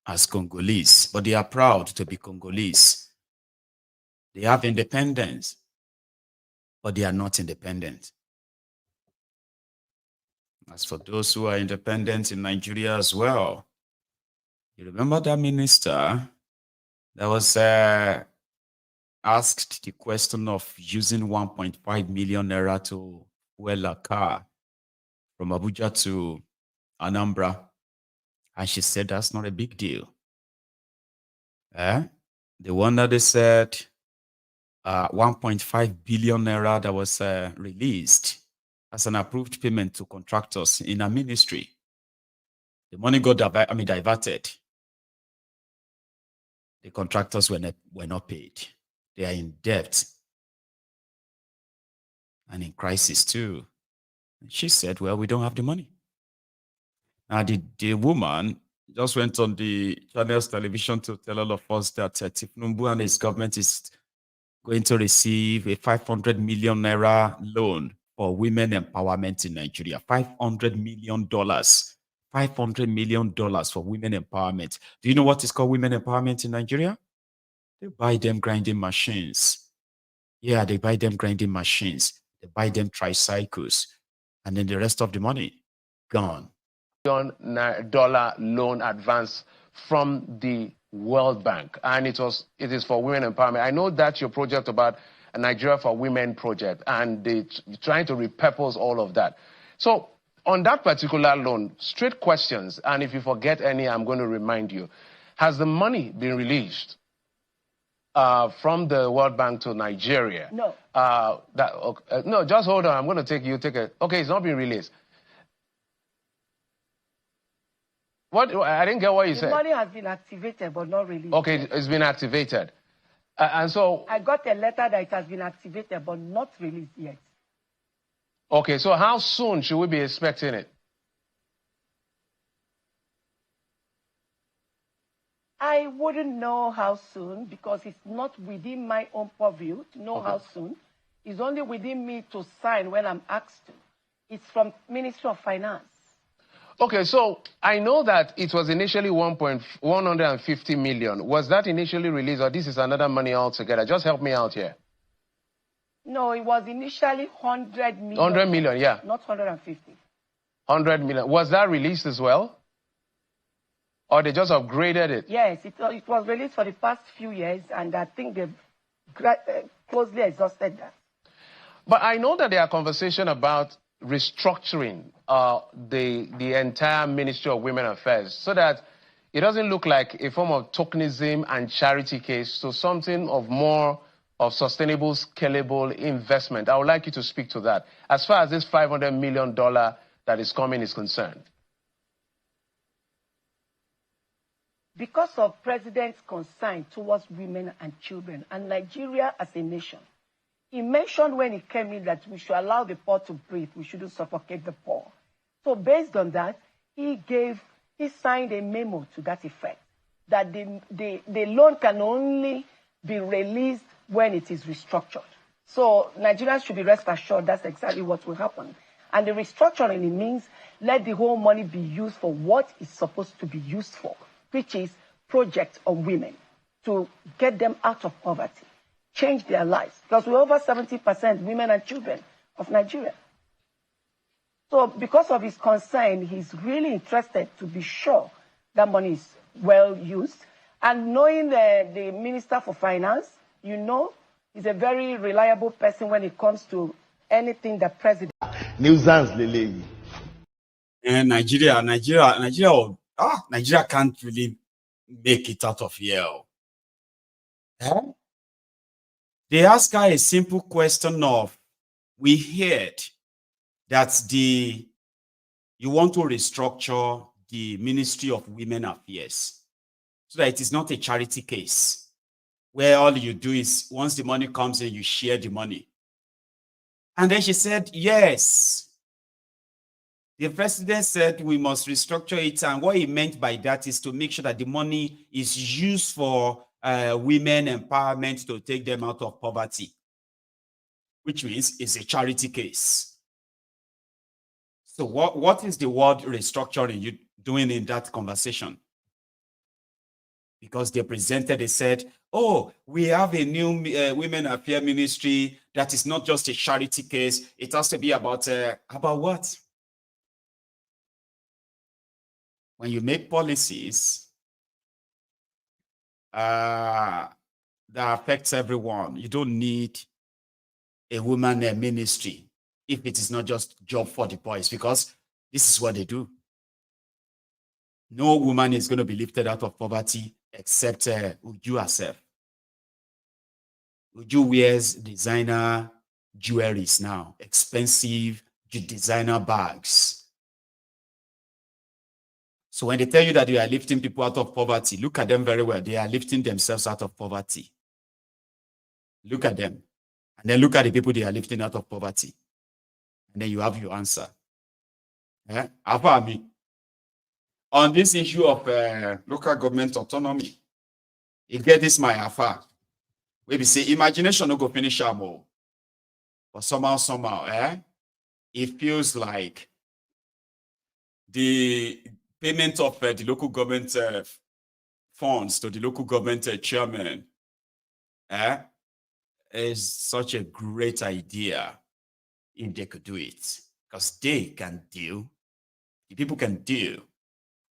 as Congolese, but they are proud to be Congolese. They have independence, but they are not independent. As for those who are independent in Nigeria as well, you remember that minister that was asked the question of using 1.5 million naira to fuel a car from Abuja to Anambra, and she said that's not a big deal. The one that they said 1.5 billion naira that was released as an approved payment to contractors in a ministry. The money got diverted. The contractors were not paid. They are in debt and in crisis too. And she said, well, we don't have the money. Now, the woman just went on the channel's television to tell all of us that Thiefnubu and his government is going to receive a 500 million naira loan for women empowerment in Nigeria. $500 million. $500 million for women empowerment. Do you know what is called women empowerment in Nigeria? They buy them grinding machines. Yeah, they buy them grinding machines. They buy them tricycles. And then the rest of the money, gone. $1 loan advance from the World Bank. And it is for women empowerment. I know that's your project about a Nigeria for Women project. And they're trying to repurpose all of that. So on that particular loan, straight questions. And if you forget any, I'm going to remind you. Has the money been released from the World Bank to Nigeria? No. No, just hold on. I'm going to take it. Okay, it's not been released. What? I didn't get what you said. The money has been activated but not released. Okay, it's been activated. And so... I got a letter that it has been activated but not released yet. Okay, so how soon should we be expecting it? I wouldn't know how soon because it's not within my own purview to know how soon. It's only within me to sign when I'm asked to. It's from Ministry of Finance. Okay, so I know that it was initially 150 million. Was that initially released or this is another money altogether? Just help me out here. No, it was initially 100 million. 100 million, yeah. Not 150. 100 million. Was that released as well? Or they just upgraded it? Yes, it was released for the past few years, and I think they've closely exhausted that. But I know that there are conversations about restructuring the entire Ministry of Women Affairs so that it doesn't look like a form of tokenism and charity case to something of more of sustainable, scalable investment. I would like you to speak to that as far as this $500 million that is coming is concerned. Because of President's concern towards women and children and Nigeria as a nation, he mentioned when he came in that we should allow the poor to breathe, we shouldn't suffocate the poor. So based on that, he signed a memo to that effect, that the loan can only be released when it is restructured. So Nigerians should be rest assured that's exactly what will happen. And the restructuring, it means let the whole money be used for what it's supposed to be used for, which is project on women to get them out of poverty, change their lives. Because we're over 70% women and children of Nigeria. So because of his concern, he's really interested to be sure that money is well used. And knowing the Minister for Finance, you know, he's a very reliable person when it comes to anything the president. Nuisance lele. And Nigeria can't really make it out of here. Eh? They ask her a simple question of, we heard that you want to restructure the Ministry of Women Affairs so that it is not a charity case where all you do is once the money comes in, you share the money. And then she said, yes. The president said we must restructure it. And what he meant by that is to make sure that the money is used for women empowerment to take them out of poverty, which means it's a charity case. So what is the word restructuring you doing in that conversation? Because they presented, they said, oh, we have a new women affairs ministry that is not just a charity case. It has to be about what? When you make policies that affects everyone, you don't need a woman ministry if it is not just job for the boys, because this is what they do. No woman is going to be lifted out of poverty except Uju herself. Uju wears designer jewelries now, expensive designer bags. So when they tell you that they are lifting people out of poverty, look at them very well. They are lifting themselves out of poverty. Look at them. And then look at the people they are lifting out of poverty. And then you have your answer. On this issue of local government autonomy, you get this my affair. We say imagination no go finish am all. But somehow, it feels like the payment of the local government funds to the local government chairman is such a great idea if they could do it. Because they can deal, the people can deal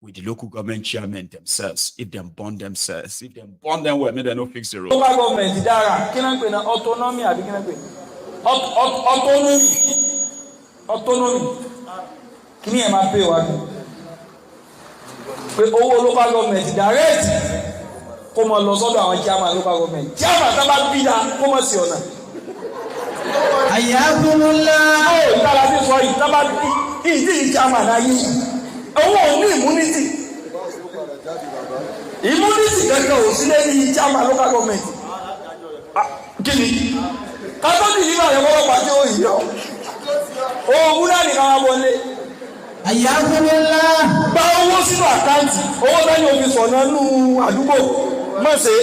with the local government chairman themselves, if they bond themselves, if they bond them well, maybe they don't fix the road. Local government, autonomy, autonomy. Can you pay what? Local government direct. Come on, lots of our chairman local government. Chairman, about Pida, come on, Siona. Oh, that's why it's about easy chairman. Oh, immunity. Immunity that goes in chairman local government. Kini. Kato deliver the whole party here. Oh, Muna ni kawabole. Ayakunla. Ba owó sínú account. Owó tani o fi sọ̀nà nu àdúgbò. Má ṣe.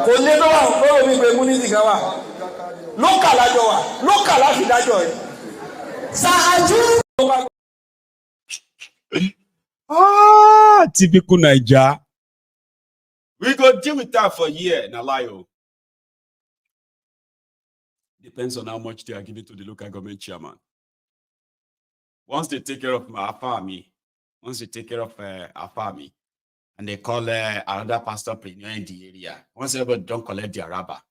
Kò lè do wa ko mi pe immunity kan wa. Local ajo wa. Local afi dajo e. Saaju. Typical Naija. We go deal with that for a year, Nalayo. Depends on how much they are giving to the local government chairman. Once they take care of our family, and they call another pastor premier in the area, once everybody don't collect their rubber,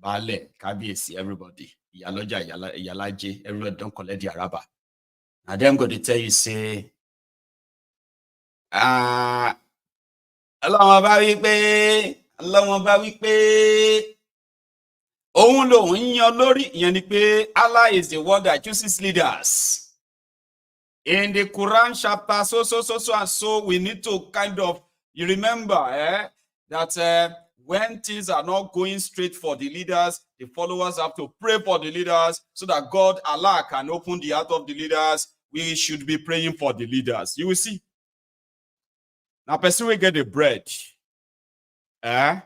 Bale, Kabiesi, everybody, Yaloja, Yalaje, everybody don't collect their rubber. And then I'm going to tell you, say, Allah bá wí pé òun lòun yan lórí, ìyẹn ni pé Allah is the one that chooses leaders. In the Quran chapter so we need to kind of, you remember that when things are not going straight for the leaders, the followers have to pray for the leaders so that God, Allah, can open the heart of the leaders. We should be praying for the leaders. You will see. Now, person will get the bread. Now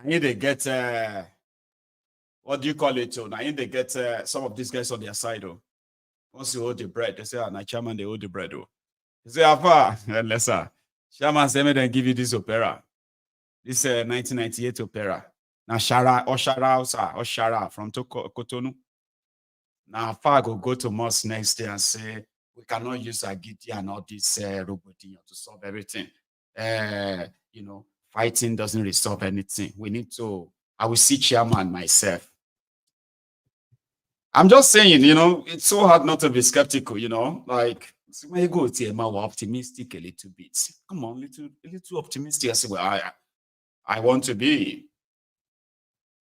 they get what do you call it? Now they get some of these guys on their side. Once you hold the bread, they say, "Ah, chairman, they hold the bread." They say, "Afa, lesser." Shaman said, then give you this opera. This 1998 opera. Now Shara from Cotonou. Now Far go to mosque next day and say, we cannot use Agiti and all this robot to solve everything. You know, fighting doesn't resolve anything. We need to, I will see chairman myself. I'm just saying, you know, it's so hard not to be skeptical, you know, like, when you go to we're optimistic a little bit. Come on, a little optimistic. I say, well, I want to be.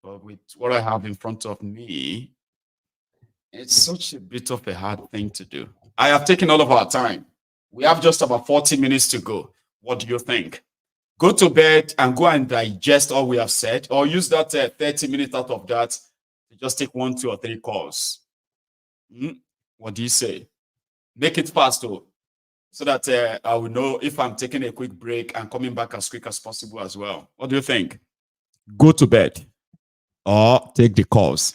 But with what I have in front of me, it's such a bit of a hard thing to do. I have taken all of our time. We have just about 40 minutes to go. What do you think? Go to bed and go and digest all we have said, or use that 30 minutes out of that to just take 1, 2, or 3 calls. What do you say? Make it fast, though, so that I will know if I'm taking a quick break and coming back as quick as possible as well. What do you think? Go to bed or take the calls.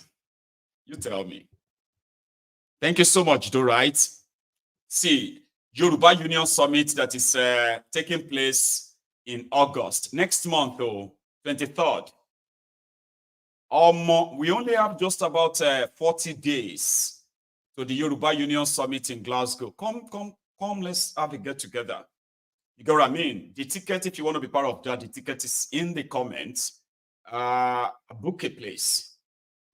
You tell me. Thank you so much, though, right? See, Yoruba Union Summit that is taking place in August. Next month, though, 23rd. We only have just about 40 days to the Yoruba Union Summit in Glasgow. Come, let's have a get-together. You get what I mean? The ticket, if you want to be part of that, the ticket is in the comments. Book a place,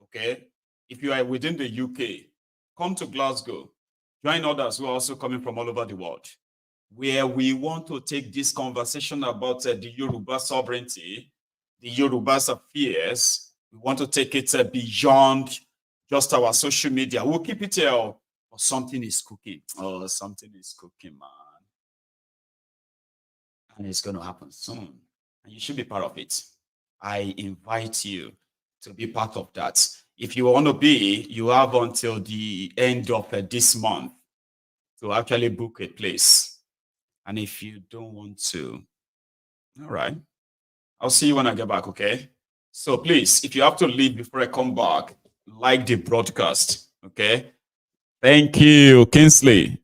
okay? If you are within the UK, come to Glasgow. Join others who are also coming from all over the world, where we want to take this conversation about the Yoruba sovereignty, the Yoruba's affairs. We want to take it beyond just our social media. We'll keep it here, but something is cooking. Oh, something is cooking, man. And it's going to happen soon. And you should be part of it. I invite you to be part of that. If you want to be, you have until the end of this month to actually book a place. And if you don't want to, all right, I'll see you when I get back, okay? So please, if you have to leave before I come back, like the broadcast, okay? Thank you, Kingsley.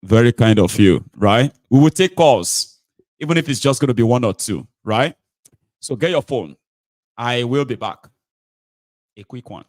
Very kind of you, right? We will take calls, even if it's just going to be 1 or 2, right? So get your phone. I will be back. A quick one.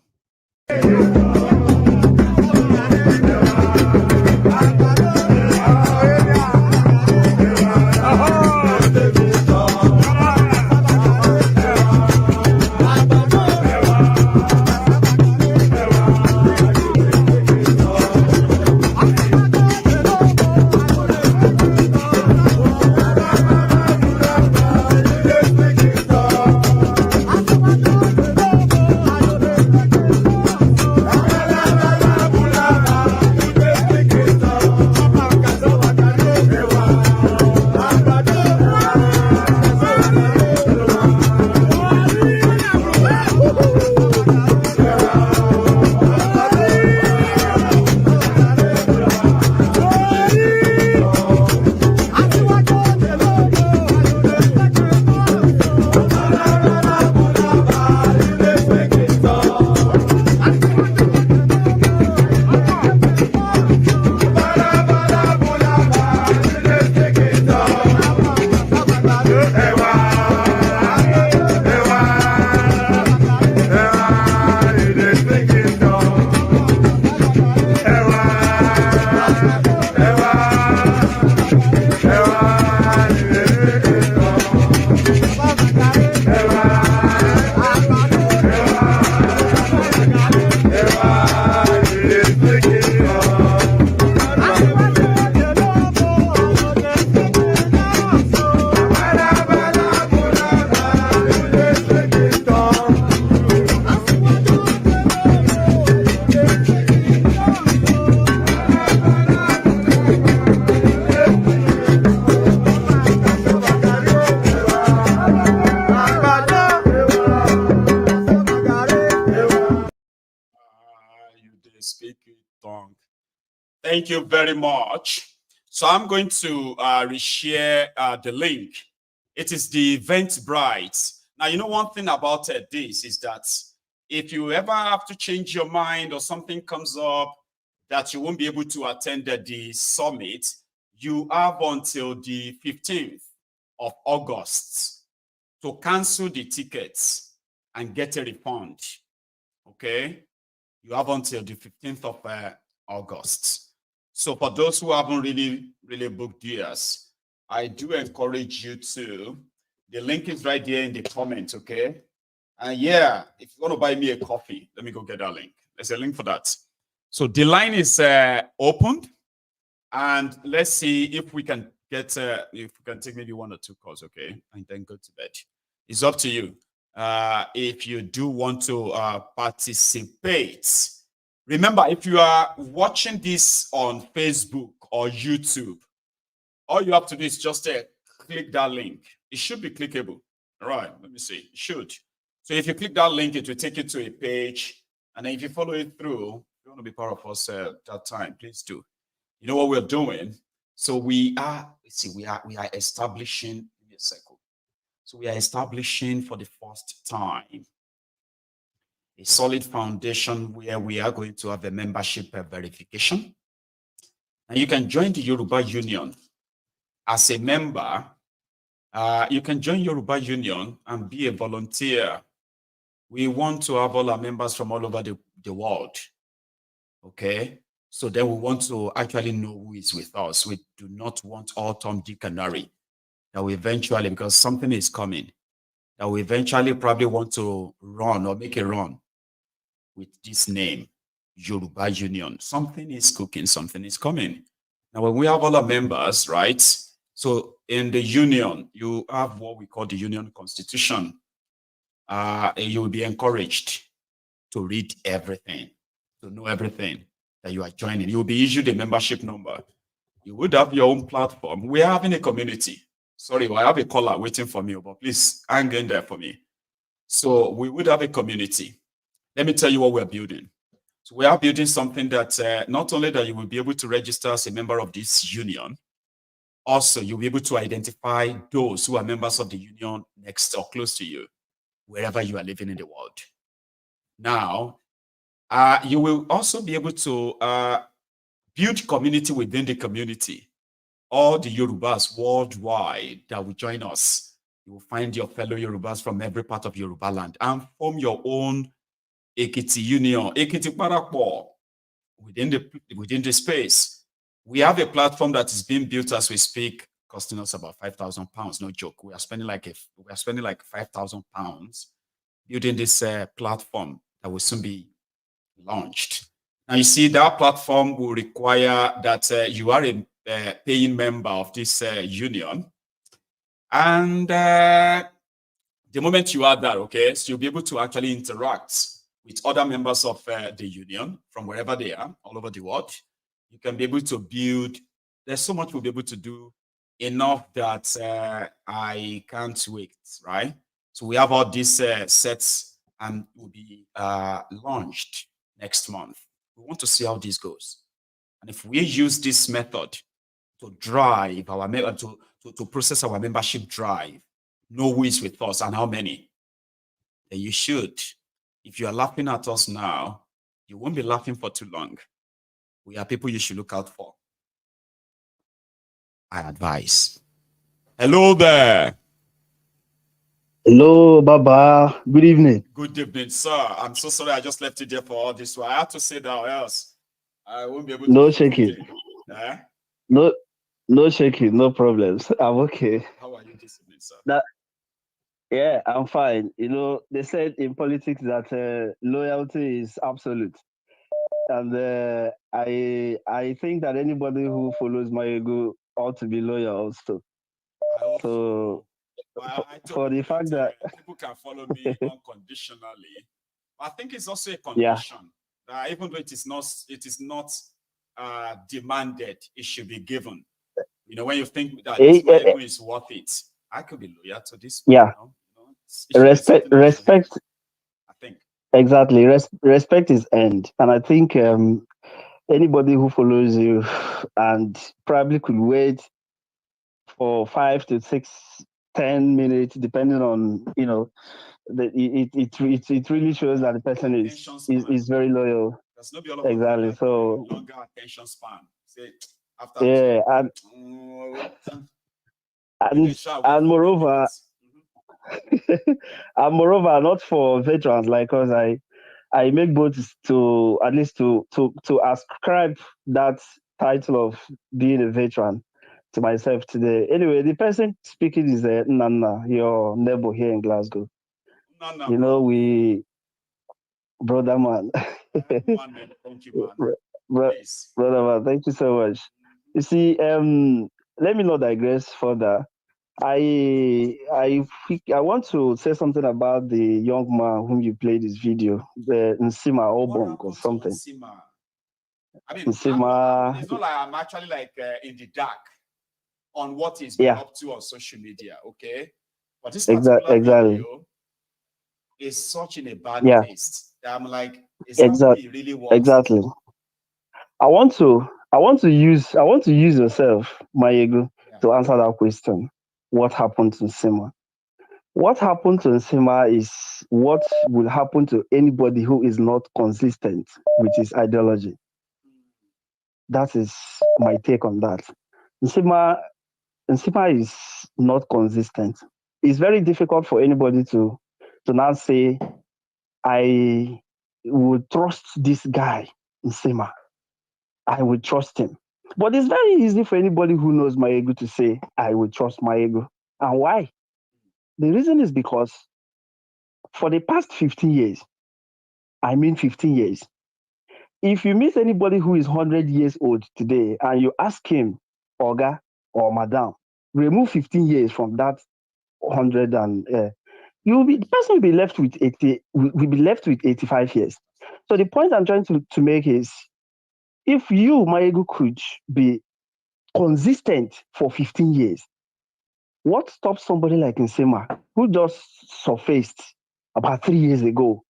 Thank you very much. So I'm going to reshare the link. It is the Eventbrite. Now, you know, one thing about this is that if you ever have to change your mind or something comes up that you won't be able to attend the summit, you have until the 15th of August to cancel the tickets and get a refund. Okay? You have until the 15th of August. So for those who haven't really booked theirs, I do encourage you to. The link is right there in the comments, okay? And yeah, if you want to buy me a coffee, let me go get that link. There's a link for that. So the line is opened, and let's see if we can get, if we can take maybe 1 or 2 calls, okay? And then go to bed. It's up to you. If you do want to participate. Remember, if you are watching this on Facebook or YouTube, all you have to do is just click that link. It should be clickable. All right, let me see. It should. So if you click that link, it will take you to a page. And then if you follow it through, if you want to be part of us that time, please do. You know what we're doing? So we are establishing, give me a second. So we are establishing for the first time a solid foundation where we are going to have a membership verification. And you can join the Yoruba Union as a member. You can join Yoruba Union and be a volunteer. We want to have all our members from all over the world. Okay? So then we want to actually know who is with us. We do not want all Tom, Dick, and Harry. That we eventually, because something is coming, that we eventually probably want to run or make a run with this name, Yoruba Union. Something is cooking, something is coming. Now, when we have all our members, right? So in the union, you have what we call the union constitution. You will be encouraged to read everything, to know everything that you are joining. You will be issued a membership number. You would have your own platform. We are having a community. Sorry, I have a caller waiting for me, but please hang in there for me. So we would have a community. Let me tell you what we're building. So we are building something that not only that you will be able to register as a member of this union, also you'll be able to identify those who are members of the union next or close to you, wherever you are living in the world. Now, you will also be able to build community within the community. All the Yorubas worldwide that will join us. You will find your fellow Yorubas from every part of Yoruba land and form your own Ekiti Union, Ekiti Parapo, within the space. We have a platform that is being built as we speak, costing us about £5,000. No joke. We are spending like 5,000 pounds building this platform that will soon be launched. Now you see that platform will require that you are a paying member of this union, and the moment you are that, okay, so you'll be able to actually interact with other members of the union from wherever they are, all over the world. You can be able to build. There's so much we'll be able to do, enough that I can't wait, right? So we have all these sets and will be launched next month. We want to see how this goes. And if we use this method to drive our to process our membership drive, know who is with us and how many, then you should. If you are laughing at us now, you won't be laughing for too long. We are people you should look out for. I advise. Hello there. Hello, Baba. Good evening. Good evening, sir. I'm so sorry I just left you there for all this. So I have to say that, or else I won't be able to. No shaking. Eh? No shaking. No problems. I'm okay. How are you this evening, sir? Yeah, I'm fine. You know, they said in politics that loyalty is absolute, and I think that anybody who follows my ego ought to be loyal also. So for the fact that people can follow me unconditionally, I think it's also a condition that even though it is not demanded, it should be given. You know, when you think that this ego is worth it, I could be loyal to this. Yeah. Respect. I think exactly. Respect is earned, and I think anybody who follows you and probably could wait for 5 to 6, 10 minutes, depending on it really shows that the person is very loyal. Exactly. So longer attention span. Say after and moreover, and moreover, not for veterans like us, I make both to at least to ascribe that title of being a veteran to myself today. Anyway, the person speaking is Nana, your neighbor here in Glasgow. Nana, you know, we brother man. thank you, man. Brother man, thank you so much. You see, let me not digress further. I want to say something about the young man whom you played this video, the Nsima Obong or something. Nsima? I mean, Nsima, it's not like I'm actually like in the dark on what he's been up to on social media, okay? But this particular video is such in a bad taste that I'm like, is that what he really wants? Exactly. I want to use yourself, Mayego, to answer that question. What happened to Nsima? What happened to Nsima is what will happen to anybody who is not consistent with his ideology. That is my take on that. Nsima is not consistent. It's very difficult for anybody to now say, I would trust this guy, Nsima. I would trust him. But it's very easy for anybody who knows Mayego to say, I would trust Mayego. And why? The reason is because for the past 15 years, I mean 15 years, if you meet anybody who is 100 years old today and you ask him, Oga or Madam, remove 15 years from that 100 and the person will be left with 85 years. So the point I'm trying to make is, if you, Mayego, could be consistent for 15 years, what stops somebody like Nsima, who just surfaced about 3 years ago,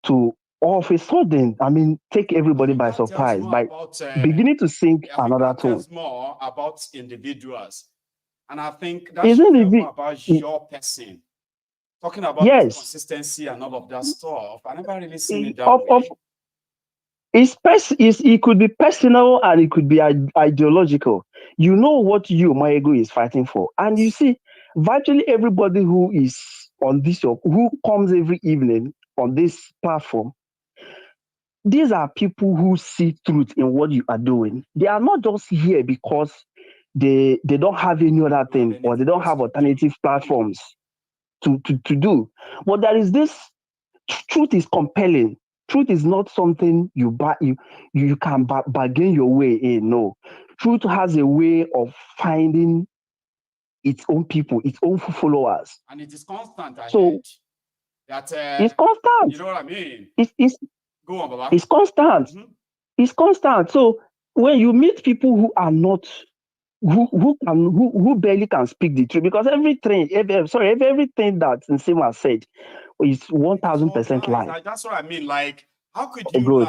to all of a sudden, take everybody by surprise by beginning to sing another tune? More about individuals. And I think that's more about your person. Talking about consistency and all of that stuff. I never really seen it that way. It could be personal and it could be ideological. You know what you, Mayego, is fighting for. And you see, virtually everybody who is on this show, who comes every evening on this platform, these are people who see truth in what you are doing. They are not just here because they don't have any other thing or they don't have alternative platforms to do. But there is this, truth is compelling. Truth is not something you can bargain your way in. No. Truth has a way of finding its own people, its own followers. And it is constant. It's constant. You know what I mean? Go on, Baba. It's constant. Mm-hmm. It's constant. So when you meet people who are not, who barely can speak the truth, because everything that Nsima said is 1,000% lie. That's what I mean. Like, how could you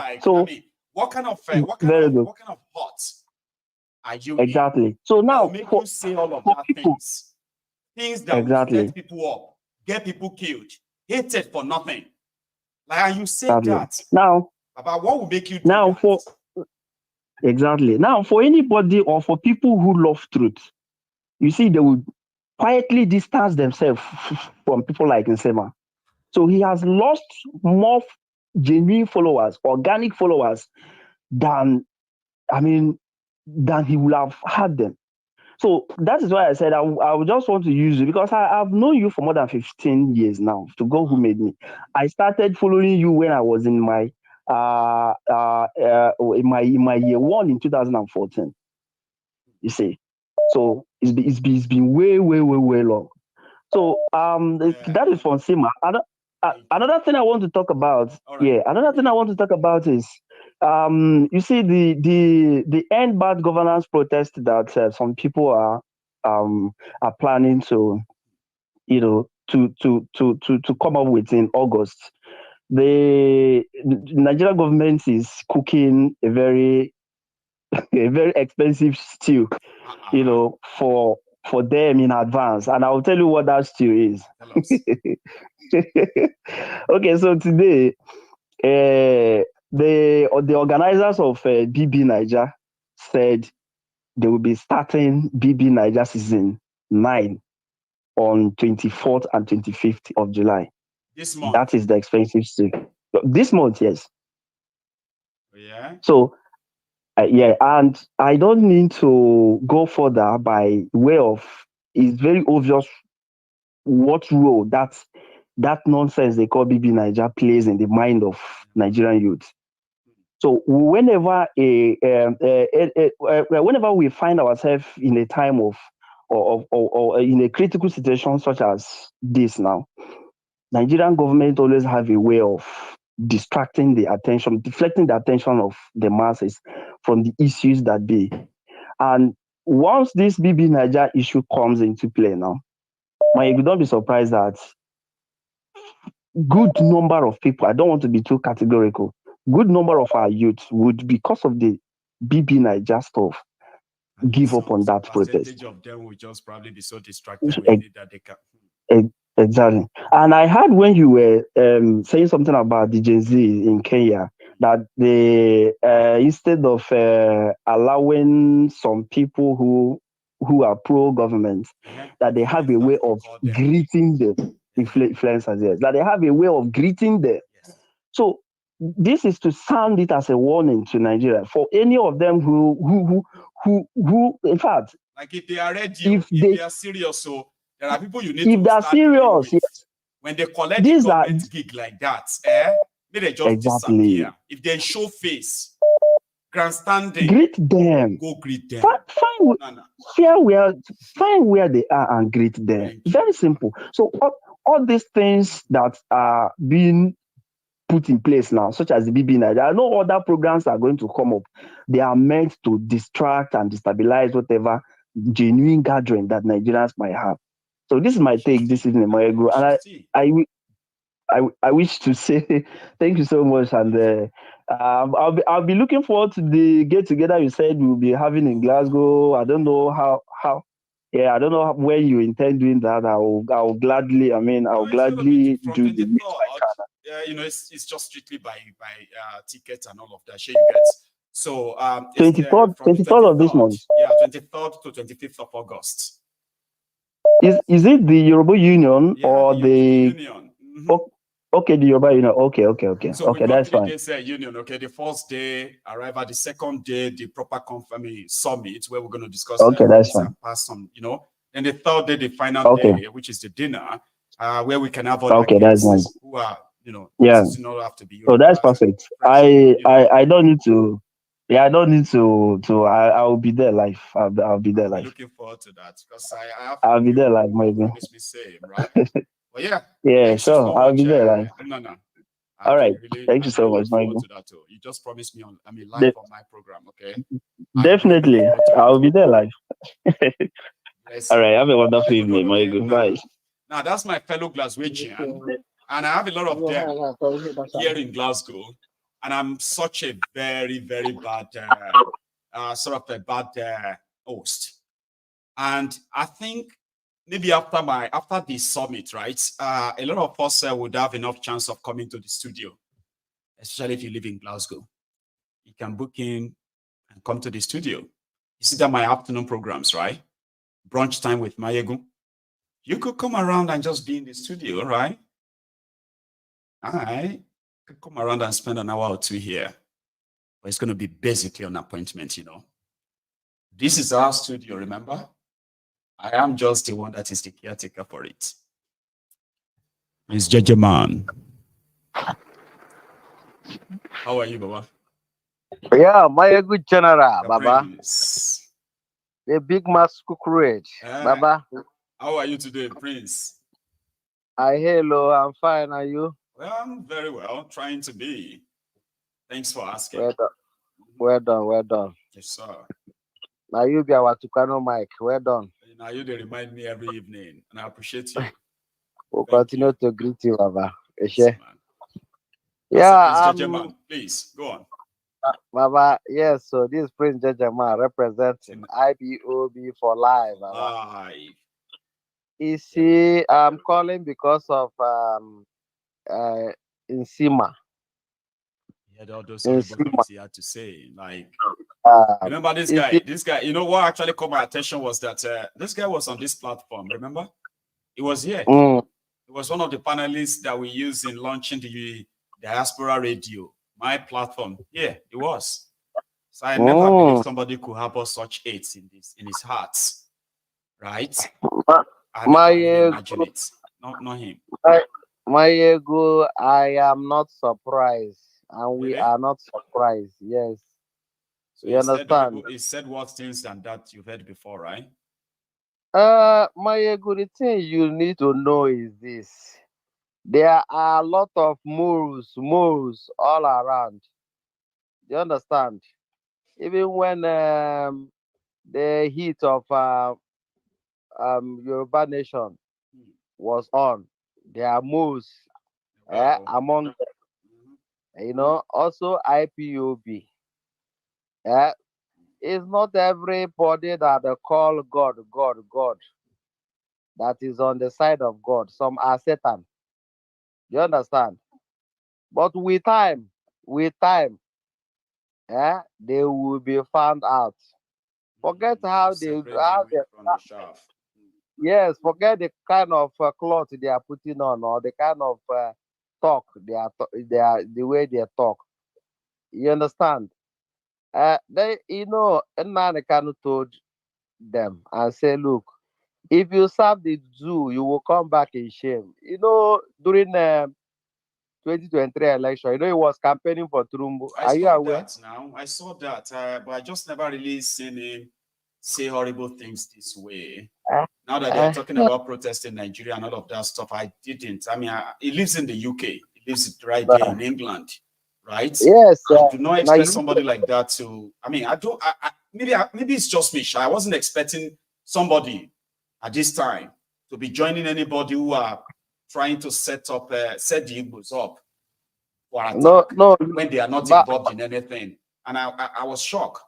what kind of hot are you exactly in? So now make you say all of that things that will set people up, get people killed, hated for nothing. Like, and you say that now about what will make you do that? Now for anybody or for people who love truth, you see, they would quietly distance themselves from people like Nsima. So he has lost more genuine followers, organic followers, than he would have had them. So that is why I said I would just want to use you, because I've known you for more than 15 years now, to God who made me. I started following you when I was in my year one in 2014. You see, so it's been way long. So that is from Nsima. Another thing I want to talk about, another thing I want to talk about is, you see, the end bad governance protest that some people are planning to, to come up with in August. The Nigerian government is cooking a very expensive stew, for them in advance, and I'll tell you what that stew is. Okay, so today, the organizers of BB Niger said they will be starting BB Niger season 9 on 24th and 25th of July. This month. That is the expensive stick. This month, yes. Yeah. So, yeah, and I don't need to go further by way of, it's very obvious what role that nonsense they call BB Niger plays in the mind of Nigerian youth. So whenever whenever we find ourselves in a time of or in a critical situation such as this now, Nigerian government always have a way of deflecting the attention of the masses from the issues that be. And once this BB Niger issue comes into play now, you don't be surprised that good number of people, I don't want to be too categorical, good number of our youth would, because of the BB Niger stuff, give up on that protest. Percentage of them will just probably be so distracted with it that they can. Exactly. And I heard when you were saying something about the Gen Z in Kenya, that they instead of allowing some people who are pro-government, that they have a way of greeting the influencers, yes, that they have a way of greeting them. Yes. So this is to sound it as a warning to Nigeria for any of them who in fact, like if they are ready, if they are serious, so there are people you need if to they are start serious, yes. When they collect the government gig like that, they just disappear. If they show face, grandstanding, greet them. Go greet them. Find where they are and greet them. Very simple. So all these things that are being put in place now, such as the BB Niger, I know other programs are going to come up. They are meant to distract and destabilize whatever genuine gathering that Nigerians might have. So this is my take this evening, Moego, and I wish to say thank you so much, and I'll be looking forward to the get together you said we'll be having in Glasgow. I don't know how I don't know where you intend doing that. I'll gladly. I'll gladly do the next. Yeah, it's just strictly by tickets and all of that. Sure, you get. So 23rd of this month. Yeah, 23rd to 25th of August. Is it the Yoruba Union or the Union? Mm-hmm. Okay, the Yoruba Union. Okay. So okay, that's fine. Days, union. Okay, the first day arrival, the second day the proper summit where we're going to discuss. Okay, that's fine. Pass on, and the third day, the final day, which is the dinner, where we can have other guests nice. Who are, yeah. Not have to be. So that's perfect. I don't need to. Yeah, I don't need to. I'll be there live. I'll be there live. Looking forward to that because I'll be there live, maybe. Right? Well, yeah. Yeah, sure. So I'll be there live. No. All right. Thank you so much, Michael. You just promised me live on my program, okay? Definitely. I'll be there live. All right. Have a wonderful evening, Michael. Bye. Now, that's my fellow Glaswegian, and I have a lot of them here in Glasgow, and I'm such a very, very bad, sort of a bad host. And I think maybe after this summit, right, a lot of us would have enough chance of coming to the studio, especially if you live in Glasgow. You can book in and come to the studio. You see that my afternoon programs, right? Brunch time with Mayegu. You could come around and just be in the studio, right? I could come around and spend an hour or two here. But it's going to be basically an appointment, This is our studio, remember? I am just the one that is the caretaker for it. It's JJ Man. How are you, Baba? Yeah, my good general, Baba. Prince. The big mask courage, Baba. How are you today, Prince? Hello, I'm fine. Are you? Well, I'm very well, trying to be. Thanks for asking. Well done. Yes, sir. Now you be our Tucano Mike. Well done. Now you they remind me every evening, and I appreciate you. We'll continue to greet you, Baba. Yes, yeah, man. Please go on. Baba, yes, so this Prince Jejema representing IBOB for life, Baba. Live. You see, I'm calling because of Nsima. He had all those horrible things he had to say, like Remember this guy? This guy, you know what actually caught my attention was that this guy was on this platform. Remember? He was here. He was one of the panelists that we used in launching the diaspora radio, my platform. Yeah, it was. So I never believed somebody could harbor such hate in his heart, right? I never really imagine it. Not him. My ego, I am not surprised, and we Really? are not surprised. Yes, So you understand. He said what things than that you've heard before, right? My ego, the thing you need to know is this: there are a lot of moves all around. You understand? Even when the heat of Yoruba nation was on, there are moves among them. You know, also IPOB. It's not everybody that they call God that is on the side of God. Some are Satan. You understand? But with time, they will be found out. Forget how they yes, forget the kind of cloth they are putting on or the kind of talk the way they talk. You understand? Nnamdi Kanu told them and say, look, if you serve the zoo, you will come back in shame. You know, during 2023 election, you know, he was campaigning for Tinubu. Are you aware? I saw that, but I just never really seen him say horrible things this way. Now that they're talking about protest in Nigeria and all of that stuff, I didn't. I mean, he lives in the UK. He lives right there in England, right? Yes. I do not expect somebody like that to. I mean, I don't. Maybe it's just me. I wasn't expecting somebody at this time to be joining anybody who are trying to set the Igbos up for attack when they are not involved in anything. And I was shocked.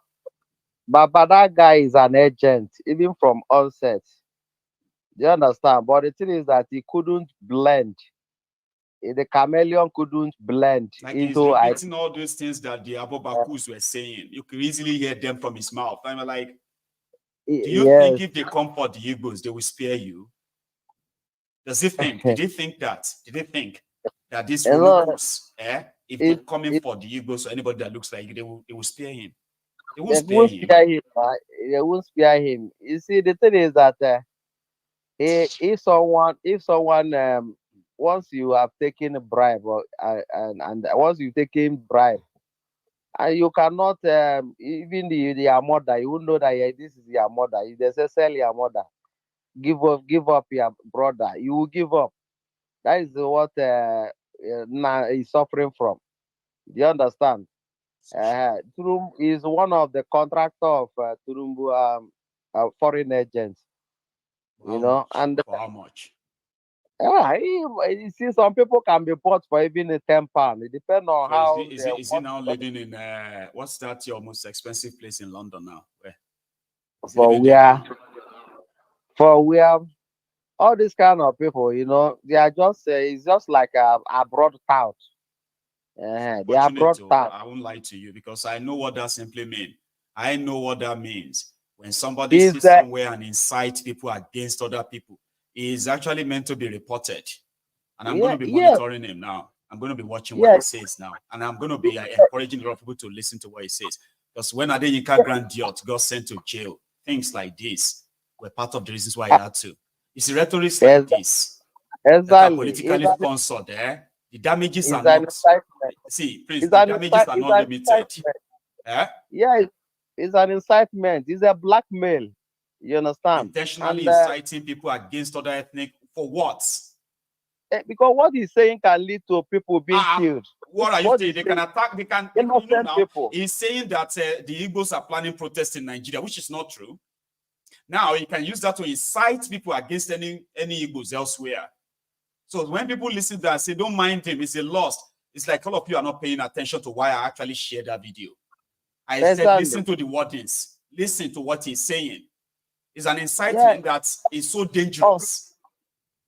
But that guy is an agent, even from onset. Do you understand? But the thing is that he couldn't blend. The chameleon couldn't blend like into. He's repeating all those things that the Abobakus were saying. You can easily hear them from his mouth. I'm like, do you think if they come for the Igbos, they will spare you? Does he think? Did he think that? Did he think that these Ulukus, if they're coming for the Igbos or anybody that looks like they will spare him? They won't spare him. They won't spare him. You see, the thing is that if someone once you have taken a bribe and once you've taken bribe, and you cannot even your mother, you will know that this is your mother. If they say sell your mother, give up your brother, you will give up. That is what now he's suffering from. Do you understand? Turumbu is one of the contractor of Turumbu foreign agents. You know, and for how much? You see, some people can be bought for even £10. It depends on how. Is he now living in what's that your most expensive place in London now? Where? For where all these kind of people, you know, they are just it's just like a broad tout. They are broad tout. I won't lie to you because I know what that simply means. I know what that means. When somebody sits somewhere and incites people against other people, he is actually meant to be reported. And I'm going to be monitoring him now. I'm going to be watching what he says now. And I'm going to be encouraging a lot of people to listen to what he says. Because when Adeyinka Grandiot got sent to jail, things like this were part of the reasons why he had to. It's rhetoric like this. Exactly. That are politically sponsored there. The damages are not. See, please, the damages are not limited. Yeah, it's an incitement. It's a blackmail. You understand? Intentionally inciting people against other ethnic for what? Because what he's saying can lead to people being killed. What are you saying? They can attack. They can. Innocent people. He's saying that the Igbos are planning protests in Nigeria, which is not true. Now he can use that to incite people against any Igbos elsewhere. So when people listen to that and say, "Don't mind him, it's a loss," it's like all of you are not paying attention to why I actually shared that video. I said, listen to the wordings. Listen to what he's saying. It's an incitement that is so dangerous.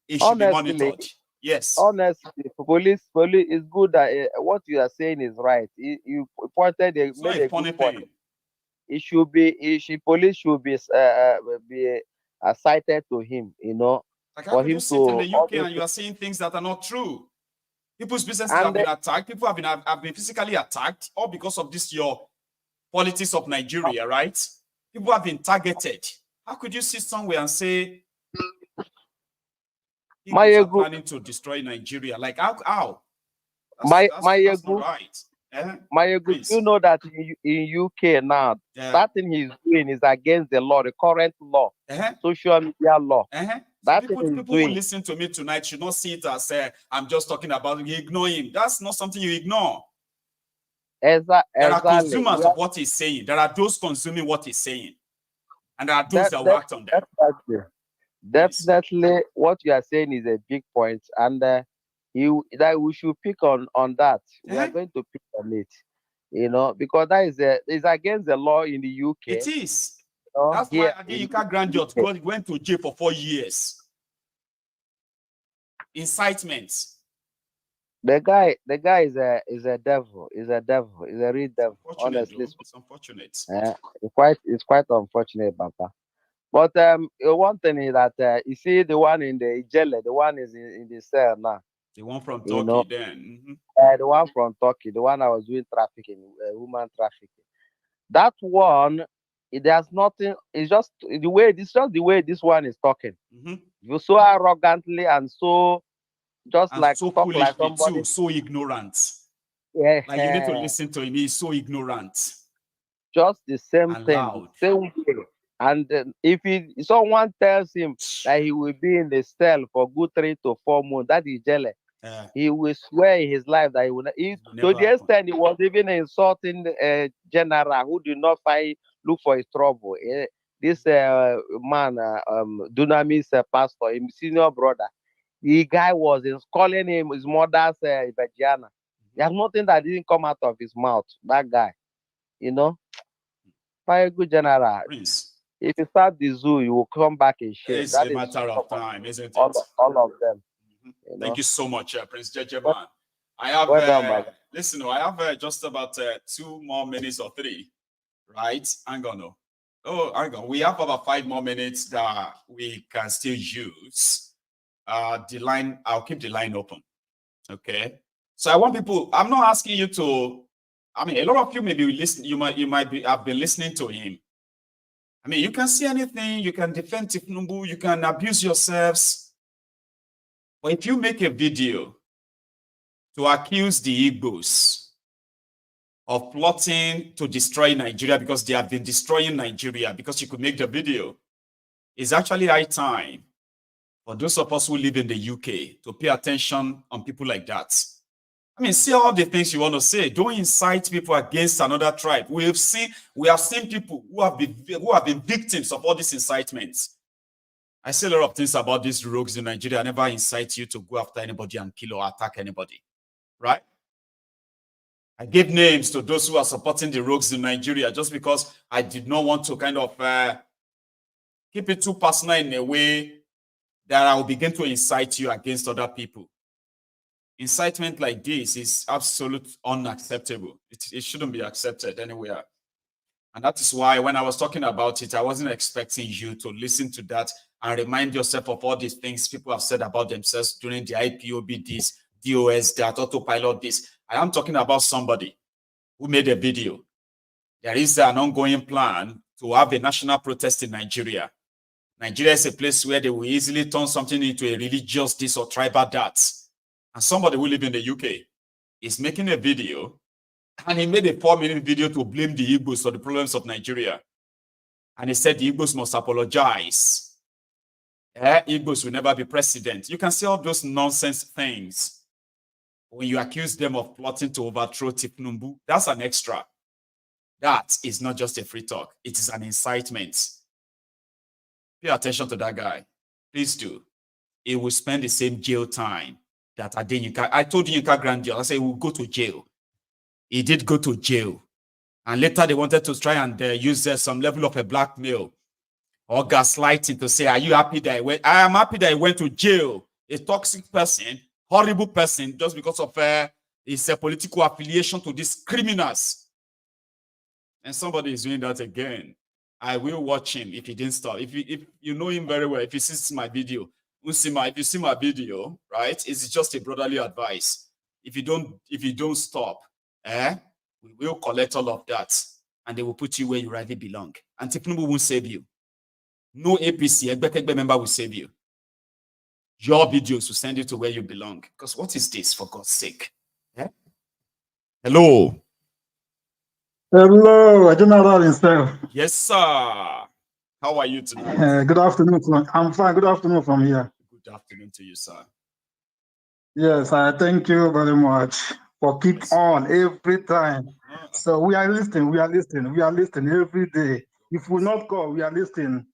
It should be monitored. Yes. Honestly, police is good that what you are saying is right. You pointed made a good point. it should be police should be cited to him, you know, Like, how for could him you sit in to the UK and you are saying things that are not true? People's businesses have been attacked. People have been physically attacked, all because of this your politics of Nigeria, right? People have been targeted. How could you sit somewhere and say people are planning to destroy Nigeria? Like how? That's not right. You know that in UK now, that thing he's doing is against the law, the current law, social media law. So people who listen to me tonight should not see it as I'm just talking about you ignore him. That's not something you ignore. There are consumers of what he's saying. There are those consuming what he's saying. And there are those that worked on them. Definitely, what you are saying is a big point, and that we should pick on that. We are going to pick on it, you know, because that is against the law in the UK. It is. That's why Adeyinka Grandjot went to jail for 4 years. Incitement. The guy is a devil. He's a devil. He's a real devil. Honestly, it's unfortunate. It's quite unfortunate, Papa. But one thing is that you see the one in the jail, the one is in the cell now. The one from Turkey, then. The one from Turkey, the one I was doing trafficking, human trafficking. That one, there's nothing. It's just the way. It's just the way this one is talking. You so arrogantly and so just and like so talk like somebody too, so ignorant. Yeah, like you need to listen to him. He's so ignorant. Just the same and thing, loud. same way. And if someone tells him that he will be in the cell for good 3 to 4 months, that is jealous. He will swear in his life that he will not. To the extent he was even insulting general who did not look for his trouble. This man, Dunamis pastor, his senior brother, the guy was calling him his mother's Vagina. There's nothing that didn't come out of his mouth. That guy, you know, very good general. Prince. If you start the zoo, you will come back in shape. It's that a matter of time, isn't it? All of them. Thank you so much, Prince Jejeman. I have, listen, I have just about 2 more minutes or 3, right? Hang on. Oh, hang on. We have about 5 more minutes that we can still use. The line, I'll keep the line open. Okay. So I want people, I'm not asking you to, I mean, a lot of you may be listening, you might have been listening to him. I mean, you can see anything, you can defend Thiefnubu, you can abuse yourselves. But if you make a video to accuse the Igbos of plotting to destroy Nigeria because they have been destroying Nigeria because you could make the video, it's actually high time for those of us who live in the UK to pay attention on people like that. I mean, see all the things you want to say. Don't incite people against another tribe. We have seen people who have been victims of all these incitements. I say a lot of things about these rogues in Nigeria. I never incite you to go after anybody and kill or attack anybody, right? I gave names to those who are supporting the rogues in Nigeria just because I did not want to kind of keep it too personal in a way that I will begin to incite you against other people. Incitement like this is absolutely unacceptable. It shouldn't be accepted anywhere. And that is why when I was talking about it, I wasn't expecting you to listen to that and remind yourself of all these things people have said about themselves during the IPOB this, DOS that, autopilot this. I am talking about somebody who made a video. There is an ongoing plan to have a national protest in Nigeria. Nigeria is a place where they will easily turn something into a religious this or tribal that. And somebody who lives in the UK is making a video, and he made a 4-minute video to blame the Igbos for the problems of Nigeria. And he said the Igbos must apologize. Igbos will never be president. You can see all those nonsense things. When you accuse them of plotting to overthrow Thiefnubu, that's an extra. That is not just a free talk. It is an incitement. Pay attention to that guy. Please do. He will spend the same jail time that Adeyinka. I told Yinka Grandjot, I said he will go to jail. He did go to jail. And later they wanted to try and use some level of a blackmail or gaslighting to say, are you happy that he went? I am happy that he went to jail. A toxic person, horrible person, just because of his political affiliation to these criminals. And somebody is doing that again. I will watch him if he didn't stop. If you know him very well, if he sees my video, if you see my video, right, it's just a brotherly advice. If you don't stop, we will collect all of that and they will put you where you rightly belong. And Thiefnubu won't save you. No APC, Egbe member will save you. Your videos will send you to where you belong. Because what is this, for God's sake? Hello. Hello, General himself. Yes, sir. How are you tonight? Good afternoon. I'm fine. Good afternoon from here. Good afternoon to you, sir. Yes, I thank you very much for keep on every time. So we are listening. We are listening every day. If we not call, we are listening.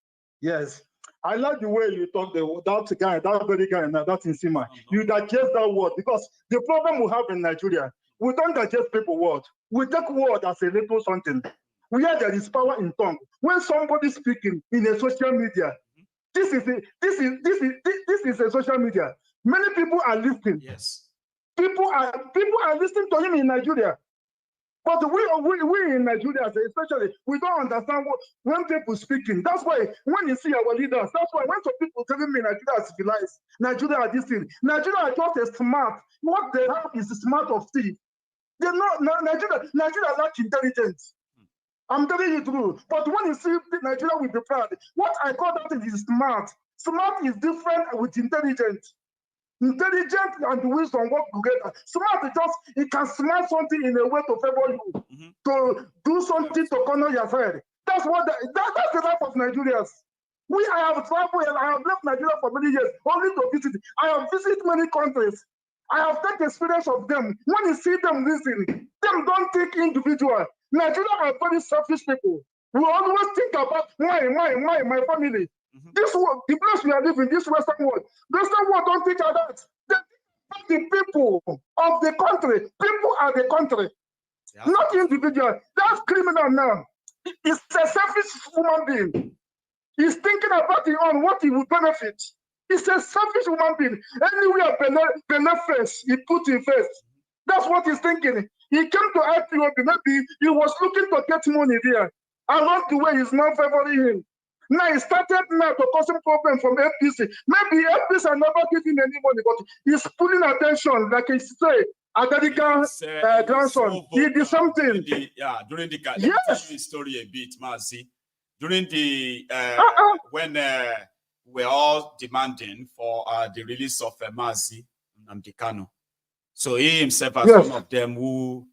Yes. I like the way you talk that guy, that very guy, that Insima. You digest that word because the problem we have in Nigeria, we don't digest people word. We take word as a little something. Where there is power in tongue. When somebody speaking in a social media, this is a social media. Many people are listening. Yes. People are listening to him in Nigeria. But we in Nigeria, especially, we don't understand when people speaking. That's why when you see our leaders, that's why when some people telling me Nigeria is civilized, Nigeria are this thing. Nigeria are just a smart. What they have is smart of thief. They're not Nigeria lack intelligence. I'm telling you true. But when you see Nigeria with the proud, what I call that is smart. Smart is different with intelligence. Intelligent and wisdom work together. Smart is just, it can smart something in a way to favor you, to do something to corner your side. That's what that's the life of Nigerians. I have traveled and I have left Nigeria for many years, only to visit. I have visited many countries. I have taken experience of them. When you see them listen, them don't think individual. Nigeria are very selfish people. We always think about my family. This world, the place we are living, this Western world don't think of that. They think about the people of the country. People are the country, not individual. That's criminal now. It's a selfish human being. He's thinking about his own, what he will benefit. He's a selfish human being. Anywhere benefits, he put in first. That's what he's thinking. He came to IPOB, maybe he was looking to get money there. Along the way, he's not favoring him. Now he started now to cause some problem from FPC. Maybe FPC are never giving any money, but he's pulling attention, like he say, Adadika grandson. He did something. During the let yes. me tell you the story a bit, Mazi. During the when we're all demanding for the release of Mazi Nnamdi Kanu. So he himself as one of them who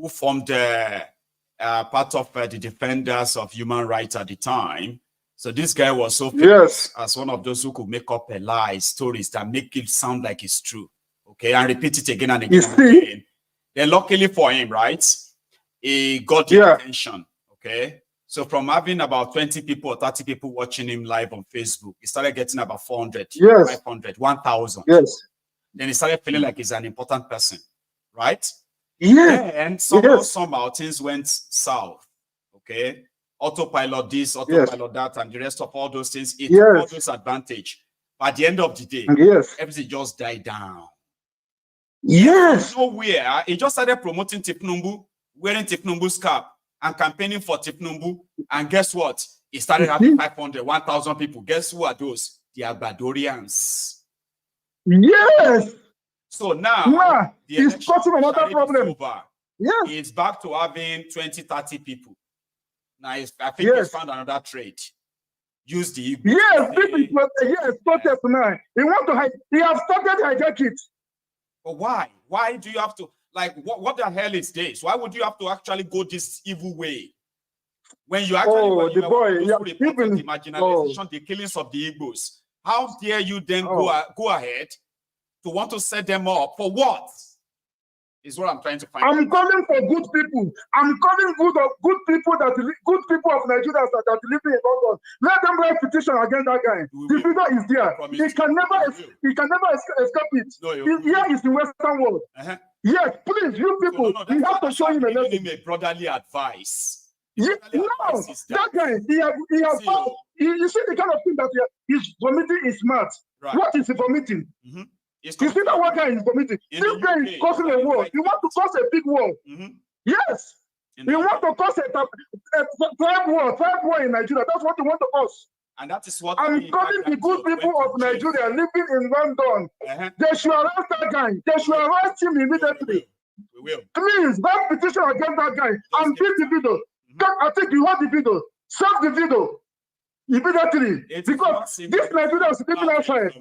formed part of the defenders of human rights at the time. So this guy was so famous as one of those who could make up a lie stories that make it sound like it's true. Okay, and repeat it again and again. And again. Then luckily for him, right, he got the attention. Okay. So from having about 20 people or 30 people watching him live on Facebook, he started getting about 400, 500, 1,000. Yes. Then he started feeling like he's an important person, right? Yes. And somehow things went south. Okay. Autopilot this, autopilot that, and the rest of all those things. It took all those advantage. But at the end of the day, everything just died down. Yes. Nowhere. He just started promoting Thiefnubu, wearing Thiefnubu's cap, and campaigning for Thiefnubu. And guess what? He started having 500, 1,000 people. Guess who are those? The Agbadorians. Yes. So now, it's causing another problem. Yes. It's back to having 20, 30 people. Now, I think he's found another trade. Use the Igbo. Protest now. He want to hide. He has started hijack it. But why? Why do you have to, like, what the hell is this? Why would you have to actually go this evil way? When you actually, the marginalization, the killings of the Igbos, how dare you then go ahead to want to set them up for what? Is what I'm trying to find. I'm calling for good people. I'm calling good people of Nigeria that live in Congo. Let them write petition against that guy. The figure is there. He can never escape it. Here is the Western world. Yes, please, you people, you have to show him a lesson. Him a brotherly advice. That guy, he has found. You see the kind of thing that he's vomiting is smart. Right. What is he vomiting? You see that one guy is vomiting. This guy is causing a war. You want to cause a big war. Yes. You want to cause a tribe war in Nigeria. That's what you want to cause. And that is what I'm calling the good people of Nigeria living in London. They should arrest that guy. They should arrest him immediately. We will. Please, that petition against that guy and beat the video. I think you heard the video. Save the video immediately. Because this Nigeria is living outside.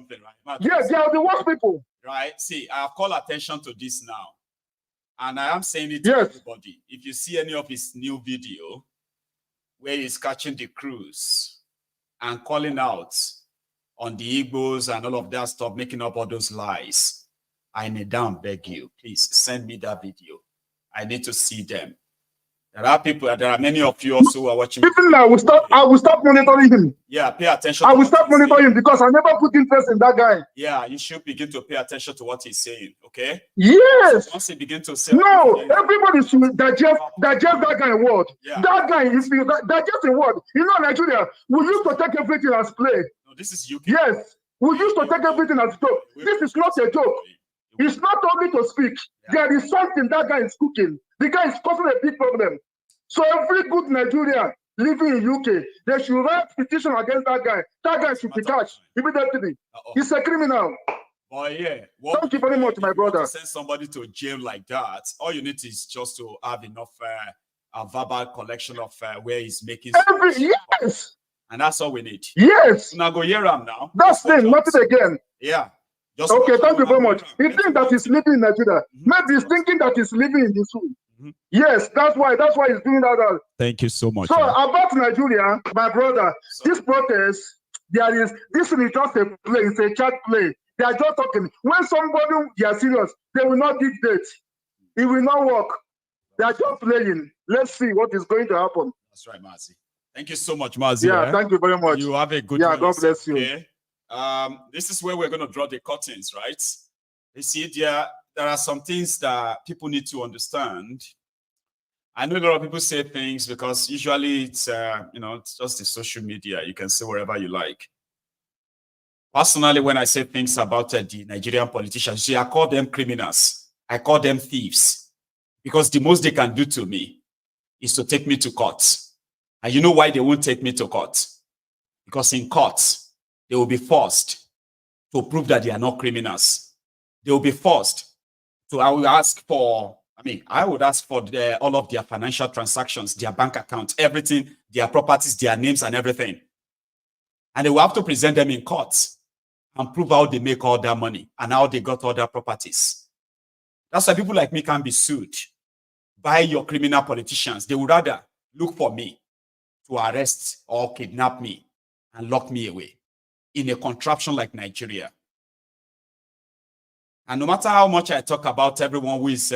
Yes, they are the worst people. Right. See, I have called attention to this now. And I am saying it to everybody. If you see any of his new video where he's catching the cruise and calling out on the Igbos and all of that stuff, making up all those lies, I kneel down, beg you, please send me that video. I need to see them. There are many of you also who are watching. Even now, I will stop monitoring him. Yeah, pay attention. I will stop monitoring him because I never put interest in that guy. Yeah, you should begin to pay attention to what he's saying, okay? Yes. So once he begins to say, no, everybody should digest that guy word. Yeah. That guy is digest a word. You know, Nigeria, we used to take everything as play. No, this is UK. Yes, we used to take everything as joke. This is not a joke. It's not only to speak. Yeah. There is something that guy is cooking. The guy is causing a big problem. So every good Nigerian living in UK, they should write petition against that guy. That guy should be catched immediately. He's a criminal. Oh yeah. Thank you very much, my brother. To send somebody to jail like that, all you need is just to have enough a verbal collection of where he's making. Yes. And that's all we need. Yes. Now go hear him now. That's thing, nothing again. Yeah. Just okay, thank you very much. He thinks that he's living in Nigeria. Maybe he's thinking that he's living in this room. Yes, that's why he's doing that. Thank you so much. So about Nigeria, my brother, this protest, this is just a play, it's a chat play. They are just talking. When somebody they are serious, they will not give dates. It will not work. They are just playing. Let's see what is going to happen. That's right, Mazi. Thank you so much, Mazi. Yeah, thank you very much. You have a good God bless you. Okay? This is where we're going to draw the curtains, right? You see, there are some things that people need to understand. I know a lot of people say things because usually it's it's just the social media. You can say wherever you like. Personally, when I say things about the Nigerian politicians, I call them criminals. I call them thieves because the most they can do to me is to take me to court. And you know why they won't take me to court? Because in court, they will be forced to prove that they are not criminals. They will be forced to, I would ask for all of their financial transactions, their bank accounts, everything, their properties, their names and everything. And they will have to present them in court and prove how they make all that money and how they got all their properties. That's why people like me can be sued by your criminal politicians. They would rather look for me to arrest or kidnap me and lock me away in a contraption like Nigeria. And no matter how much I talk about everyone who is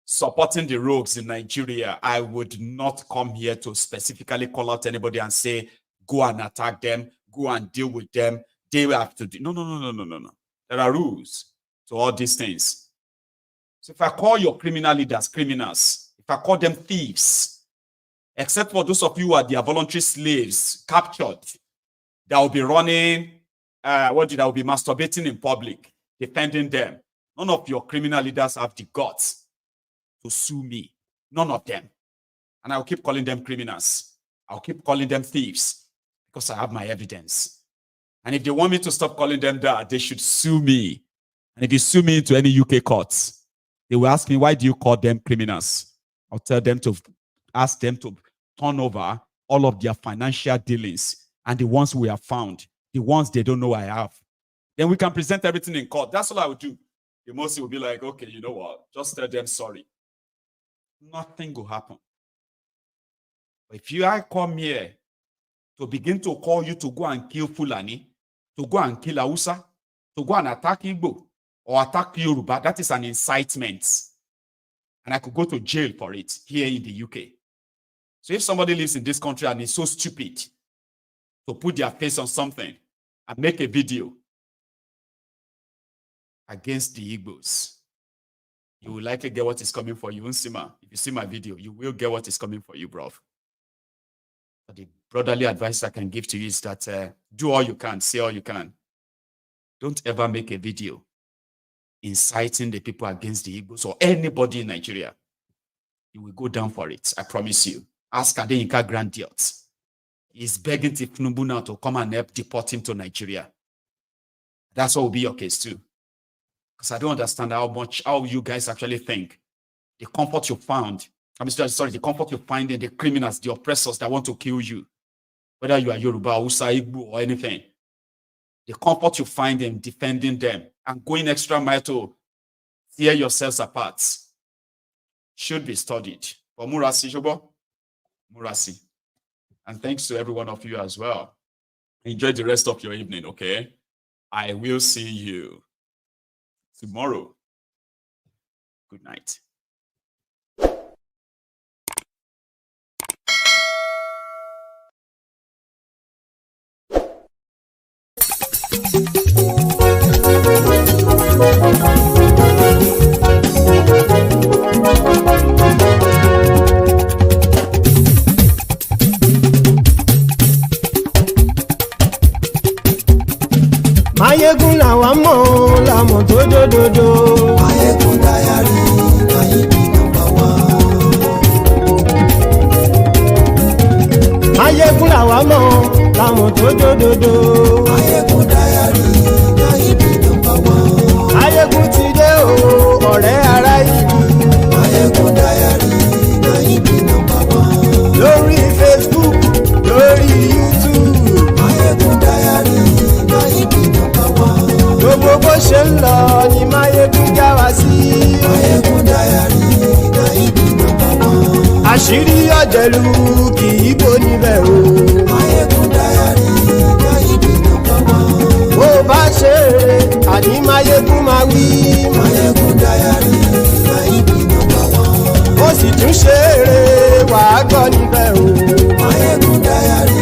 supporting the rogues in Nigeria, I would not come here to specifically call out anybody and say, go and attack them, go and deal with them. They will have to do. No. There are rules to all these things. So if I call your criminal leaders criminals, if I call them thieves, except for those of you who are their voluntary slaves captured, that will be running, that will be masturbating in public, defending them. None of your criminal leaders have the guts to sue me. None of them. And I'll keep calling them criminals. I'll keep calling them thieves because I have my evidence. And if they want me to stop calling them that, they should sue me. And if you sue me into any UK courts, they will ask me, why do you call them criminals? I'll tell them to ask them to turn over all of their financial dealings and the ones we have found, the ones they don't know I have. Then we can present everything in court. That's all I would do. The most will be like, okay, you know what? Just tell them sorry. Nothing will happen. But if I come here to begin to call you to go and kill Fulani, to go and kill Hausa, to go and attack Igbo or attack Yoruba, that is an incitement. And I could go to jail for it here in the UK. So if somebody lives in this country and is so stupid to put their face on something and make a video against the Igbos, you will likely get what is coming for you. Nsima, if you see my video, you will get what is coming for you, bro. But the brotherly advice I can give to you is that do all you can, say all you can. Don't ever make a video inciting the people against the Igbos or anybody in Nigeria. he will go down for it. I promise you. Ask Adeyinka Grandiot. He's begging Thiefnubu now to come and help deport him to Nigeria. That's what will be your case too. Because I don't understand how you guys actually think the comfort you found, the comfort you find in the criminals, the oppressors that want to kill you, whether you are Yoruba, Hausa, Igbo, or anything, the comfort you find in defending them and going extra mile to tear yourselves apart should be studied. For Murasi, Jobo, Murasi. And thanks to every one of you as well. Enjoy the rest of your evening, okay? I will see you tomorrow. Good night. Mayegun làwa mọ̀ làmọ̀ tó dòdòdò. Mayegun dayari Mayegun number one. Mayegun làwa mọ̀ làmọ̀ tó dòdòdò. Mayegun dayari Mayegun number one. Mayegun ti dé o ọ̀rẹ́ ara ìlú. Mayegun dayari Mayegun number one. Lórí Facebook lórí YouTube. Mayegun dayari Mayegun number one. Gbogbo bó ṣe ń lọ ni Mayegun já wa sí. Mayegun dayari Mayegun number one. Àṣírí ọ̀jẹ̀lú kì í bò níbẹ̀ o. Mayegun dayari Mayegun number one. Bó bá ṣe eré àní Mayegun máa wí. Mayegun dayari Mayegun number one. Ó sì tún ṣe eré wàá gbọ́ níbẹ̀ o. Mayegun dayari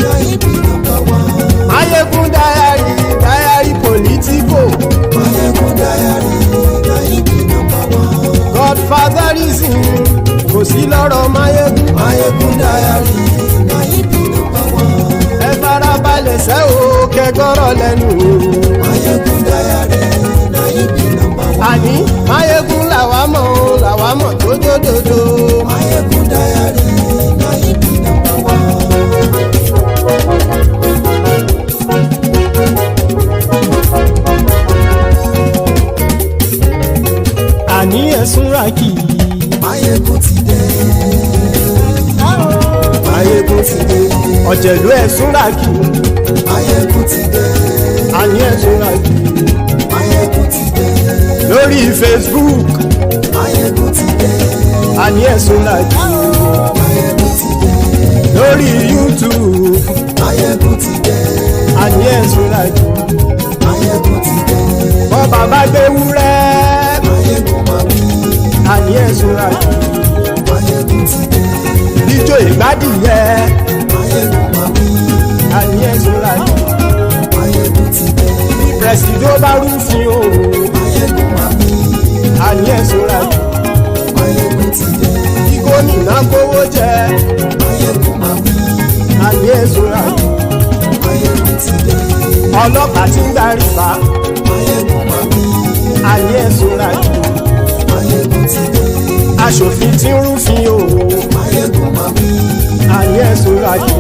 Mayegun number one. Mayegun dayari politico. Mayegun dayari Mayegun number one. Godfatherism kò sí lọ́rọ̀ Mayegun. Mayegun dayari Mayegun number one. Ẹ farabalẹ̀ sẹ́ o kẹgọ́rọ̀ lẹ́nu o. Mayegun dayari Mayegun number one. Àní Mayegun làwa mọ̀ tó dòdòdò. Mayegun dayari Mayegun number one. Àní ẹ̀sùn ràkì. Mayegun ti dé. Mayegun ti dé. Ọ̀jẹ̀lú ẹ̀sùn ràkì. Mayegun ti dé. Àní ẹ̀sùn ràkì. Mayegun ti dé. Lórí Facebook. Mayegun ti dé. Àní ẹ̀sùn ràkì. Mayegun ti dé. Lórí YouTube. Mayegun ti dé. Àní ẹ̀sùn ràkì. Mayegun ti dé. Bọ́ bàbá gbé wúrẹ́. Mayegun máa wí. Àní ẹ̀sùn ràkì. Mayegun ti dé. Ijó ìgbádìyẹ. Mayegun máa wí. Àní ẹ̀sùn ràkì. Mayegun ti dé. Pẹ̀sìdó bá rúfin o. Mayegun máa wí. Àní ẹ̀sùn ràkì. Mayegun ti dé. Kí gómìnà kówó jẹ. Mayegun máa wí. Àní ẹ̀sùn ràkì. Mayegun ti dé. Ọlọ́pàá ti ń darí bá. Mayegun máa wí. Àní ẹ̀sùn ràkì. Mayegun ti dé. Aṣòfin tí ń rúfin o. Mayegun máa wí. Àní ẹ̀sùn ràkì.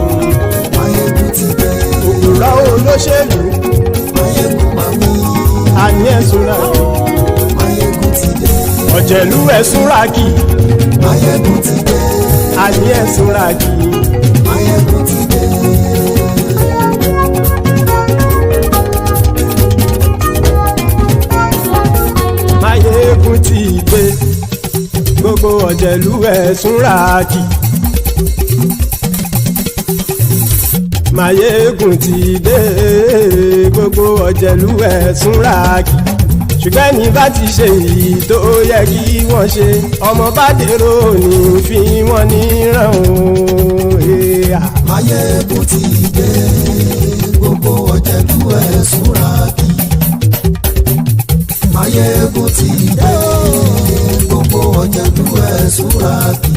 Mayegun ti dé. Òpùrọ́ olóṣèlú. Mayegun máa wí. Àní ẹ̀sùn ràkì. Mayegun ti dé. Ọ̀jẹ̀lú ẹ̀sùn ràkì. Mayegun ti dé. Àní ẹ̀sùn ràkì. Mayegun ti dé. Mayegun ti dé. Gbogbo ọ̀jẹ̀lú ẹ̀sùn ràkì. Mayegun ti dé. Gbogbo ọ̀jẹ̀lú ẹ̀sùn ràkì. Ṣùgbọ́n ní bá ti ṣe èyí tó yẹ kí wọ́n ṣe, ọmọ bá dèrò ní fi wọ́n níran o. Mayegun ti dé. Gbogbo ọ̀jẹ̀lú ẹ̀sùn ràkì. Mayegun ti dé. Gbogbo ọ̀jẹ̀lú ẹ̀sùn ràkì.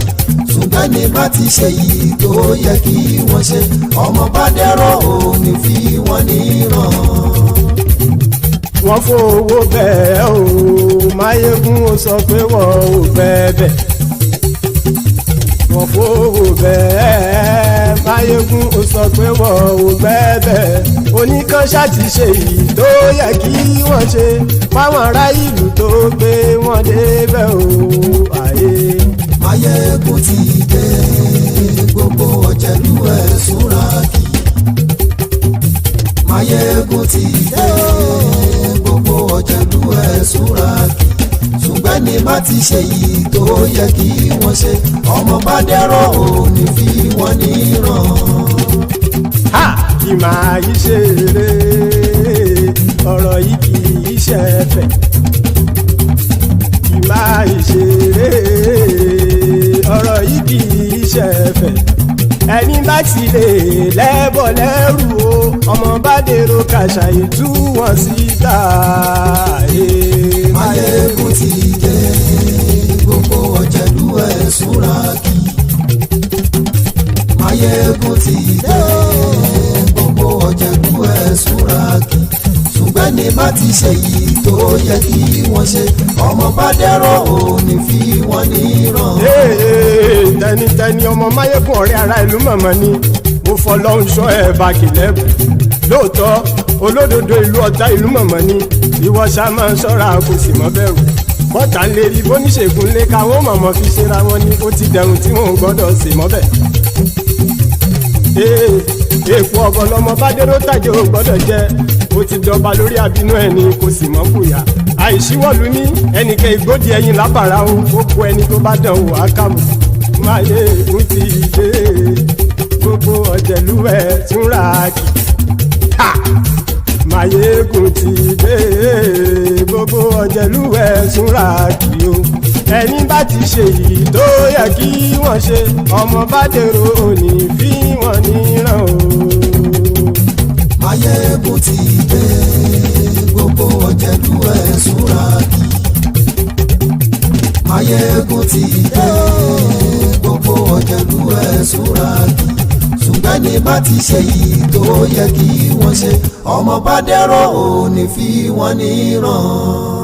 Ṣùgbọ́n ní bá ti ṣe èyí tó yẹ kí wọ́n ṣe, ọmọ bá dèrò ní fi wọ́n níran. Wọ́n fowó bẹ́ẹ̀ o. Mayegun ó sọ pé wọ́n ò fẹ́ bẹ̀. wọ́n fowó bẹ́ẹ̀ Máyégún ó sọ pé wọ́n ò gbẹ́bẹ̀ oníkan ṣáàtì ṣe èyí tó yẹ kí wọ́n ṣe fáwọn ará ìlú tó gbé wọn débẹ̀ o àyè. Máyégún ti dé gbogbo ọ̀jẹ̀lú ẹ̀ súnra kì. Máyégún ti dé gbogbo ọ̀jẹ̀lú ẹ̀ súnra kì. Ṣùgbọ́n ní má ti ṣe yìí tó yẹ kí wọ́n ṣe ọmọ bá dẹ́rọ̀ ò ní fi wọ́n níran. Kì máa yí ṣe eré ọ̀rọ̀ yìí kì í ṣe ẹ̀fẹ̀. Kì máa yí ṣe eré ọ̀rọ̀ yìí kì í ṣe ẹ̀fẹ̀. Ẹni bá ti lè lẹ́bọ̀ lẹ́rù o ọmọ bá dèrò kàṣàyè tú wọn síta. Máyégún ti dé gbogbo ọ̀jẹ̀lú ẹ̀ súnra kì. Máyégún ti dé gbogbo ọ̀jẹ̀lú ẹ̀ súnra kì. Ṣùgbọ́n ní má ti ṣe yìí tó yẹ kí wọ́n ṣe ọmọ bá dẹ́rọ̀ ò ní fi wọ́n níran. Tẹnitẹni ọmọ Máyégún ọ̀rẹ́ ara ìlú mọ̀mọ́ ni mo fọlọ́run sọ ẹ̀ bá kìlẹ́bù lóòótọ́ olódodo ìlú ọ̀tá ìlú mọ̀mọ́ ni ìwọ ṣá máa ń ṣọ́ra kò sì mọ́ bẹ̀rù bọ́tà ń lè rí bóníṣègùn lé káwọn mọ̀mọ́ fi ṣera wọn ni ó ti dẹrùn tí wọn ò gbọ́dọ̀ sè mọ́bẹ̀. èèpo ọ̀bọ lọmọ bá dérò tàjẹ́ ò gbọ́dọ̀ jẹ́ ó ti jọba lórí àbínú ẹni kò sì mọ́ bùyà àìsíwọ́lu ní ẹnìkẹ́ ìgbódì ẹyin lábàrá o ó kó ẹni tó bá dán wò á kàmù. Máyégún ti dé gbogbo ọ̀jẹ̀lú ẹ̀ túnra kì. Máyégún ti dé gbogbo ọ̀jẹ̀lú ẹ̀ túnra kì o ẹni bá ti ṣe yìí tó yẹ kí wọ́n ṣe ọmọ bá dèrò òní fi wọ́n níran o. Máyégún ti dé gbogbo ọ̀jẹ̀lú ẹ̀ súnra kì. Máyégún ti dé gbogbo ọ̀jẹ̀lú ẹ̀ súnra kì. Ṣùgbọ́n ní má ti ṣe yìí tó yẹ kí wọ́n ṣe ọmọ bá dẹ́rọ̀ ò ní fi wọ́n níran.